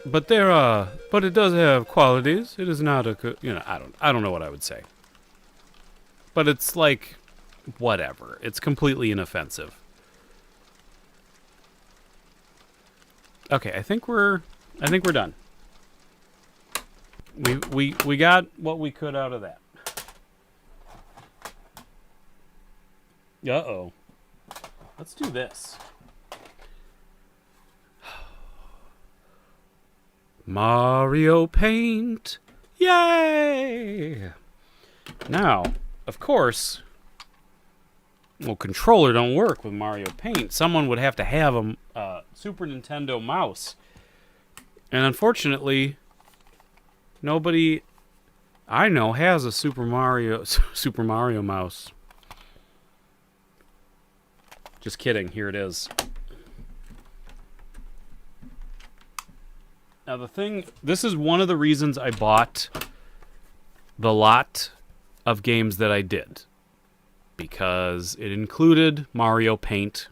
But but it does have qualities. It is not a, I don't know what I would say. But it's like, whatever. It's completely inoffensive. Okay, I think we're done. We got what we could out of that. Uh-oh. Let's do this. Mario Paint. Yay! Now, of course, well, controller don't work with Mario Paint. Someone would have to have a Super Nintendo mouse. And unfortunately, nobody I know has a Super Mario mouse. Just kidding. Here it is. Now this is one of the reasons I bought the lot of games that I did. because it included Mario Paint.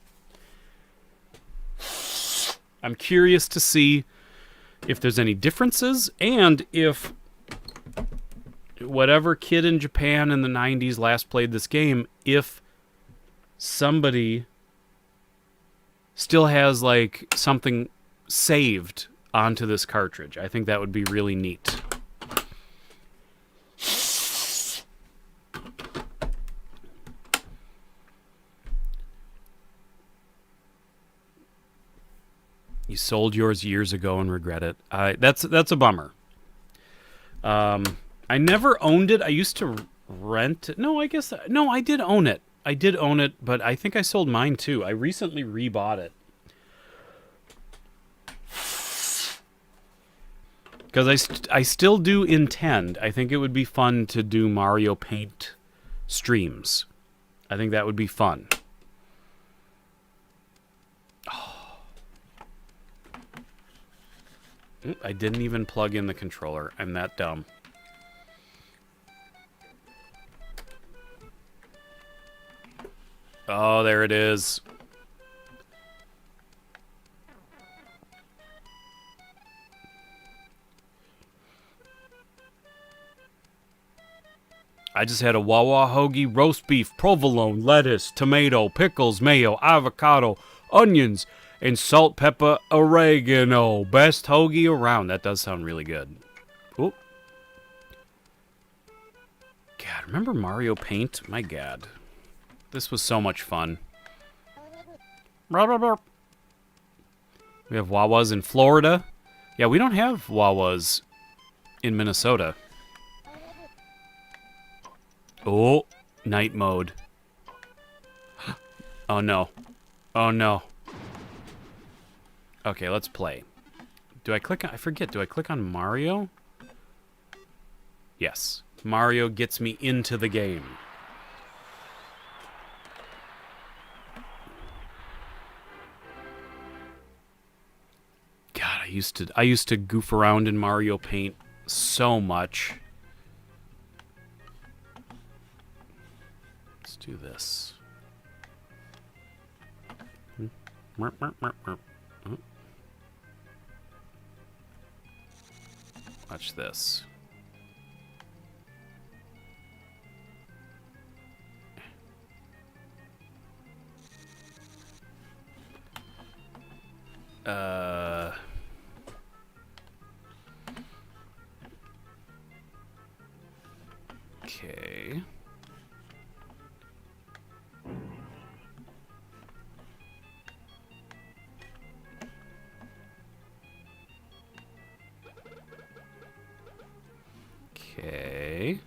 I'm curious to see if there's any differences, and if whatever kid in Japan in the 90s last played this game, if somebody still has like something saved onto this cartridge. I think that would be really neat. You sold yours years ago and regret it. That's a bummer. I never owned it. I used to rent it. No, I guess... No, I did own it. I did own it, but I think I sold mine too. I recently rebought it. Because I still do intend. I think it would be fun to do Mario Paint streams. I think that would be fun. I didn't even plug in the controller. I'm that dumb. Oh, there it is. I just had a Wawa hoagie, roast beef, provolone, lettuce, tomato, pickles, mayo, avocado, onions, and salt, pepper, oregano. Best hoagie around. That does sound really good. Ooh. God, remember Mario Paint? My God. This was so much fun. We have Wawas in Florida. Yeah, we don't have Wawas in Minnesota. Oh, night mode. Oh, no. Oh, no. Okay, let's play. Do I click on... I forget. Do I click on Mario? Yes. Mario gets me into the game. God, I used to goof around in Mario Paint so much. Let's do this. Watch this. Okay. Okay.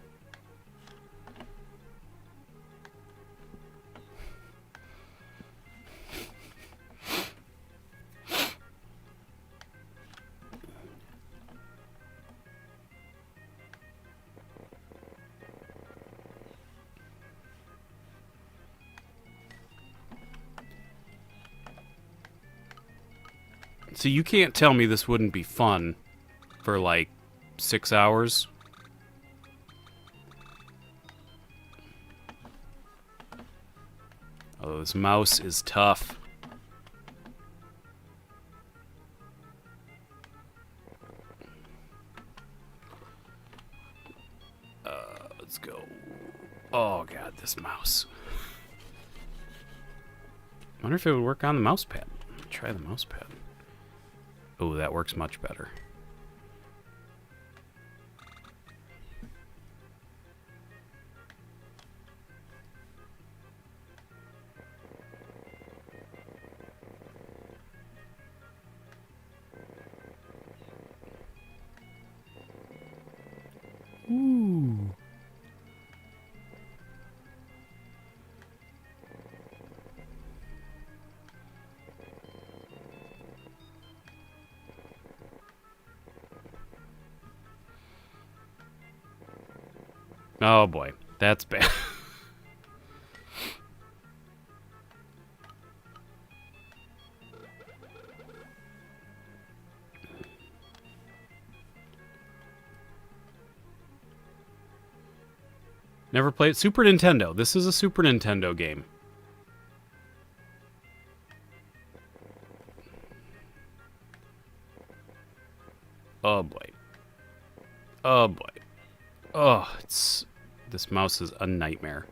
So you can't tell me this wouldn't be fun for like 6 hours. Oh, this mouse is tough. Let's go. Oh God, this mouse. I wonder if it would work on the mouse pad. Try the mouse pad. Oh, that works much better. Ooh. Oh boy, that's bad. Never played Super Nintendo. This is a Super Nintendo game. Oh boy. Oh boy. Oh, this mouse is a nightmare.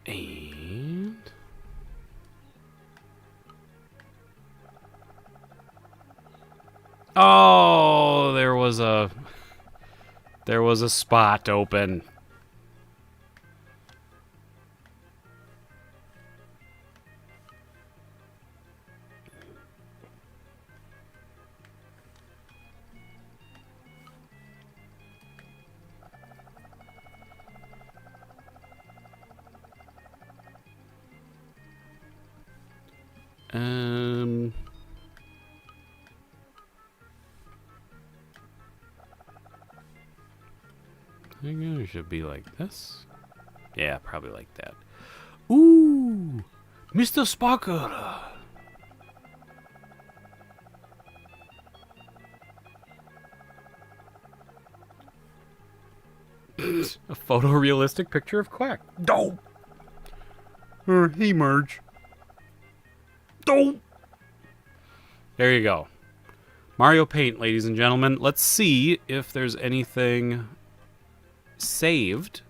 And oh, there was a spot open. I think it should be like this. Yeah, probably like that. Ooh, Mr. Sparker. A photorealistic picture of Quack. Dope. Hey, Marge. Dope. There you go. Mario Paint, ladies and gentlemen. Let's see if there's anything saved.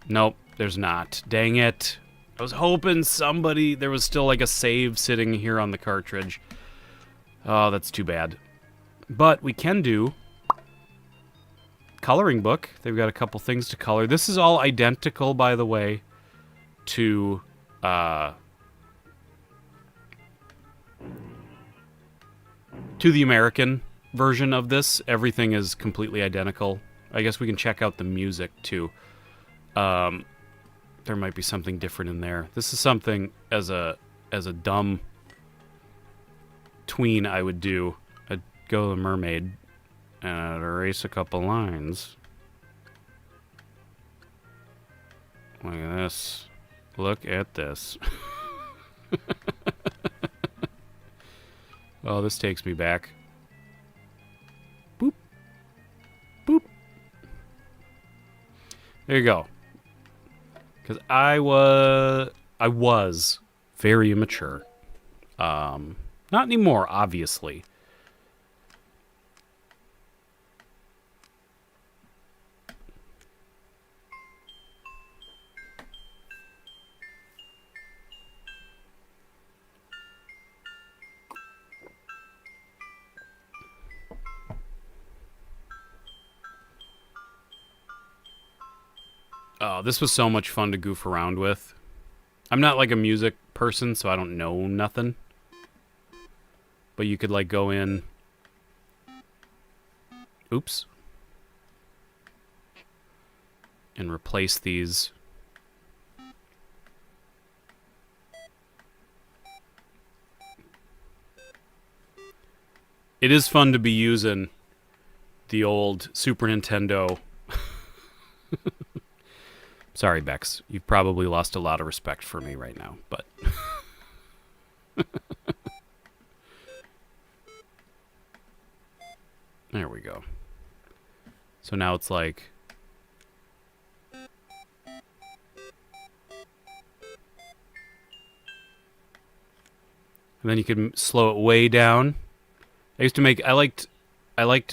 Nope, there's not. Dang it. I was hoping there was still like a save sitting here on the cartridge. Oh, that's too bad. But we can do coloring book. They've got a couple things to color. This is all identical, by the way, to the American version of this. Everything is completely identical. I guess we can check out the music too. There might be something different in there. This is something as a dumb tween I would do. I'd go to the mermaid and I'd erase a couple lines. Look at this. Look at this. Oh, this takes me back. Boop. Boop. There you go. Because I was very immature. Not anymore, obviously. Oh, this was so much fun to goof around with. I'm not like a music person, so I don't know nothing. But you could like go in. Oops. And replace these. It is fun to be using the old Super Nintendo. Sorry, Bex. You've probably lost a lot of respect for me right now, but... There we go. So now it's like... And then you can slow it way down. I liked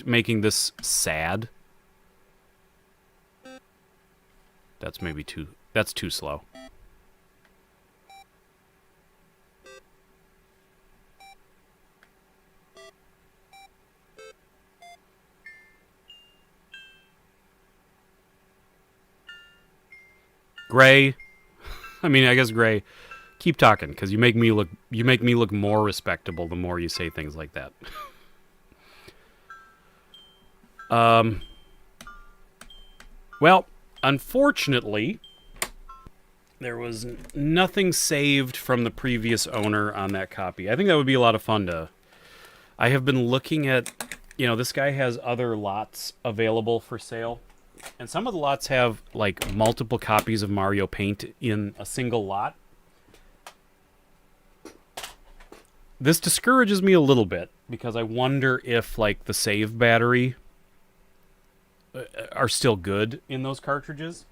making this sad. That's too slow. Gray. I mean, I guess Gray. Keep talking, because you make me look more respectable the more you say things like that. Well, unfortunately, there was nothing saved from the previous owner on that copy. I think that would be a lot of fun to... I have been looking at... this guy has other lots available for sale. And some of the lots have, like, multiple copies of Mario Paint in a single lot. This discourages me a little bit, because I wonder if, like, the save battery are still good in those cartridges.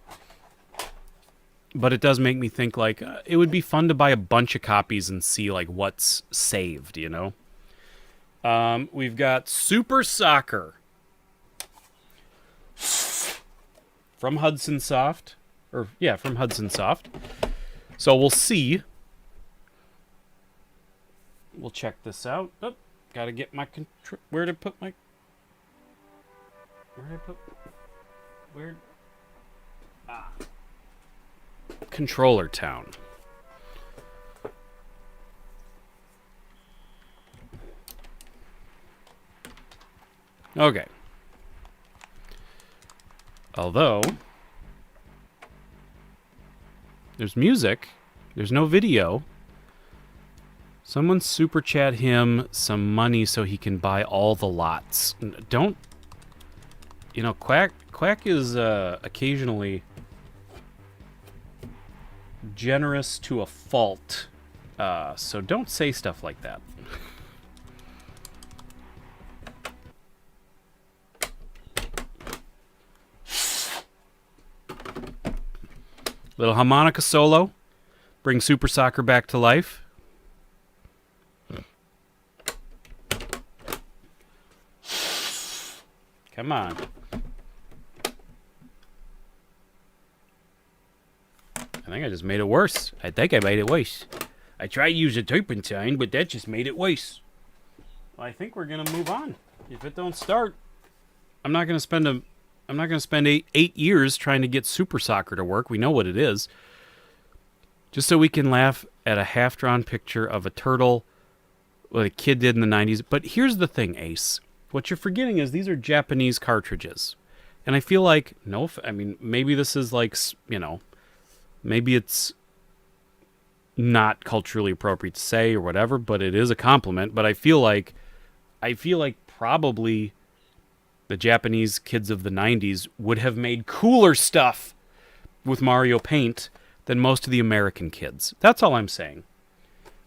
But it does make me think, like, it would be fun to buy a bunch of copies and see, like, what's saved, We've got Super Soccer from Hudson Soft. From Hudson Soft. So we'll see. We'll check this out. Oh, gotta get my... Where did I put my... Controller Town. Okay. Although, there's music. There's no video. Someone super chat him some money so he can buy all the lots. Don't... Quack is occasionally generous to a fault. So don't say stuff like that. Little harmonica solo. Bring Super Soccer back to life. Come on. I think I just made it worse. I think I made it worse. I tried to use a turpentine, but that just made it worse. Well, I think we're gonna move on. If it don't start, I'm not gonna spend 8 years trying to get Super Soccer to work. We know what it is. Just so we can laugh at a half-drawn picture of a turtle, what a kid did in the 90s. But here's the thing, Ace. What you're forgetting is these are Japanese cartridges. And I feel like, maybe this is like, maybe it's not culturally appropriate to say or whatever, but it is a compliment. But I feel like probably the Japanese kids of the 90s would have made cooler stuff with Mario Paint than most of the American kids. That's all I'm saying.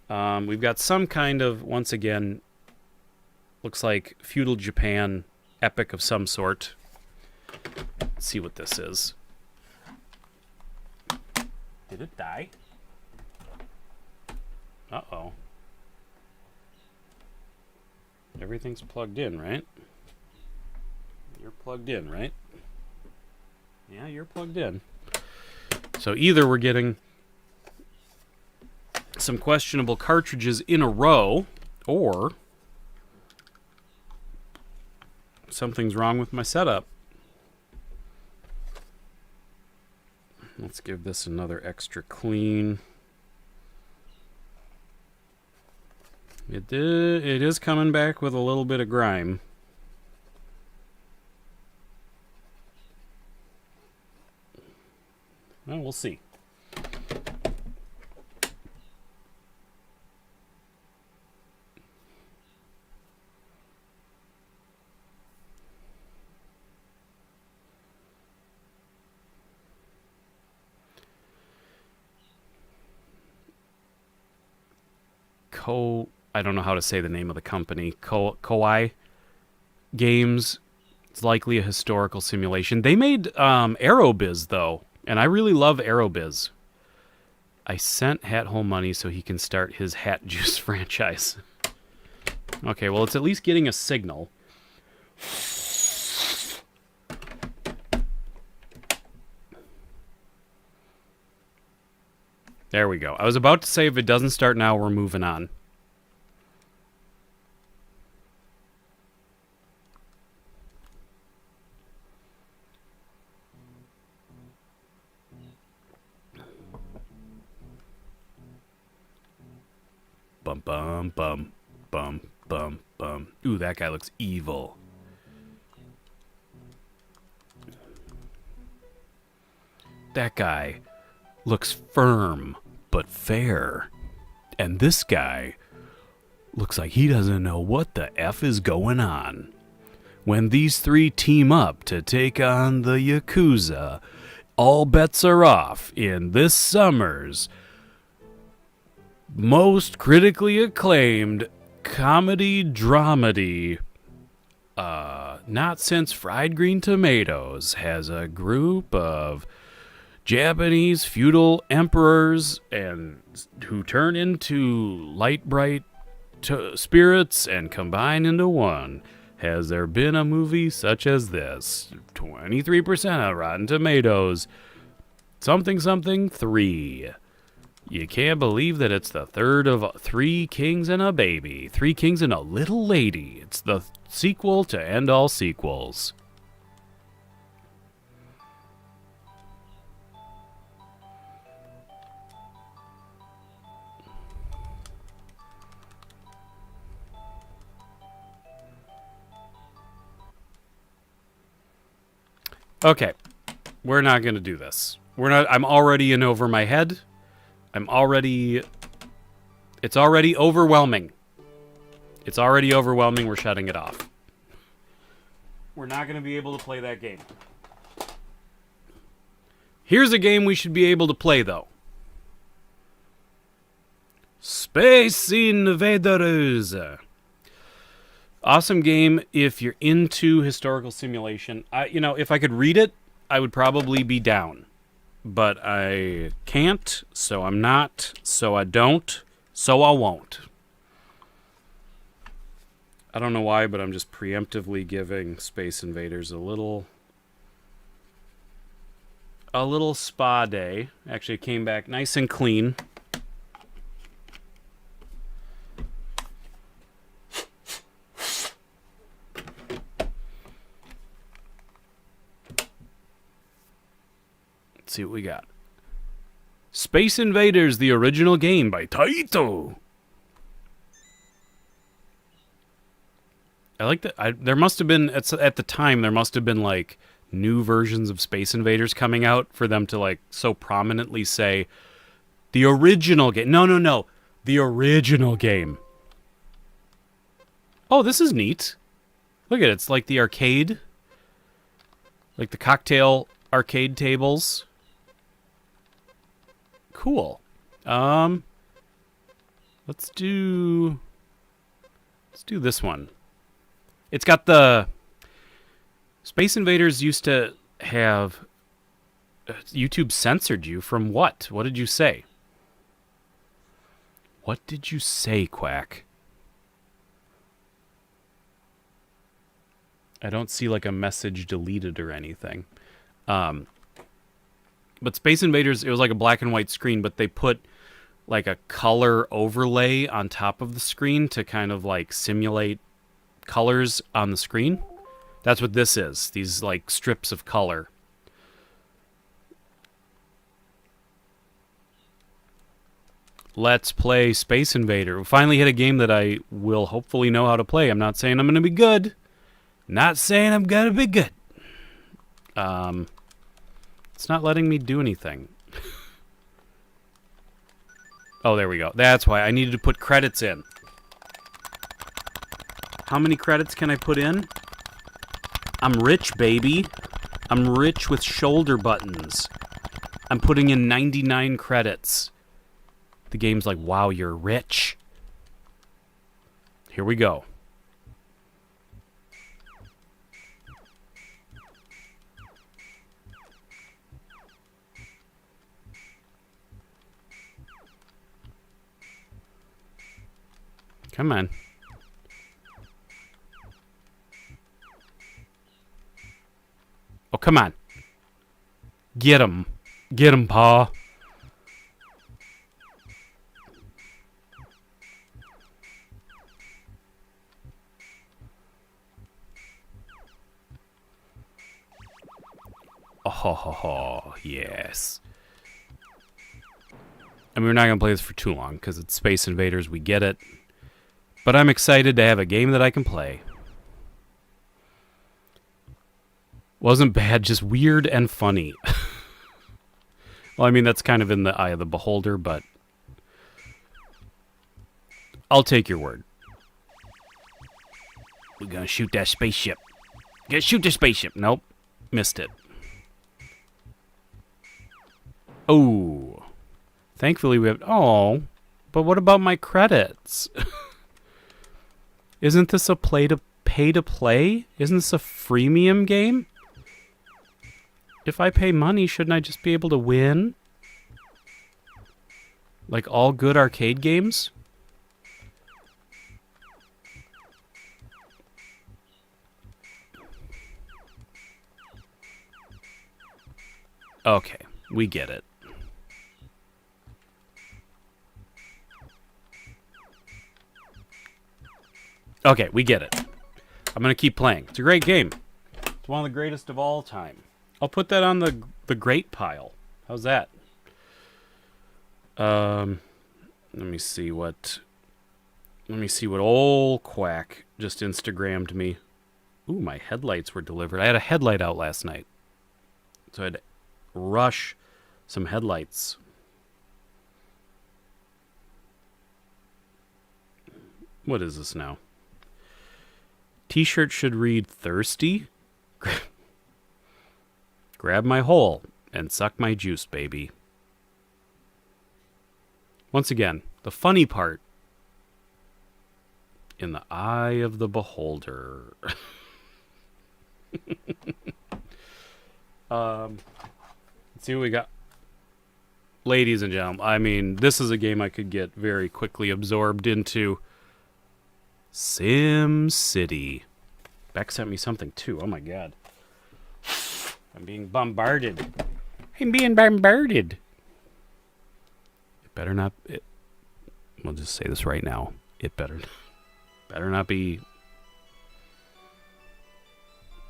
We've got some kind of, once again, looks like feudal Japan epic of some sort. Let's see what this is. Did it die? Uh-oh. Everything's plugged in, right? You're plugged in, right? Yeah, you're plugged in. So either we're getting some questionable cartridges in a row, or something's wrong with my setup. Let's give this another extra clean. It is coming back with a little bit of grime. Well, we'll see. I don't know how to say the name of the company. Koei Games. It's likely a historical simulation. They made Aerobiz, though, and I really love Aerobiz. I sent Hat Hole money so he can start his Hat Juice franchise. Okay, well, it's at least getting a signal. There we go. I was about to say if it doesn't start now, we're moving on. Bum, bum, bum, bum, bum, bum. Ooh, that guy looks evil. that guy looks firm but fair. And this guy looks like he doesn't know what the F is going on. When these three team up to take on the Yakuza, all bets are off in this summer's most critically acclaimed comedy dramedy. Not since Fried Green Tomatoes has a group of Japanese feudal emperors and who turn into light bright spirits and combine into one. Has there been a movie such as this? 23% of Rotten Tomatoes. Something 3. You can't believe that it's the third of Three Kings and a Baby. Three Kings and a Little Lady. It's the sequel to end all sequels. Okay, we're not going to do this. I'm already in over my head. It's already overwhelming. It's already overwhelming. We're shutting it off. We're not going to be able to play that game. Here's a game we should be able to play, though. Space Invaders. Awesome game if you're into historical simulation. If I could read it, I would probably be down. But I can't, so I'm not, so I don't, so I won't. I don't know why, but I'm just preemptively giving Space Invaders a little spa day. Actually, it came back nice and clean. Let's see what we got. Space Invaders, the original game by Taito. I like that. There must have been at the time. There must have been like new versions of Space Invaders coming out for them to like so prominently say the original game. No, the original game. Oh, this is neat. Look at it. It's like the arcade, like the cocktail arcade tables. Cool. Let's do this one. It's got the Space Invaders used to have YouTube censored you from what? What did you say? What did you say, Quack? I don't see like a message deleted or anything. But Space Invaders, it was like a black and white screen, but they put like a color overlay on top of the screen to kind of like simulate colors on the screen. That's what this is. These like strips of color. Let's play Space Invader. We finally hit a game that I will hopefully know how to play. I'm not saying I'm going to be good. Not saying I'm going to be good. It's not letting me do anything. Oh, there we go. That's why I needed to put credits in. How many credits can I put in? I'm rich, baby. I'm rich with shoulder buttons. I'm putting in 99 credits. The game's like, wow, you're rich. Here we go. Come on. Oh, come on. Get him. Get him, Pa. Oh, yes. I mean, we're not going to play this for too long because it's Space Invaders. We get it. But I'm excited to have a game that I can play. Wasn't bad, just weird and funny. Well, I mean, that's kind of in the eye of the beholder, but I'll take your word. We're gonna shoot that spaceship. Gonna shoot the spaceship. Nope. Missed it. Oh. Thankfully we have... Oh. But what about my credits? Isn't this a pay-to-play? Isn't this a freemium game? If I pay money, shouldn't I just be able to win? Like all good arcade games? Okay, we get it. Okay, we get it. I'm going to keep playing. It's a great game. It's one of the greatest of all time. I'll put that on the great pile. How's that? Let me see what old Quack just Instagrammed me. Ooh, my headlights were delivered. I had a headlight out last night. So I had to rush some headlights. What is this now? T-shirt should read thirsty. Grab my hole and suck my juice, baby. Once again, the funny part in the eye of the beholder. Let's see what we got. Ladies and gentlemen, I mean, this is a game I could get very quickly absorbed into. Sim City. Beck sent me something too. Oh my god. I'm being bombarded. I'm being bombarded. It better not... We'll just say this right now. It better not be...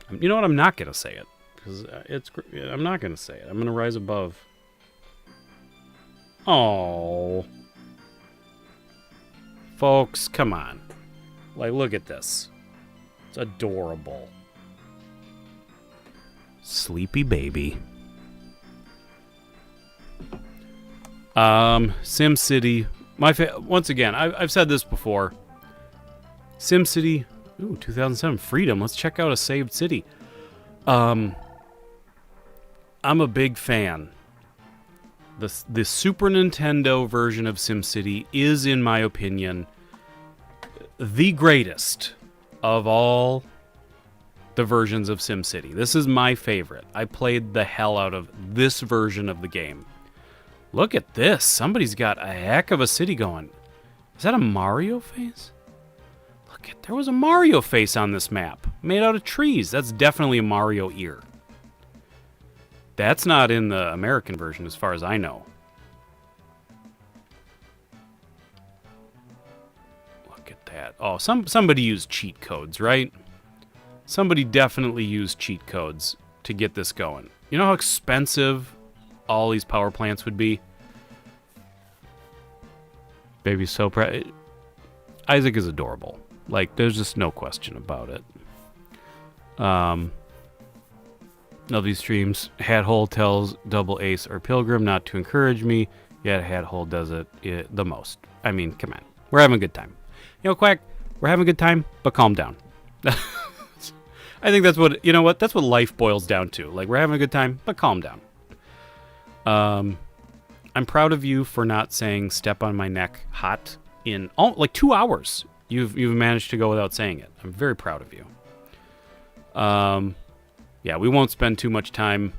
You know what? I'm not going to say it. Because I'm not going to say it. I'm going to rise above. Oh, folks, come on. Like, look at this. It's adorable. Sleepy baby. SimCity. Once again, I've said this before. SimCity. Ooh, 2007 Freedom. Let's check out a saved city. I'm a big fan. The Super Nintendo version of SimCity is, in my opinion, the greatest of all the versions of SimCity. This is my favorite. I played the hell out of this version of the game. Look at this. Somebody's got a heck of a city going. Is that a Mario face? Look at, there was a Mario face on this map. Made out of trees. That's definitely a Mario ear. That's not in the American version as far as I know. Look at that. Oh, somebody used cheat codes, right? Somebody definitely used cheat codes to get this going. You know how expensive all these power plants would be? Baby's so proud. Isaac is adorable. Like, there's just no question about it. Of these streams, Hathole tells Double Ace or Pilgrim not to encourage me, yet Hathole does it the most. I mean, come on. We're having a good time. You know, Quack, we're having a good time, but calm down. I think that's what, you know what, that's what life boils down to. Like, we're having a good time, but calm down. I'm proud of you for not saying step on my neck hot in, like 2 hours. You've managed to go without saying it. I'm very proud of you. Yeah, we won't spend too much time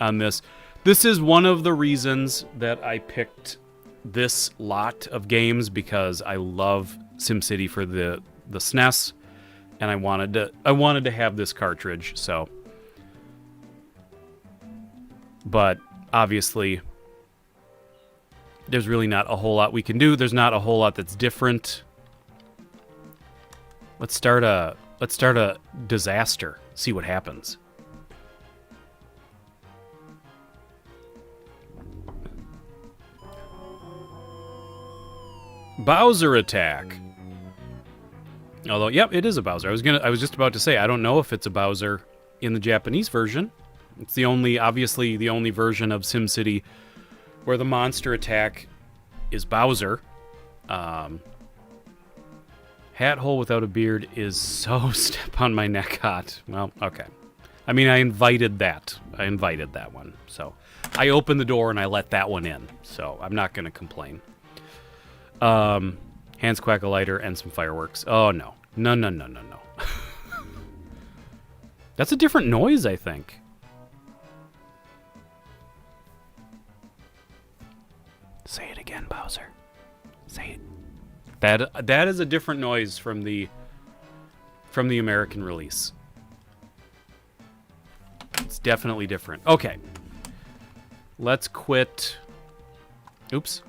on this. This is one of the reasons that I picked this lot of games, because I love SimCity for the SNES, and I wanted to have this cartridge. So, but obviously, there's really not a whole lot we can do. There's not a whole lot that's different. Let's start a disaster. See what happens. Bowser attack. Although, yep, it is a Bowser. I was just about to say, I don't know if it's a Bowser in the Japanese version. It's obviously the only version of SimCity where the monster attack is Bowser. Hat hole without a beard is so step on my neck hot. Well, okay. I mean, I invited that one. So I opened the door and I let that one in. So I'm not going to complain. Hands quack a lighter and some fireworks. Oh, no. No. That's a different noise, I think. Say it again, Bowser. Say it. That is a different noise from the American release. It's definitely different. Okay. Let's quit. Oops.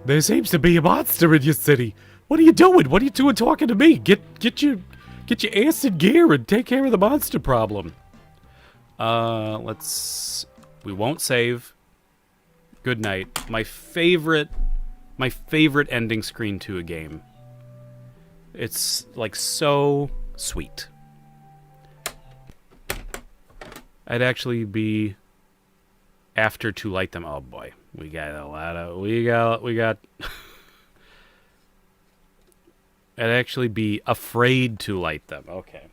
There seems to be a monster in your city. What are you doing? What are you doing talking to me? Get your ass in gear and take care of the monster problem. We won't save. Good night. My favorite ending screen to a game. It's like so sweet. I'd actually be after to light them. Oh boy, we got. I'd actually be afraid to light them. Okay.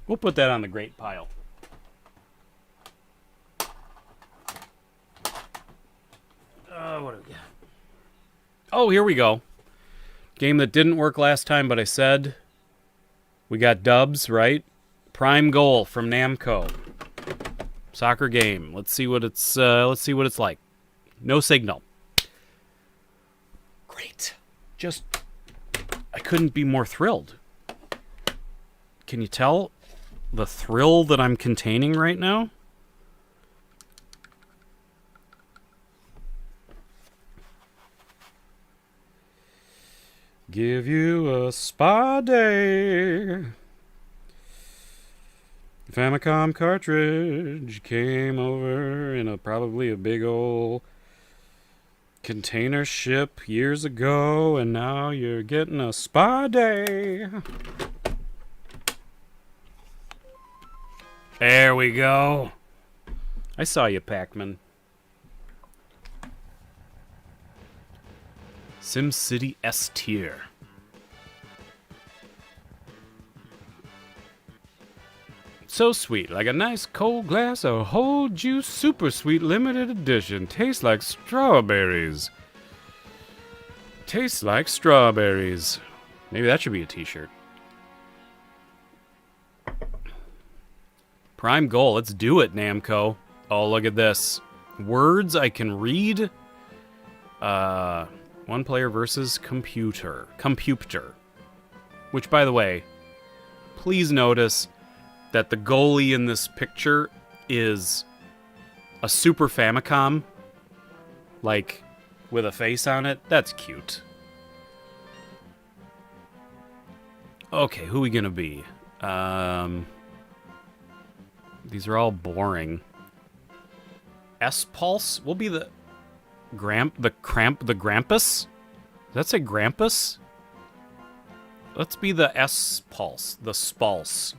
We'll put that on the great pile. What do we got? Oh, here we go. Game that didn't work last time, but I said we got dubs, right? Prime Goal from Namco. Soccer game. Let's see what it's like. No signal. Great. I couldn't be more thrilled. Can you tell the thrill that I'm containing right now? Give you a spa day. Famicom cartridge came over in probably a big old container ship years ago, and now you're getting a spa day. There we go. I saw you, Pac-Man. SimCity S tier. So sweet, like a nice cold glass of whole juice, super sweet limited edition. Tastes like strawberries. Tastes like strawberries. Maybe that should be a t-shirt. Prime goal, let's do it, Namco. Oh, look at this. Words I can read. One player versus computer. Which, by the way, please notice that the goalie in this picture is a Super Famicom, like, with a face on it. That's cute. Okay, who are we gonna be? These are all boring. S-Pulse? We'll be the Grampus? Does that say Grampus? Let's be the S-Pulse. The Spulse.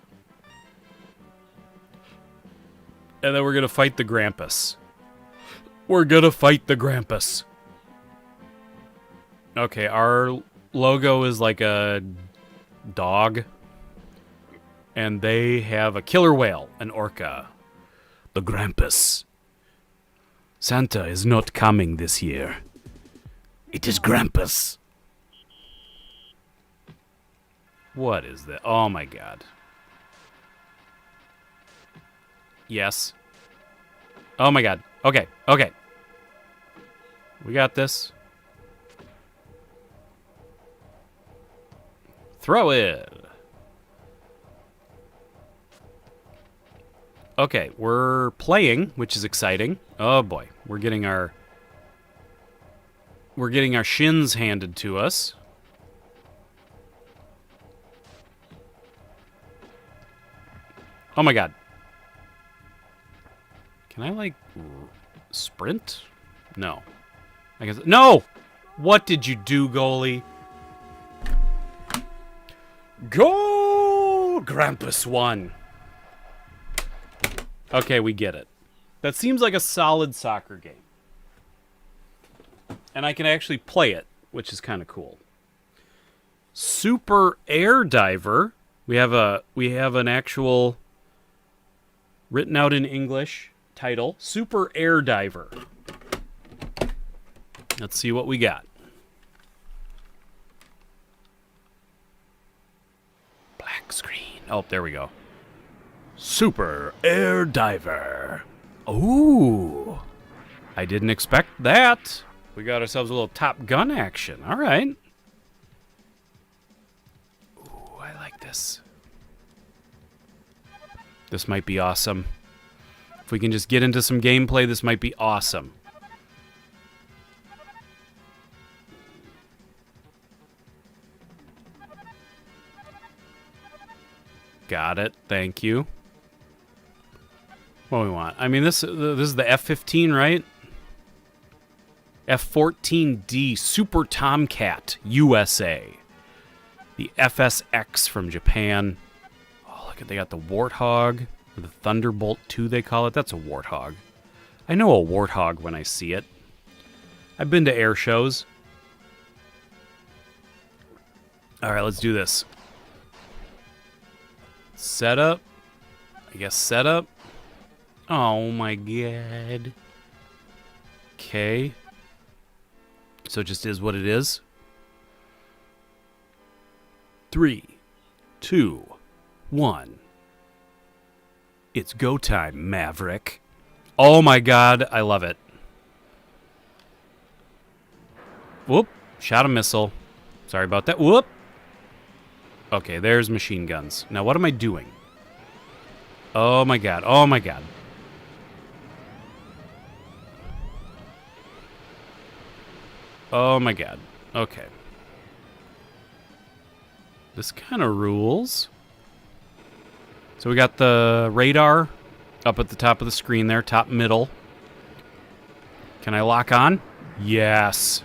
And then we're gonna fight the Grampus. Okay, our logo is like a dog. And they have a killer whale, an orca. The Grampus. Santa is not coming this year. It is Grampus. What is that? Oh my god. Yes. Oh my god. Okay. We got this. Throw it. Okay, we're playing, which is exciting. Oh boy, we're getting our shins handed to us. Oh my god. Can I, like, sprint? No. I guess... No! What did you do, goalie? Goal! Grampus won. Okay, we get it. That seems like a solid soccer game. And I can actually play it, which is kind of cool. Super Air Diver. We have an actual written out in English title. Super Air Diver. Let's see what we got. Black screen. Oh, there we go. Super Air Diver. Ooh. I didn't expect that. We got ourselves a little Top Gun action. All right. Ooh, I like this. This might be awesome. If we can just get into some gameplay, this might be awesome. Got it. Thank you. What do we want? I mean, this is the F-15, right? F-14D Super Tomcat USA. The FSX from Japan. Oh, look at, they got the Warthog. Or the Thunderbolt 2, they call it. That's a Warthog. I know a Warthog when I see it. I've been to air shows. All right, let's do this. Setup. I guess setup. Oh my god. Okay. So it just is what it is. 3, 2, 1. It's go time, Maverick. Oh my god, I love it. Whoop. Shot a missile. Sorry about that. Whoop. Okay, there's machine guns. Now what am I doing? Oh my god. Oh my god. Oh my god. Okay. This kind of rules. So we got the radar up at the top of the screen there, top middle. Can I lock on? Yes.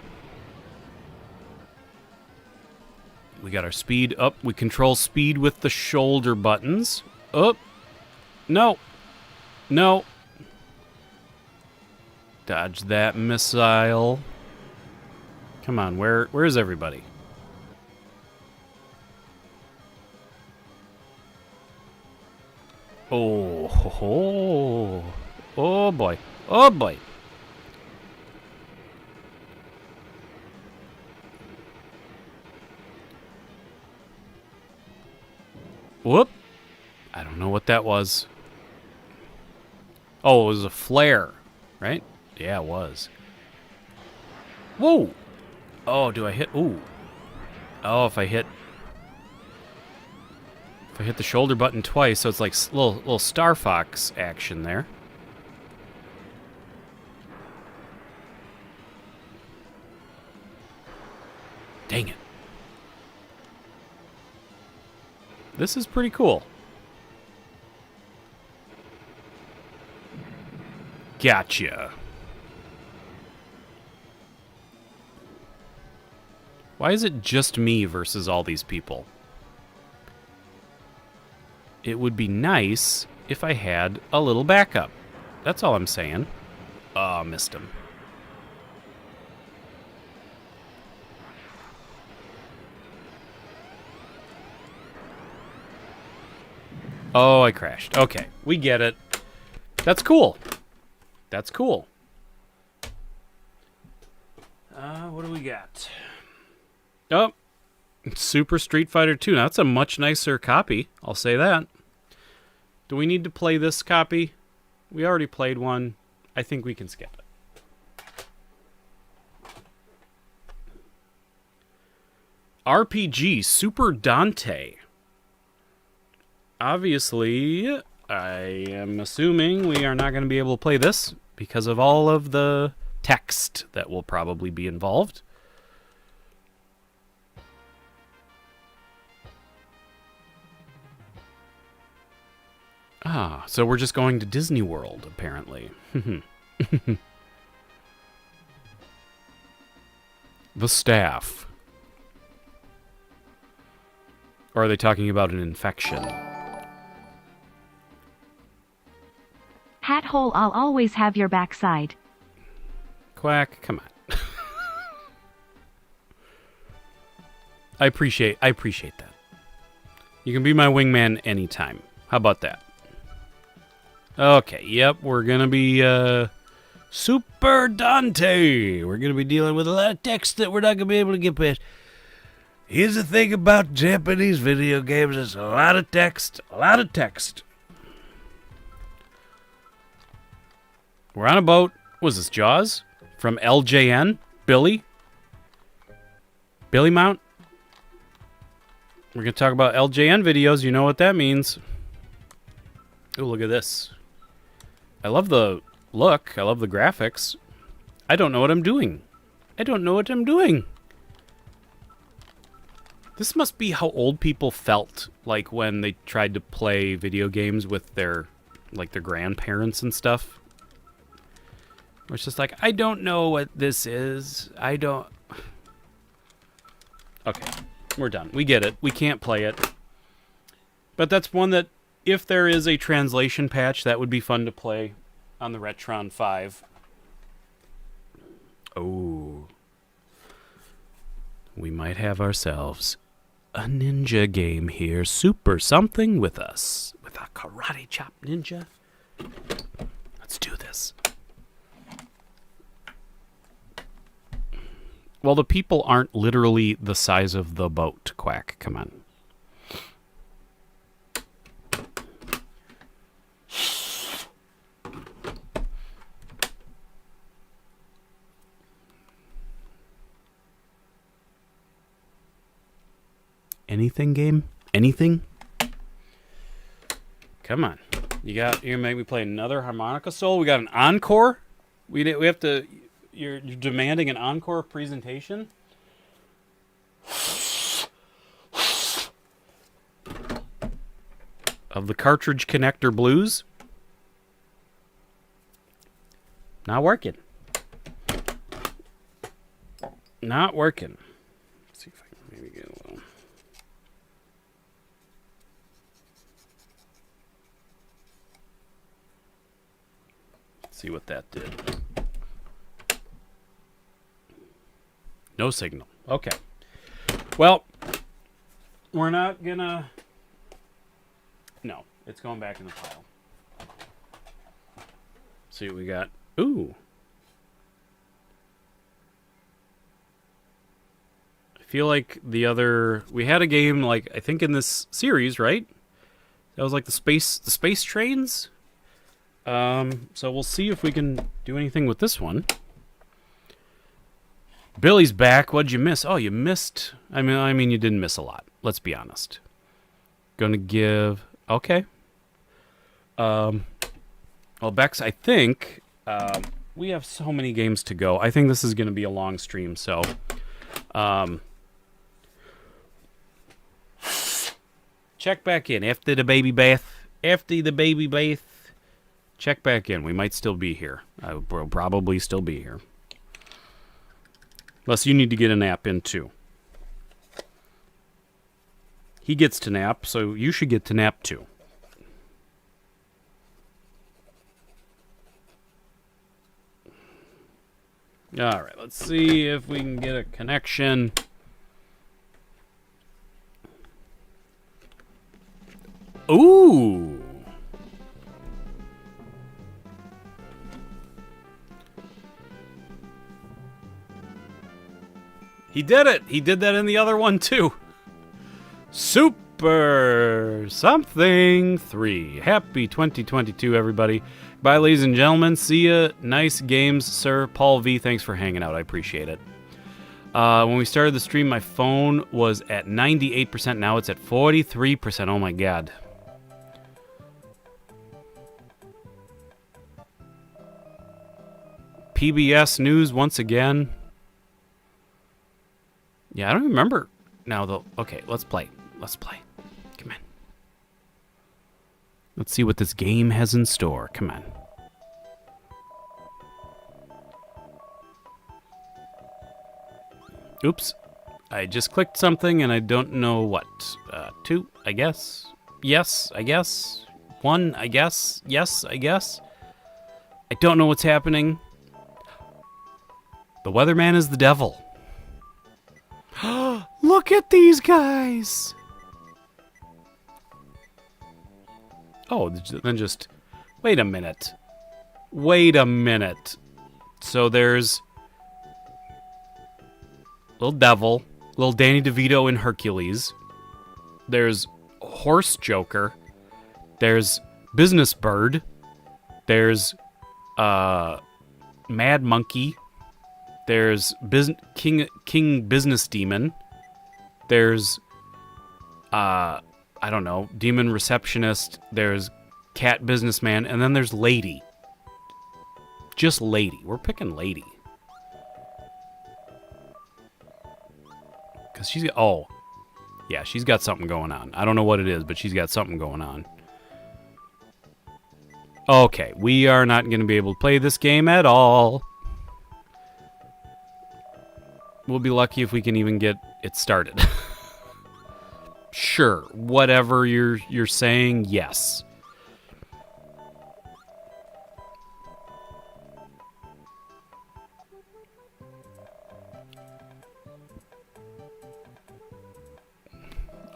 We got our speed up. We control speed with the shoulder buttons. Up. No. No. Dodge that missile. Come on, where is everybody? Oh, ho, ho. Oh boy. Oh boy. Whoop. I don't know what that was. Oh, it was a flare, right? Yeah, it was. Whoa. Oh, do I hit? Ooh. Oh, if I hit the shoulder button twice, so it's like little Star Fox action there. Dang it. This is pretty cool. Gotcha. Why is it just me versus all these people? It would be nice if I had a little backup. That's all I'm saying. Oh, missed him. Oh, I crashed. Okay, we get it. That's cool. That's cool. What do we got? Oh, Super Street Fighter 2. Now, that's a much nicer copy. I'll say that. Do we need to play this copy? We already played one. I think we can skip it. RPG Super Dante. Obviously, I am assuming we are not going to be able to play this because of all of the text that will probably be involved. Ah, so we're just going to Disney World, apparently. The staff. Or are they talking about an infection? Hat hole, I'll always have your backside. Quack, come on. I appreciate that. You can be my wingman anytime. How about that? Okay, yep, we're gonna be Super Dante. We're gonna be dealing with a lot of text that we're not gonna be able to get past. Here's the thing about Japanese video games: it's a lot of text, a lot of text. We're on a boat. Was this Jaws from LJN? Billy Mount. We're gonna talk about LJN videos. You know what that means. Oh, look at this. I love the look. I love the graphics. I don't know what I'm doing. This must be how old people felt like when they tried to play video games with their grandparents and stuff. It's just like, I don't know what this is. Okay, we're done. We get it. We can't play it. But that's one that, if there is a translation patch, that would be fun to play on the Retron 5. Oh. We might have ourselves a ninja game here. Super something with us. With a karate chop ninja. Let's do this. Well, the people aren't literally the size of the boat, Quack. Come on. Anything game? Anything? Come on. You're gonna make me play another Harmonica Soul? We got an encore? We have to... You're demanding an encore presentation? Of the cartridge connector blues? Not working. Not working. Let's see if I can maybe get a little... Let's see what that did. No signal. Okay. Well, we're not gonna... No, it's going back in the pile. See what we got. Ooh. I feel like the other... We had a game, like, I think in this series, right? That was like the space trains? So we'll see if we can do anything with this one. Billy's back. What'd you miss? Oh, you missed... I mean, you didn't miss a lot. Let's be honest. Gonna give... Okay. Well, Bex, I think... we have so many games to go. I think this is gonna be a long stream, so... check back in. After the baby bath. Check back in. We might still be here. We'll probably still be here. Unless you need to get a nap in, too. He gets to nap, so you should get to nap, too. All right, let's see if we can get a connection. Ooh! He did it! He did that in the other one, too. Super something 3. Happy 2022, everybody. Bye, ladies and gentlemen. See ya. Nice games, sir. Paul V, thanks for hanging out. I appreciate it. When we started the stream, my phone was at 98%. Now it's at 43%. Oh, my God. PBS News once again. Yeah, I don't remember now, though. Okay, let's play. Let's play. Come on. Let's see what this game has in store. Come on. Oops. I just clicked something and I don't know what. 2, I guess. Yes, I guess. 1, I guess. Yes, I guess. I don't know what's happening. The weatherman is the devil. Look at these guys! Oh, then just... Wait a minute. Wait a minute. So there's... Little devil. Little Danny DeVito in Hercules. There's Horse Joker. There's Business Bird. There's Mad Monkey. There's King Business Demon. There's I don't know, Demon Receptionist. There's Cat Businessman, and then there's Lady. Just Lady. We're picking Lady. Cause she's she's got something going on. I don't know what it is, but she's got something going on. Okay, we are not going to be able to play this game at all. We'll be lucky if we can even get it started. Sure, whatever you're saying, yes.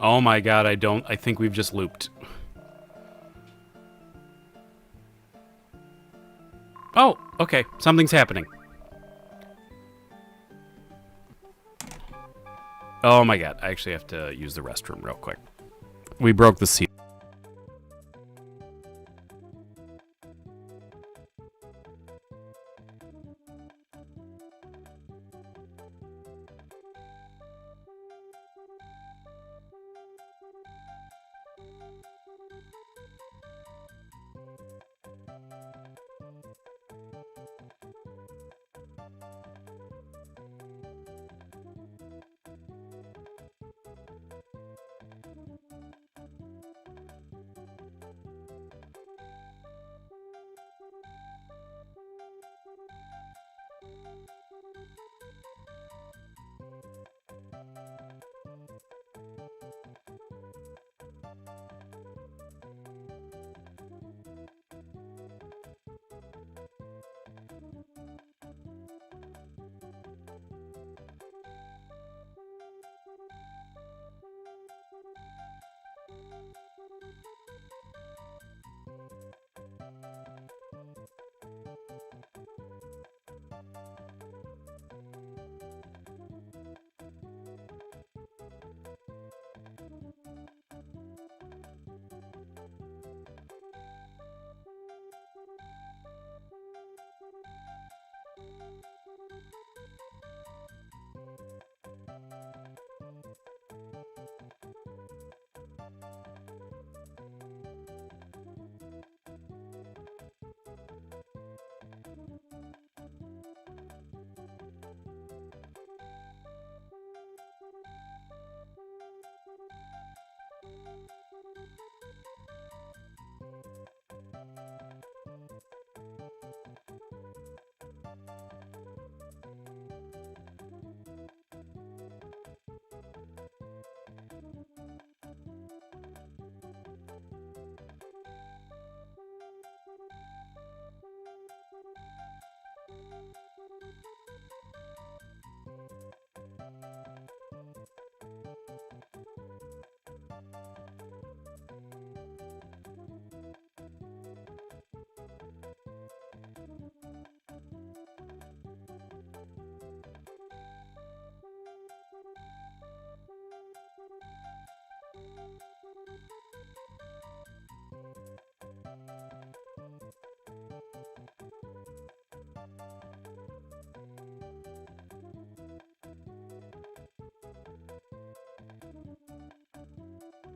Oh my god, I think we've just looped. Oh, okay, something's happening. Oh my god, I actually have to use the restroom real quick. We broke the seal.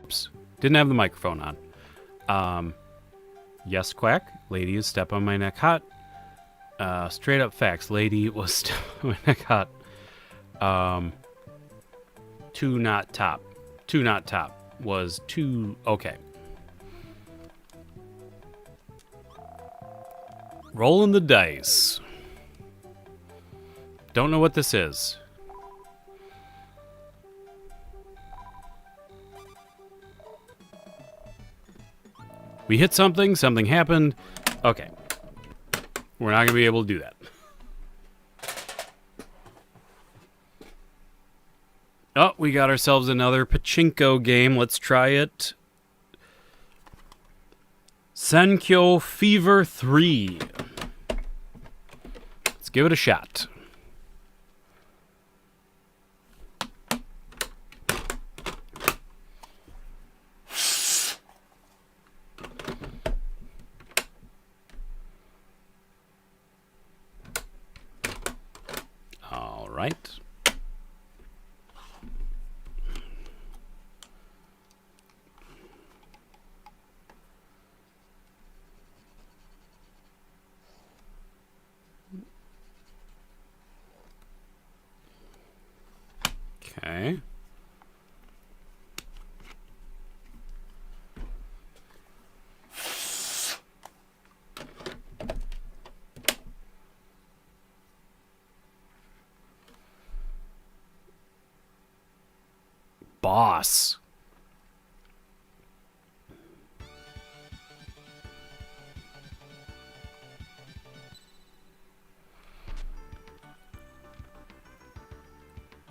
Oops. Didn't have the microphone on. Yes, quack. Lady is step on my neck hot. Straight up facts. Lady was step on my neck hot. Two not top. Two not top was two. Okay. Rolling the dice. Don't know what this is. We hit something, something happened. Okay. We're not going to be able to do that. Oh, we got ourselves another pachinko game. Let's try it. Senkyo Fever 3. Let's give it a shot. All right. Okay. Boss.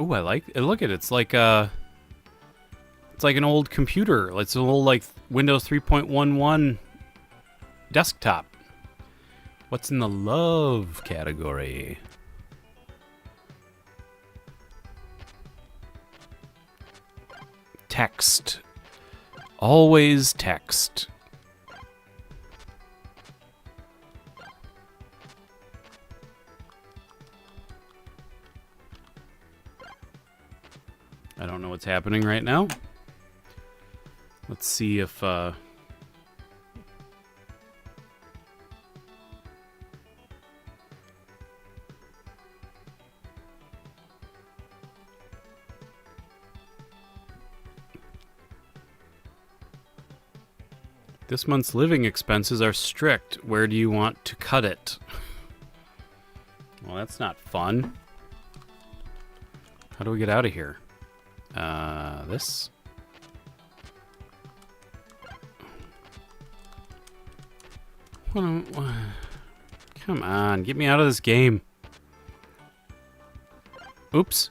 Ooh, I like it. Look at it. It's like an old computer. It's an old like Windows 3.11 desktop. What's in the love category? Text. Always text. I don't know what's happening right now. Let's see if this month's living expenses are strict. Where do you want to cut it? Well, that's not fun. How do we get out of here? This? Come on, get me out of this game. Oops.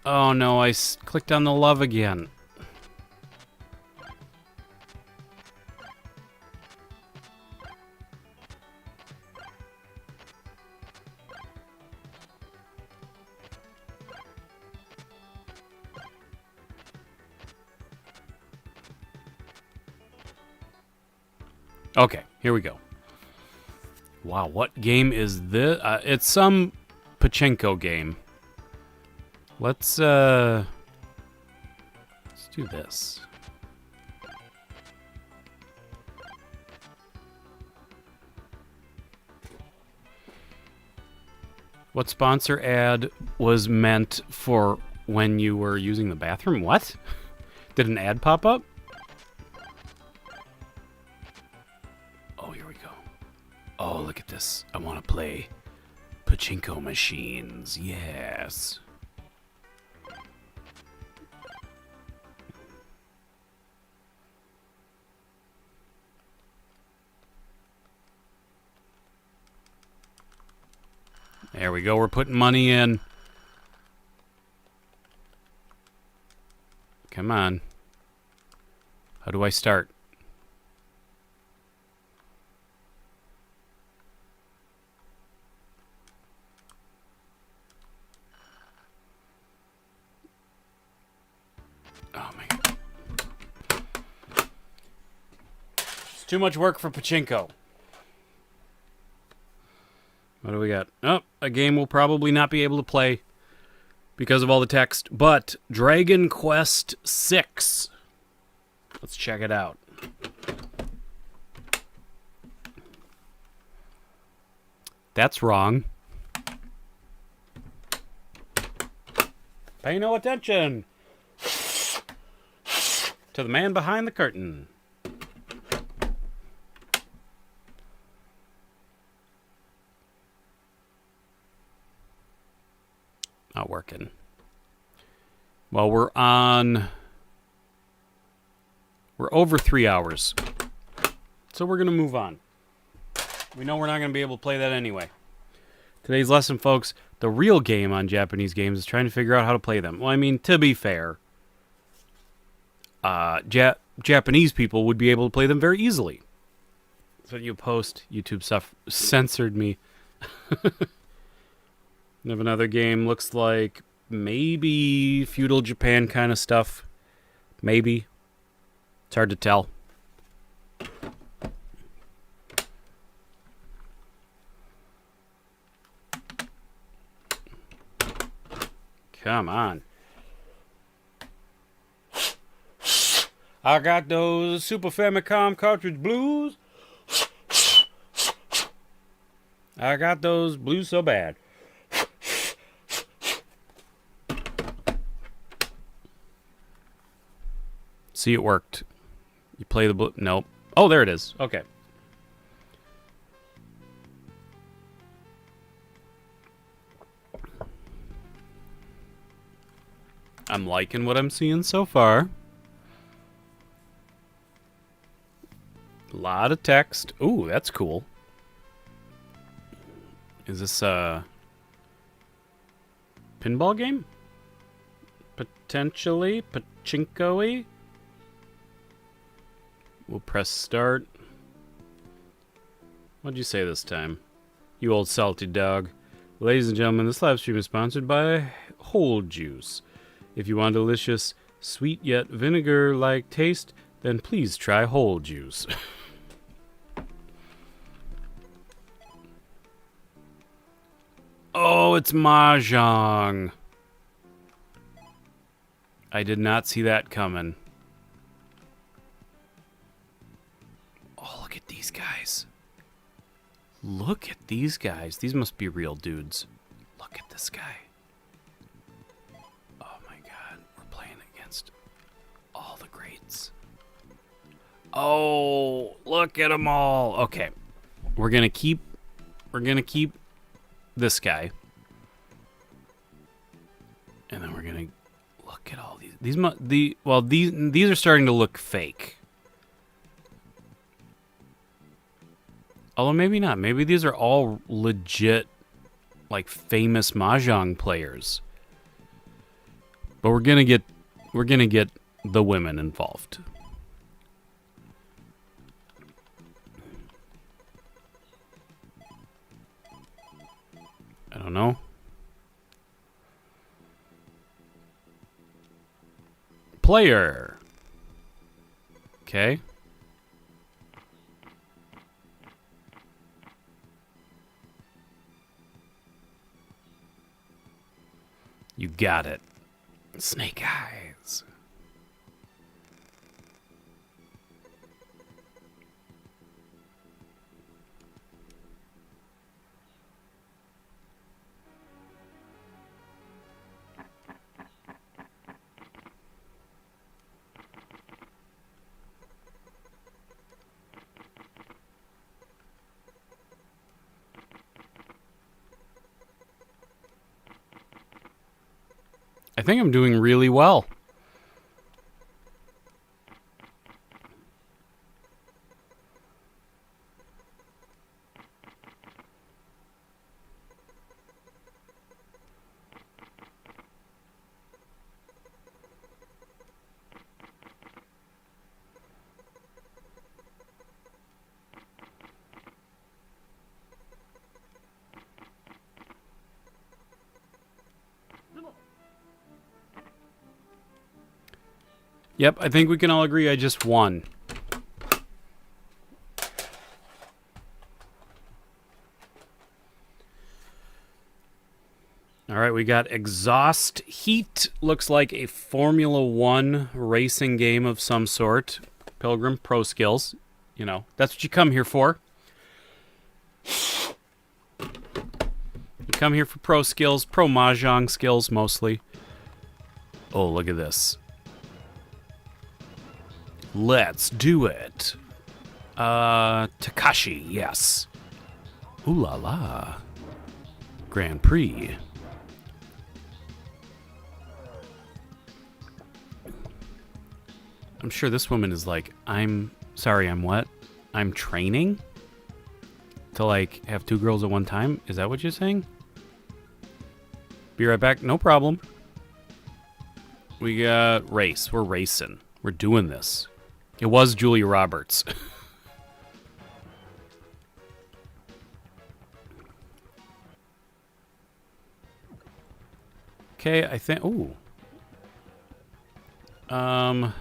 Oh no, I clicked on the love again. Okay, here we go. Wow, what game is this? It's some pachinko game. Let's do this. What sponsor ad was meant for when you were using the bathroom? What? Did an ad pop up? Oh, look at this. I want to play pachinko machines. Yes. There we go. We're putting money in. Come on. How do I start? Oh my God. It's too much work for pachinko. What do we got? Oh, a game we'll probably not be able to play because of all the text, but Dragon Quest VI. Let's check it out. That's wrong. Pay no attention to the man behind the curtain. Not working. Well, we're over 3 hours. So we're going to move on. We know we're not going to be able to play that anyway. Today's lesson, folks, the real game on Japanese games is trying to figure out how to play them. Well, I mean, to be fair, Japanese people would be able to play them very easily. So you post, YouTube stuff censored me. We have another game, looks like maybe feudal Japan kind of stuff. Maybe. It's hard to tell. Come on. I got those Super Famicom cartridge blues. I got those blues so bad. See, it worked. You play the blue. Nope. Oh, there it is. Okay. I'm liking what I'm seeing so far. A lot of text. Ooh, that's cool. Is this a pinball game? Potentially. Pachinko-y? We'll press start. What'd you say this time? You old salty dog. Ladies and gentlemen, this live stream is sponsored by Whole Juice. If you want delicious, sweet yet vinegar-like taste, then please try Whole Juice. Oh, it's Mahjong. I did not see that coming. Oh, look at these guys. Look at these guys. These must be real dudes. Look at this guy. Oh my god. We're playing against all the greats. Oh, look at them all. Okay. We're gonna keep this guy. And then we're gonna look at all these. These are starting to look fake. Although maybe not. Maybe these are all legit, like, famous Mahjong players. But we're gonna get the women involved. I don't know. Player. Okay. You got it. Snake eyes. I think I'm doing really well. Yep, I think we can all agree I just won. All right, we got Exhaust Heat. Looks like a Formula One racing game of some sort. Pilgrim Pro Skills. You know, that's what you come here for. You come here for pro skills, pro Mahjong skills mostly. Oh, look at this. Let's do it. Takashi, yes. Ooh la la. Grand Prix. I'm sure this woman is like, I'm sorry, I'm what? I'm training to, like, have 2 girls at one time? Is that what you're saying? Be right back. No problem. We got race. We're racing. We're doing this. It was Julia Roberts. Okay, I think... Ooh. I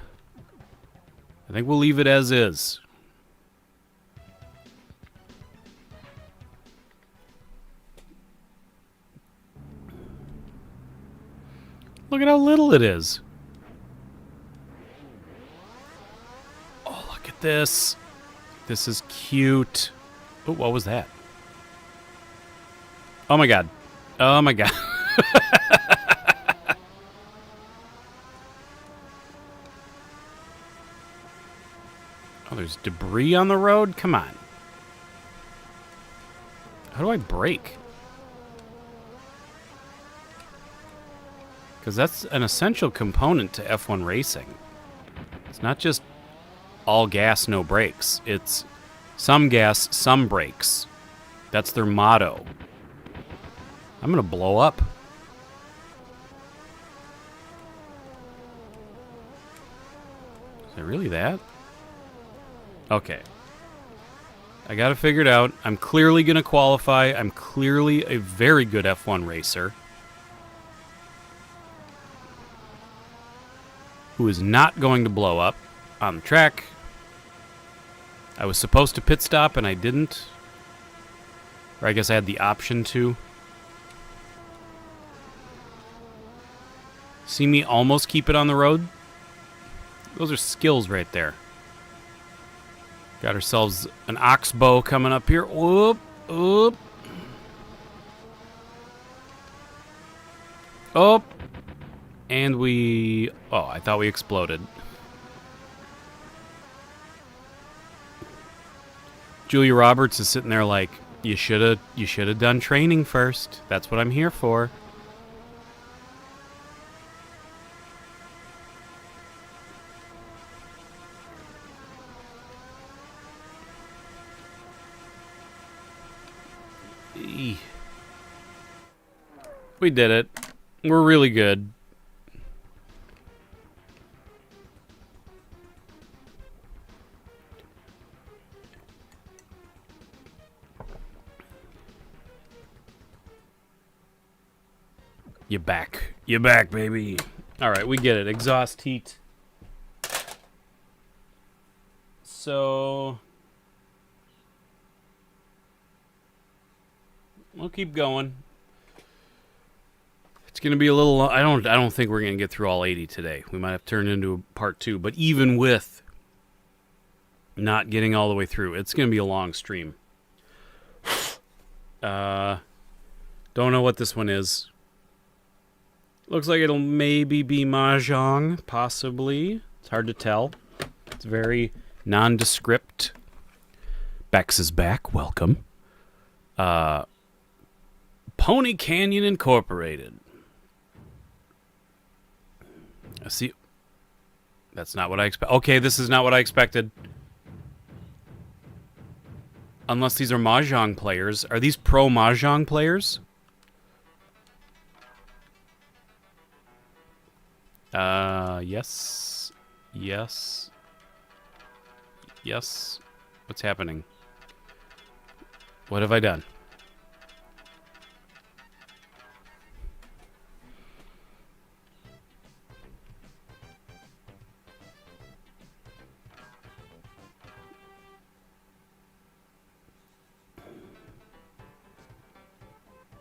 think we'll leave it as is. Look at how little it is. Oh, look at this. This is cute. Oh, what was that? Oh my god. Oh my god. Oh, there's debris on the road? Come on. How do I brake? Because that's an essential component to F1 racing. It's not just all gas, no brakes. It's some gas, some brakes. That's their motto. I'm going to blow up. Is it really that? Okay. I got it figured out. I'm clearly going to qualify. I'm clearly a very good F1 racer. Who is not going to blow up on the track. I was supposed to pit stop and I didn't. Or I guess I had the option to. See me almost keep it on the road? Those are skills right there. Got ourselves an oxbow coming up here. Whoop, whoop. Oh. And we... Oh, I thought we exploded. Julia Roberts is sitting there like, you should have done training first. That's what I'm here for. We did it. We're really good. You're back. You're back, baby. All right, we get it. Exhaust heat. So we'll keep going. It's going to be a little... I don't think we're going to get through all 80 today. We might have turned into a part 2. But even with not getting all the way through, it's going to be a long stream. Don't know what this one is. Looks like it'll maybe be Mahjong, possibly. It's hard to tell. It's very nondescript. Bex is back. Welcome. Pony Canyon Incorporated. I see. That's not what I expect. Okay, this is not what I expected. Unless these are Mahjong players. Are these pro Mahjong players? Yes. Yes. Yes. What's happening? What have I done?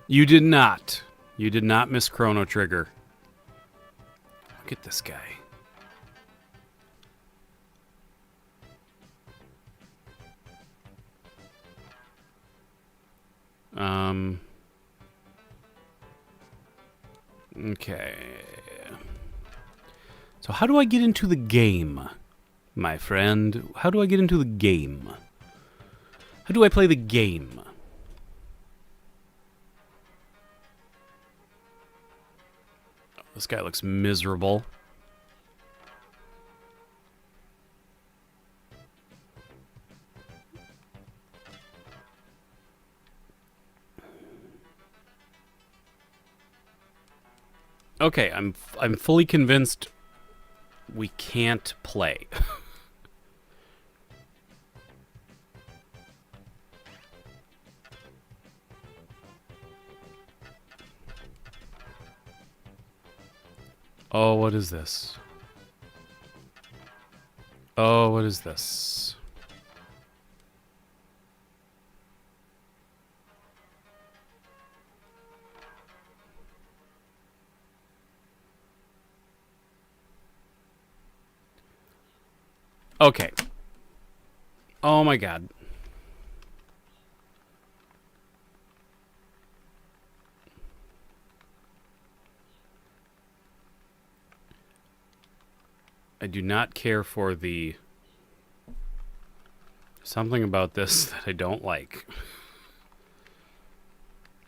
You did not. You did not miss Chrono Trigger. Look at this guy. Okay. So how do I get into the game, my friend? How do I get into the game? How do I play the game? Oh, this guy looks miserable. Okay, I'm fully convinced we can't play. Oh, what is this? Oh, what is this? Okay. Oh my god. I do not care for the... Something about this that I don't like.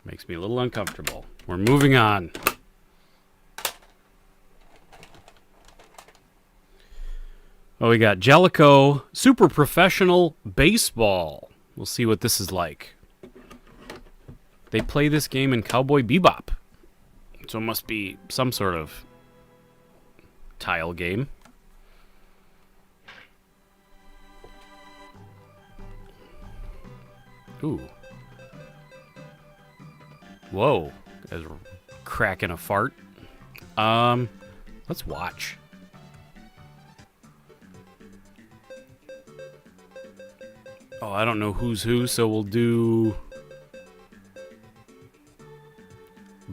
Makes me a little uncomfortable. We're moving on. Oh, we got Jellicoe Super Professional Baseball. We'll see what this is like. They play this game in Cowboy Bebop. So it must be some sort of tile game. Ooh. Whoa. Guys are cracking a fart. Let's watch. Oh, I don't know who's who, so we'll do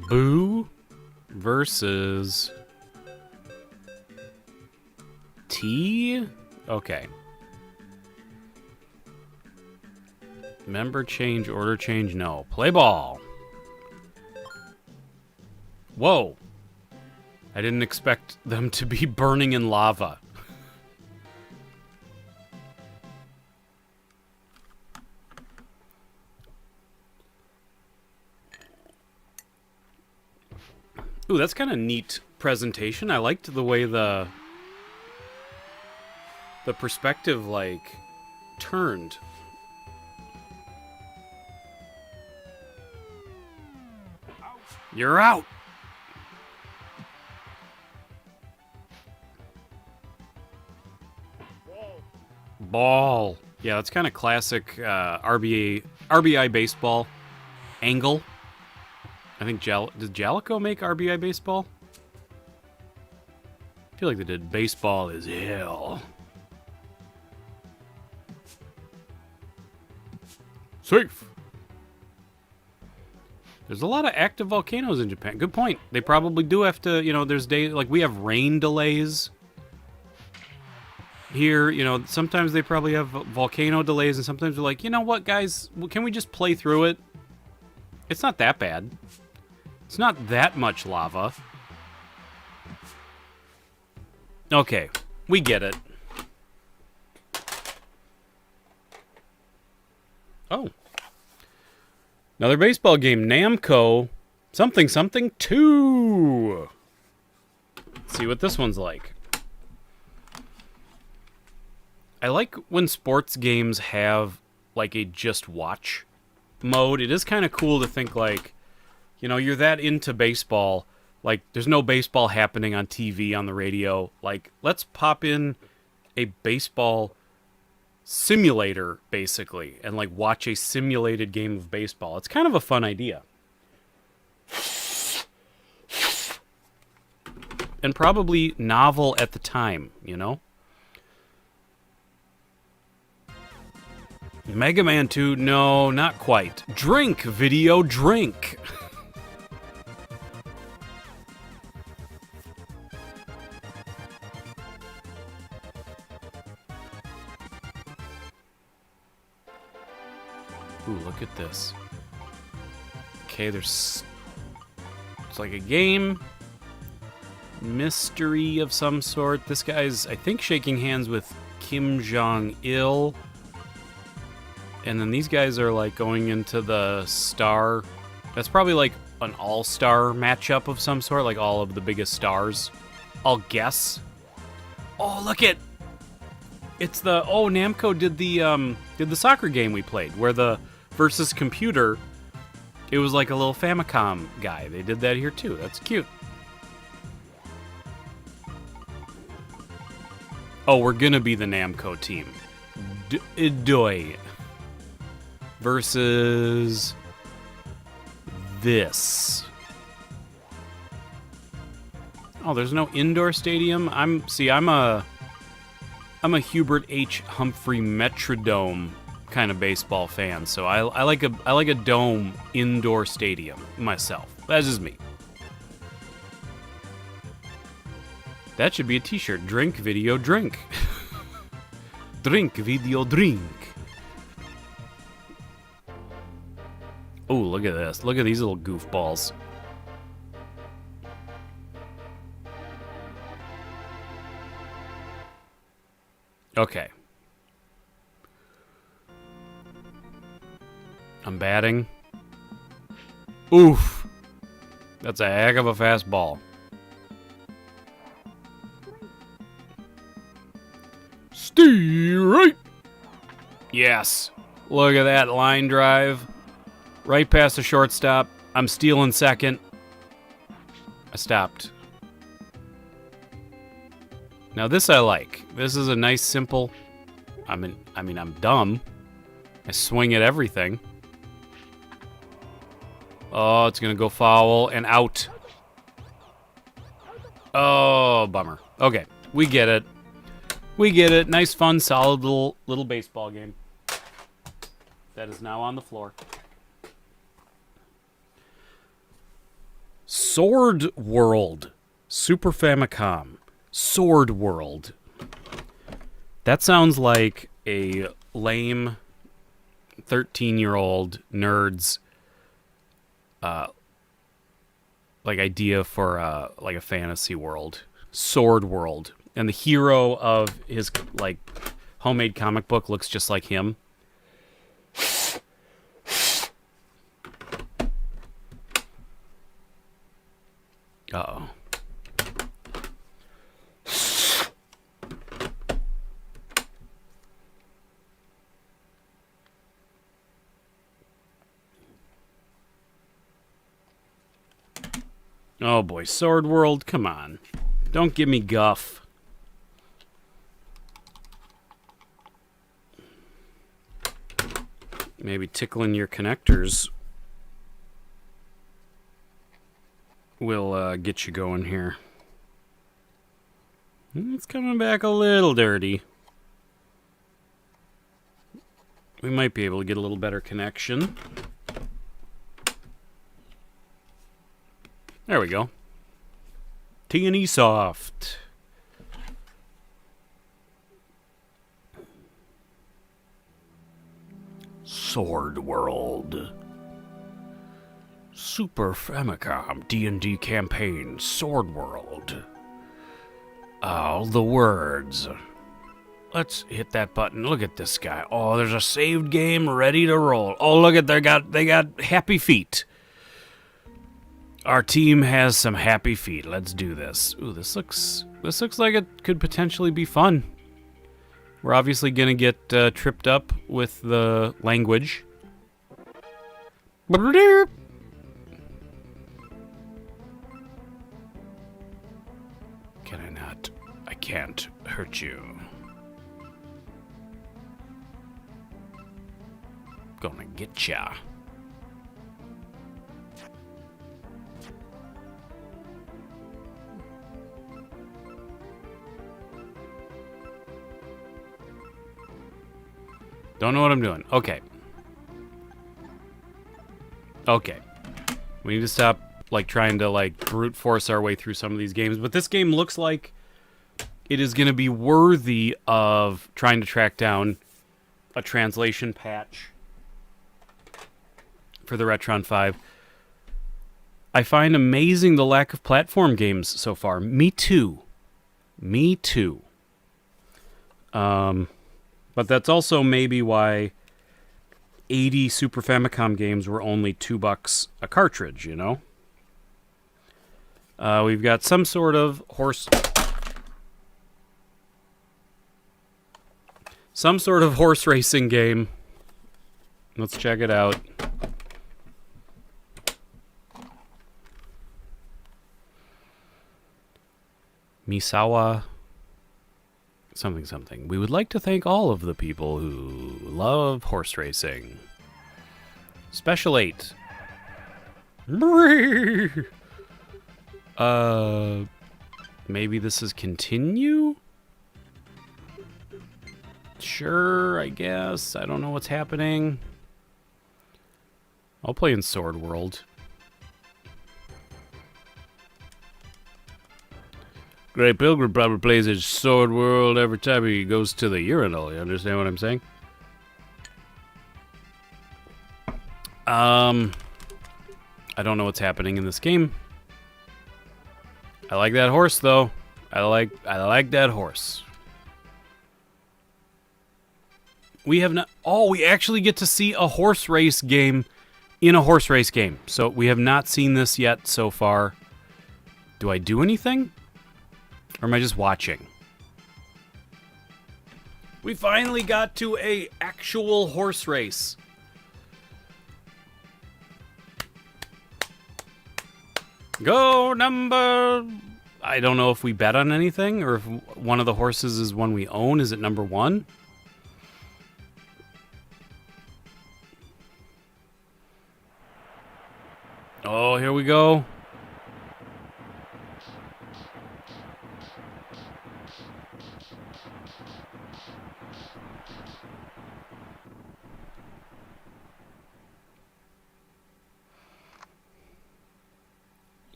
Boo versus T? Okay. Member change, order change, no. Play ball. Whoa. I didn't expect them to be burning in lava. Ooh, that's kind of neat presentation. I liked the way the perspective, like, turned. You're out! Ball. Yeah, that's kind of classic RBI baseball angle. I think did Jellicoe make RBI baseball? I feel like they did. Baseball is hell. Safe. There's a lot of active volcanoes in Japan. Good point. They probably do have to, you know, there's days, like we have rain delays here, you know, sometimes they probably have volcano delays, and sometimes they're like, you know what, guys, can we just play through it? It's not that bad. It's not that much lava. Okay, we get it. Oh. Another baseball game, Namco something something 2. Let's see what this one's like. I like when sports games have like a just watch mode. It is kind of cool to think like, you know, you're that into baseball, like there's no baseball happening on TV, on the radio. Like, let's pop in a baseball simulator, basically, and like watch a simulated game of baseball. It's kind of a fun idea. And probably novel at the time, you know? Mega Man 2, no, not quite. Drink, video, drink. Ooh, look at this. Okay, it's like a game. Mystery of some sort. This guy's, I think, shaking hands with Kim Jong-il. And then these guys are like going into the star. That's probably like an all-star matchup of some sort, like all of the biggest stars. I'll guess. Oh, look it! It's the Namco did the soccer game we played, where the versus computer. It was like a little Famicom guy. They did that here too. That's cute. Oh, we're gonna be the Namco team. Doi. Versus this. Oh, there's no indoor stadium. I'm a Hubert H. Humphrey Metrodome kind of baseball fan, so I like a dome indoor stadium myself. That's just me. That should be a t-shirt. Drink, video, drink. Drink, video, drink. Oh, look at this. Look at these little goofballs. Okay. I'm batting. Oof. That's a heck of a fastball. Right. Yes. Look at that line drive. Right past the shortstop. I'm stealing second. I stopped. Now this I like. This is a nice, simple... I mean, I'm dumb. I swing at everything. Oh, it's going to go foul and out. Oh, bummer. Okay, we get it. We get it. Nice, fun, solid little baseball game. That is now on the floor. Sword World. Super Famicom. Sword World. That sounds like a lame 13-year-old nerd's like idea for like a fantasy world. Sword World. And the hero of his like homemade comic book looks just like him. Uh-oh. Oh boy, Sword World, come on. Don't give me guff. Maybe tickling your connectors will get you going here. It's coming back a little dirty. We might be able to get a little better connection. There we go. T&E Soft. Sword World. Super Famicom D&D campaign. Sword World. Oh, the words. Let's hit that button. Look at this guy. Oh, there's a saved game ready to roll. Oh, look at they got happy feet. Our team has some happy feet. Let's do this. Ooh, this looks like it could potentially be fun. We're obviously gonna get tripped up with the language. Can I not? I can't hurt you. Gonna get ya. Don't know what I'm doing. Okay. Okay. We need to stop, like, trying to, like, brute force our way through some of these games. But this game looks like it is going to be worthy of trying to track down a translation patch for the Retron 5. I find amazing the lack of platform games so far. Me too. Me too. But that's also maybe why 80 Super Famicom games were only $2 a cartridge, you know? We've got some sort of horse racing game. Let's check it out. Misawa something something. We would like to thank all of the people who love horse racing. Special 8. Maybe this is continue? Sure, I guess. I don't know what's happening. I'll play in Sword World. Great Pilgrim probably plays his Sword World every time he goes to the urinal. You understand what I'm saying? I don't know what's happening in this game. I like that horse, though. I like that horse. We have not... Oh, we actually get to see a horse race game in a horse race game. So we have not seen this yet so far. Do I do anything? Or am I just watching? We finally got to a actual horse race. Go number... I don't know if we bet on anything or if one of the horses is one we own. Is it number 1? Oh, here we go.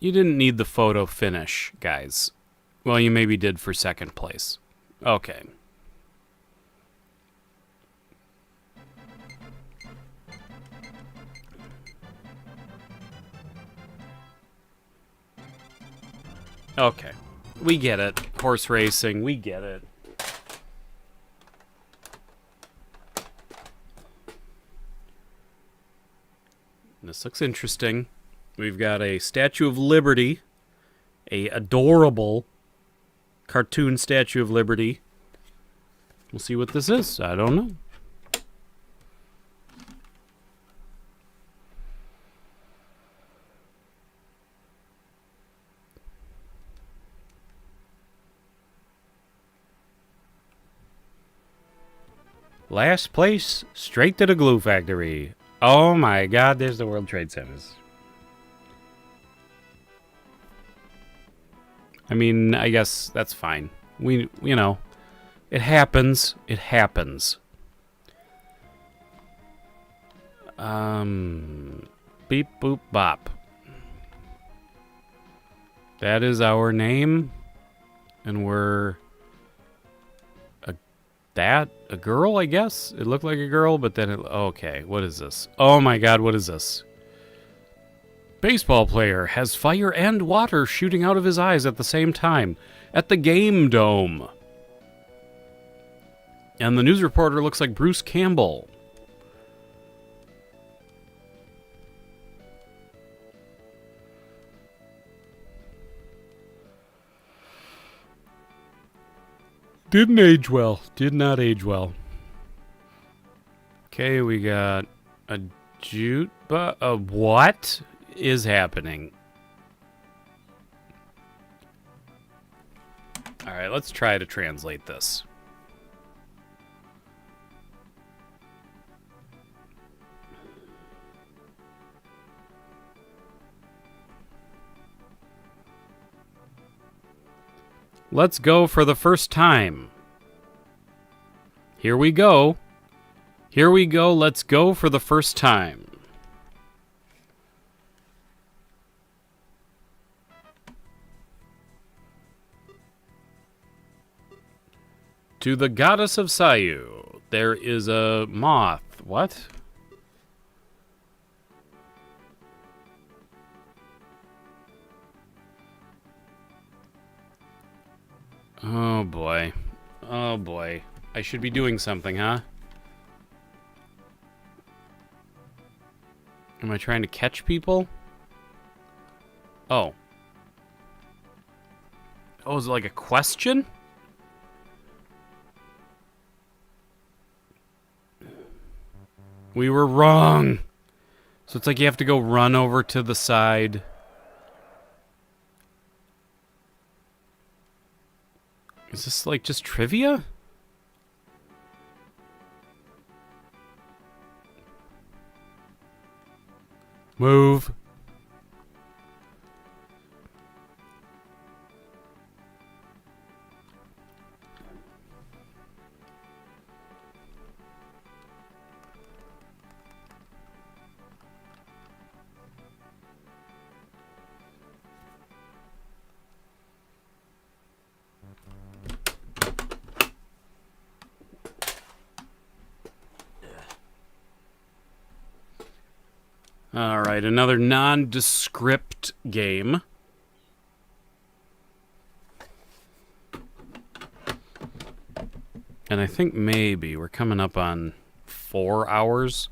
You didn't need the photo finish, guys. Well, you maybe did for second place. Okay. Okay. We get it. Horse racing, we get it. This looks interesting. We've got a Statue of Liberty, a adorable cartoon Statue of Liberty. We'll see what this is. I don't know. Last place, straight to the glue factory. Oh my god, there's the World Trade Centers. I mean, I guess that's fine. You know, it happens. It happens. Beep, boop, bop. That is our name. And we're... a girl, I guess? It looked like a girl, but then it... Okay, what is this? Oh my god, what is this? Baseball player has fire and water shooting out of his eyes at the same time at the Game Dome. And the news reporter looks like Bruce Campbell. Didn't age well. Did not age well. Okay, we got a jute... what is happening? Alright, let's try to translate this. Let's go for the first time. Here we go. Here we go. Let's go for the first time. To the goddess of Sayu, there is a moth. What? Oh boy. Oh boy. I should be doing something, huh? Am I trying to catch people? Oh. Oh, is it like a question? We were wrong. So it's like you have to go run over to the side. Is this like just trivia? Move. All right, another nondescript game. And I think maybe we're coming up on 4 hours.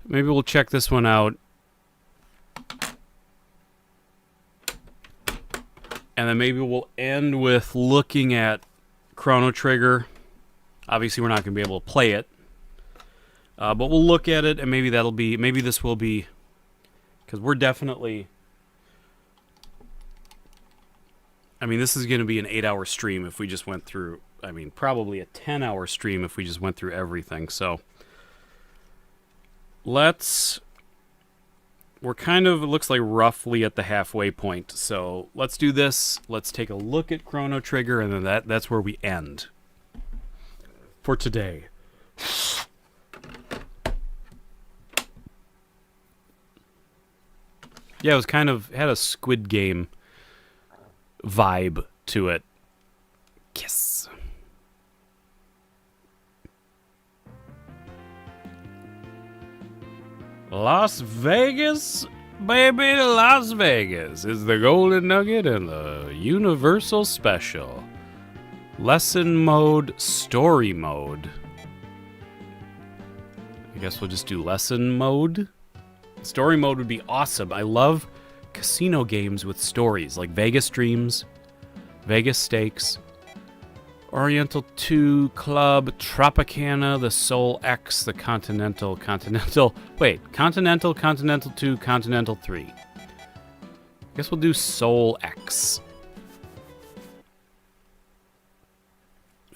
Maybe we'll check this one out. And then maybe we'll end with looking at Chrono Trigger. Obviously, we're not going to be able to play it. But we'll look at it, and maybe this will be, because we're definitely, I mean, this is going to be an 8-hour stream if we just went through, I mean, probably a 10-hour stream if we just went through everything. So, we're kind of, it looks like roughly at the halfway point. So, let's do this. Let's take a look at Chrono Trigger, and then that's where we end for today. Yeah, it was kind of, had a Squid Game vibe to it. Yes. Las Vegas, baby, Las Vegas is the Golden Nugget and the Universal Special. Lesson mode, story mode. I guess we'll just do lesson mode. Story mode would be awesome. I love casino games with stories, like Vegas Dreams, Vegas Stakes, Oriental 2, Club, Tropicana, the Soul X, the Continental 2, Continental 3. I guess we'll do Soul X.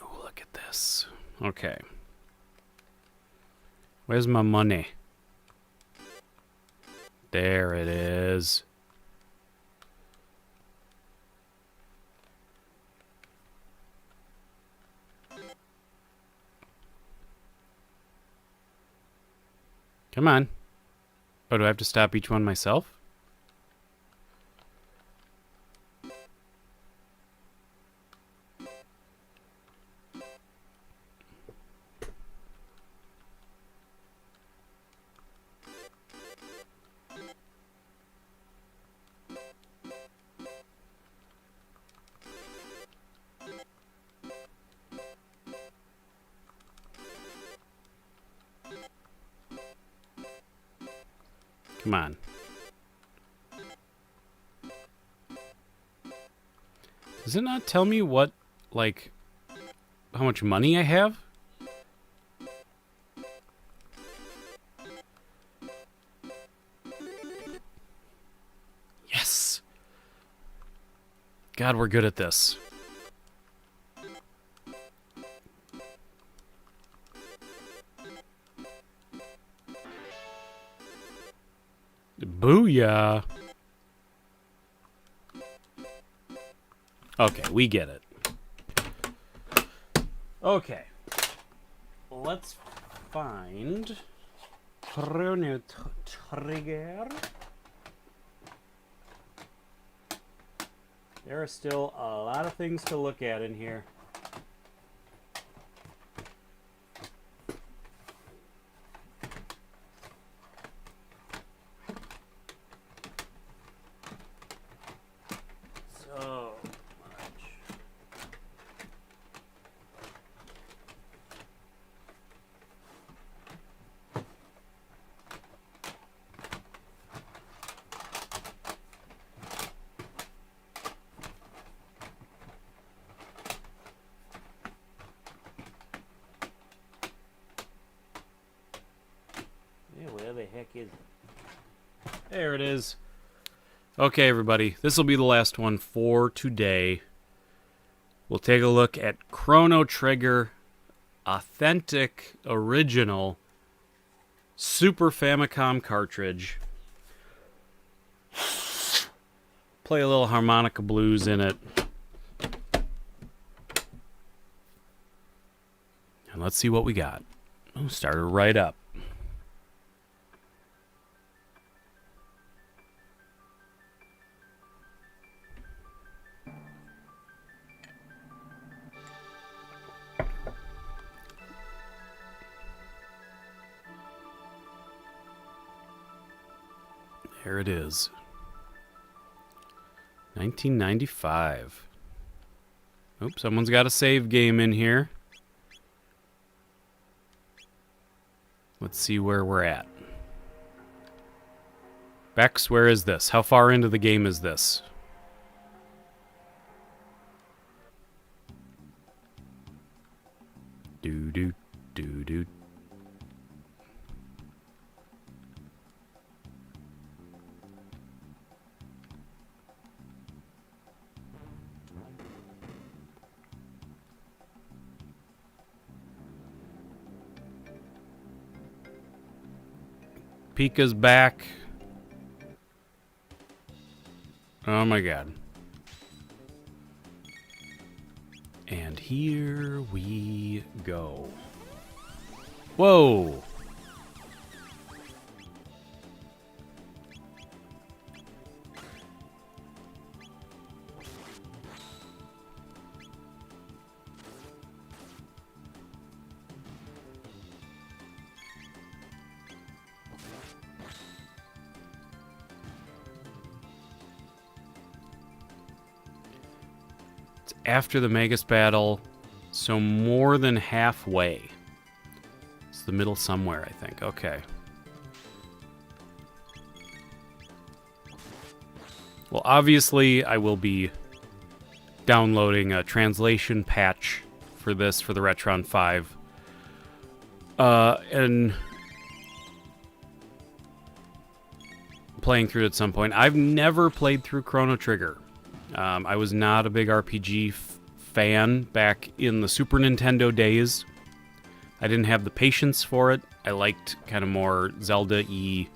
Oh, look at this. Okay. Where's my money? There it is. Come on. Oh, do I have to stop each one myself? Come on. Does it not tell me what, like, how much money I have? Yes! God, we're good at this. Booyah. Okay, we get it. Okay. Let's find Chrono Trigger. There are still a lot of things to look at in here. There it is. Okay, everybody. This will be the last one for today. We'll take a look at Chrono Trigger, authentic, original, Super Famicom cartridge. Play a little harmonica blues in it. And let's see what we got. Oh, started right up. There it is. 1995. Oops, someone's got a save game in here. Let's see where we're at. Bex, where is this? How far into the game is this? Do. Pika's back. Oh my god. And here we go. Whoa! After the Magus battle, so more than halfway. It's the middle somewhere, I think. Okay. Well, obviously, I will be downloading a translation patch for this, for the Retron 5. And playing through it at some point. I've never played through Chrono Trigger. I was not a big RPG fan back in the Super Nintendo days. I didn't have the patience for it. I liked kind of more Zelda-y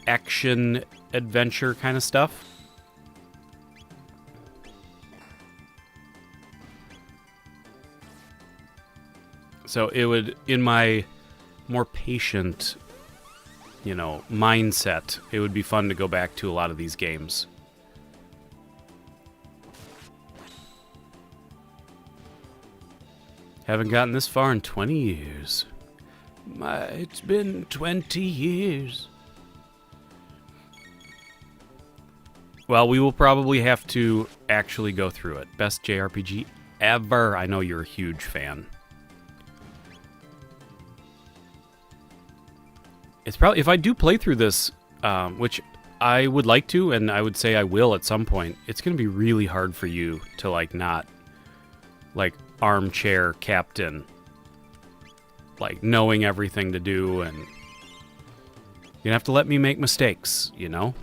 action adventure kind of stuff. So it would, in my more patient, mindset, it would be fun to go back to a lot of these games. Haven't gotten this far in 20 years. It's been 20 years. Well, we will probably have to actually go through it. Best JRPG ever. I know you're a huge fan. It's probably, if I do play through this, which I would like to, and I would say I will at some point, it's going to be really hard for you to, not, armchair captain, knowing everything to do, and you're gonna have to let me make mistakes, You're gonna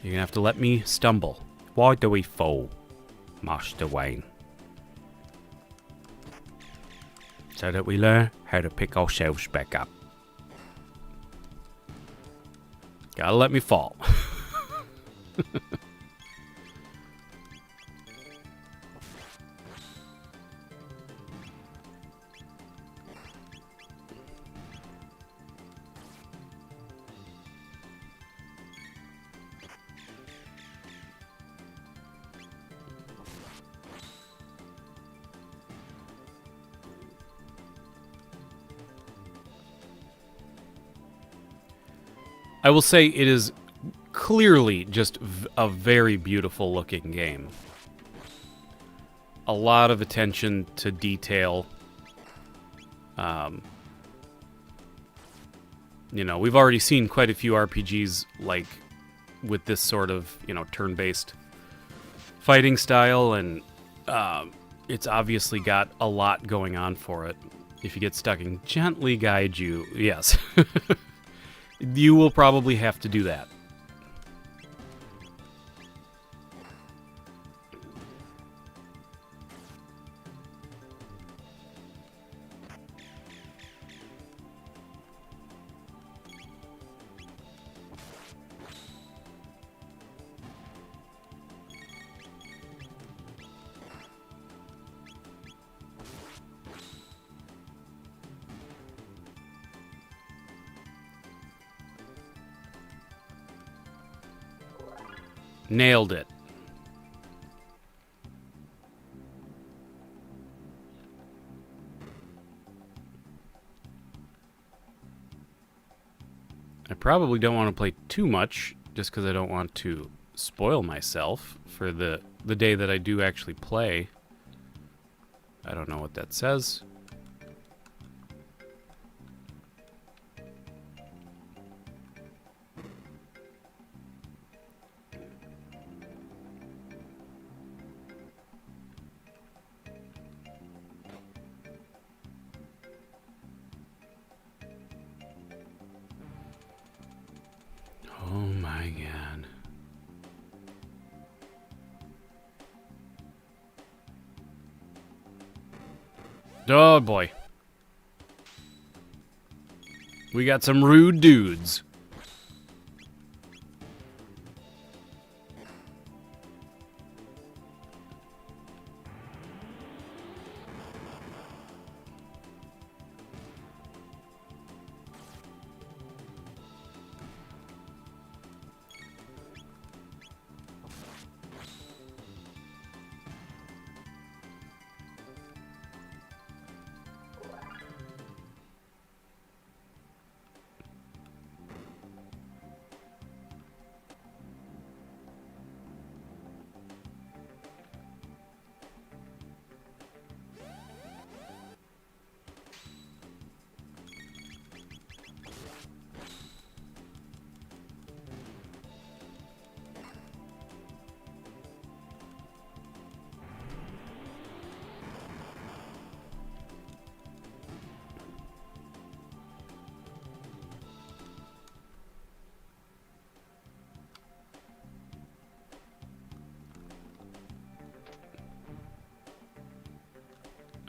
have to let me stumble. Why do we fall, Master Wayne? So that we learn how to pick ourselves back up. Gotta let me fall. I will say it is clearly just a very beautiful looking game. A lot of attention to detail. We've already seen quite a few RPGs with this sort of, turn-based fighting style, and it's obviously got a lot going on for it. If you get stuck and gently guide you, yes. You will probably have to do that. Nailed it. I probably don't want to play too much, just because I don't want to spoil myself for the day that I do actually play. I don't know what that says. Oh my god. Oh boy. We got some rude dudes.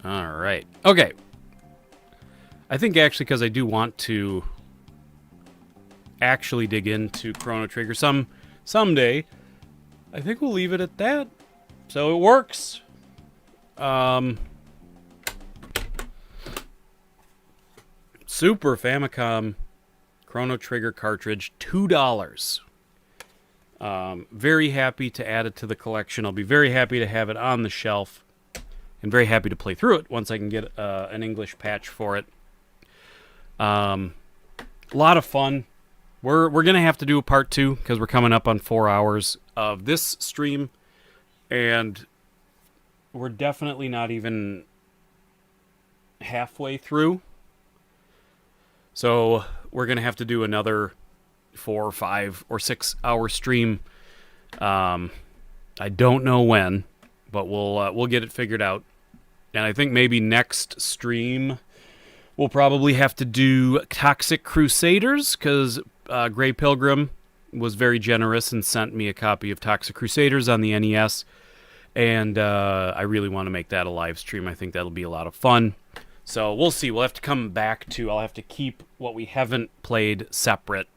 All right. Okay. I think actually because I do want to actually dig into Chrono Trigger someday, I think we'll leave it at that. So it works. Super Famicom Chrono Trigger cartridge, $2. Very happy to add it to the collection. I'll be very happy to have it on the shelf. And very happy to play through it once I can get an English patch for it. A lot of fun. We're gonna have to do a part 2 because we're coming up on 4 hours of this stream, and we're definitely not even halfway through. So we're gonna have to do another 4 or 5 or 6 hour stream. I don't know when, but we'll get it figured out. And I think maybe next stream we'll probably have to do Toxic Crusaders, because Grey Pilgrim was very generous and sent me a copy of Toxic Crusaders on the NES. And I really want to make that a live stream. I think that'll be a lot of fun. So we'll see. We'll have to come back to... I'll have to keep what we haven't played separate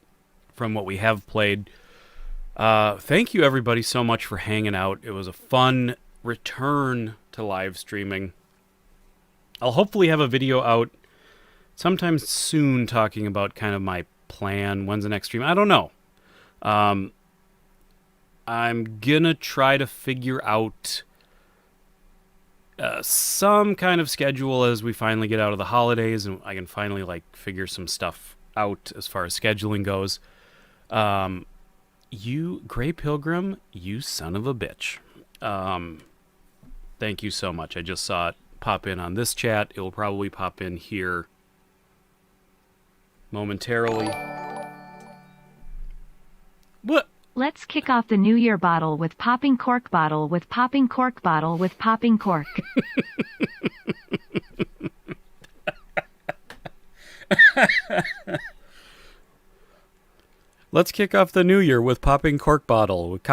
from what we have played. Thank you, everybody, so much for hanging out. It was a fun return to live streaming. I'll hopefully have a video out sometime soon talking about kind of my plan. When's the next stream? I don't know. I'm gonna try to figure out some kind of schedule as we finally get out of the holidays and I can finally figure some stuff out as far as scheduling goes. You, Grey Pilgrim, you son of a bitch. Thank you so much. I just saw it pop in on this chat. It will probably pop in here momentarily. What? Let's kick off the New Year bottle with popping cork bottle with popping cork bottle with popping cork. Let's kick off the new year with popping cork bottle with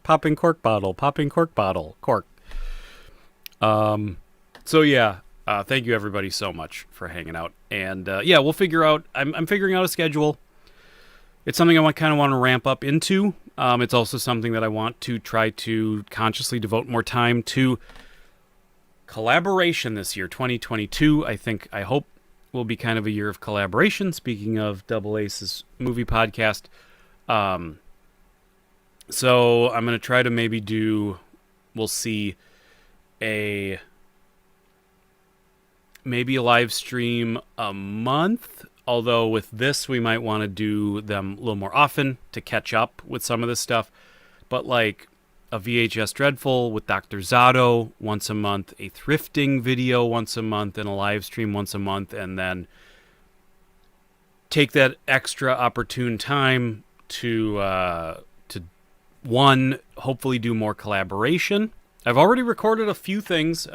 popping cork bottle, popping cork bottle, cork. So yeah, thank you everybody so much for hanging out, and yeah, we'll figure out. I'm figuring out a schedule. It's something I kind of want to ramp up into. It's also something that I want to try to consciously devote more time to. Collaboration this year, 2022. I hope will be kind of a year of collaboration. Speaking of Double Ace's movie podcast, So I'm going to try to maybe we'll see, maybe a live stream a month. Although with this, we might want to do them a little more often to catch up with some of this stuff. But like a VHS Dreadful with Dr. Zato once a month, a thrifting video once a month, and a live stream once a month, and then take that extra opportune time to one, hopefully do more collaboration. I've already recorded a few things.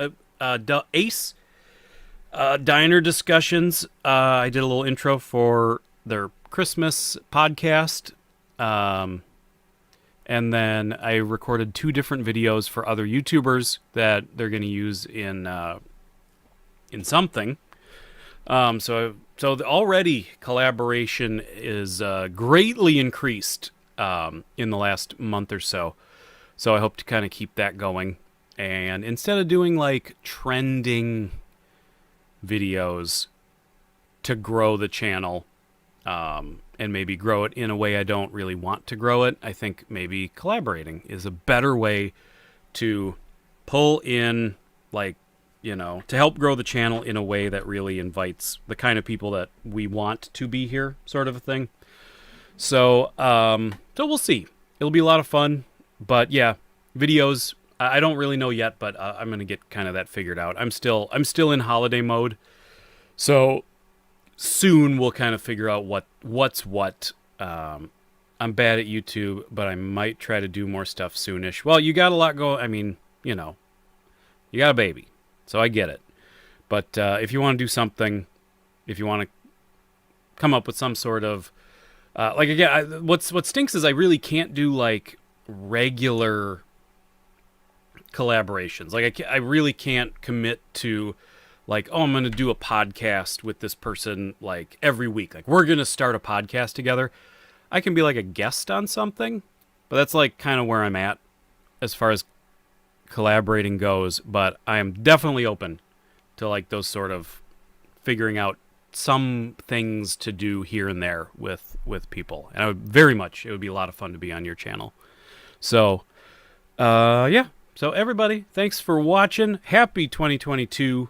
Ace Diner Discussions. I did a little intro for their Christmas podcast. And then I recorded 2 different videos for other YouTubers that they're going to use in something. So already collaboration is greatly increased in the last month or so. So I hope to kind of keep that going. And instead of doing like trending videos to grow the channel, and maybe grow it in a way I don't really want to grow it, I think maybe collaborating is a better way to pull in, like, to help grow the channel in a way that really invites the kind of people that we want to be here, sort of a thing. So we'll see. It'll be a lot of fun. But yeah, videos, I don't really know yet, but I'm going to get kind of that figured out. I'm still in holiday mode. So soon we'll kind of figure out what's what. I'm bad at YouTube, but I might try to do more stuff soonish. Well, you got a lot going. I mean, you got a baby, so I get it. But if you want to do something, if you want to come up with some sort of like, again, what stinks is I really can't do like regular collaborations. Like I really can't commit to like, oh, I'm going to do a podcast with this person like every week. Like, we're going to start a podcast together. I can be like a guest on something, but that's like kind of where I'm at as far as collaborating goes. But I am definitely open to like those sort of figuring out some things to do here and there with people. And it would be a lot of fun to be on your channel. So, yeah. So everybody, thanks for watching. Happy 2022.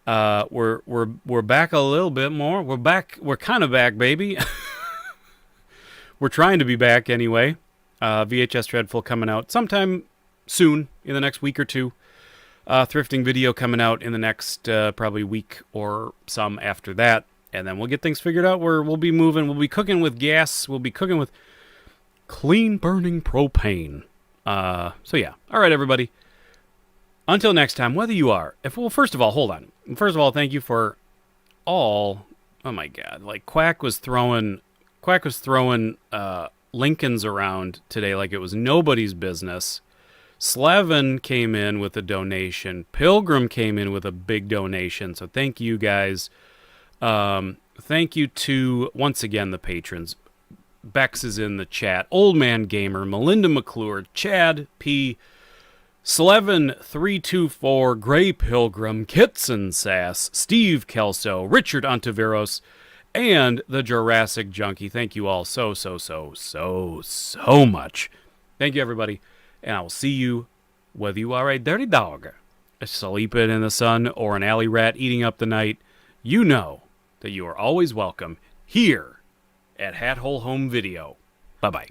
We're back a little bit more. We're back. We're kind of back, baby. We're trying to be back anyway. VHS Dreadful coming out sometime soon, in the next week or two. Thrifting video coming out in the next probably week or some after that. And then we'll get things figured out where we'll be moving. We'll be cooking with gas. We'll be cooking with clean burning propane. So yeah. All right, everybody. Until next time, whether you are, first of all, hold on. First of all, thank you for all. Oh my God! Like Quack was throwing Lincolns around today like it was nobody's business. Slevin came in with a donation. Pilgrim came in with a big donation. So thank you guys. Thank you to once again the patrons. Bex is in the chat. Old Man Gamer, Melinda McClure, Chad P. Slevin324, Gray Pilgrim, Kitson Sass, Steve Kelso, Richard Ontiveros, and the Jurassic Junkie. Thank you all so much. Thank you, everybody. And I will see you, whether you are a dirty dog, sleeping in the sun, or an alley rat eating up the night. You know that you are always welcome here at Hat Hole Home Video. Bye-bye.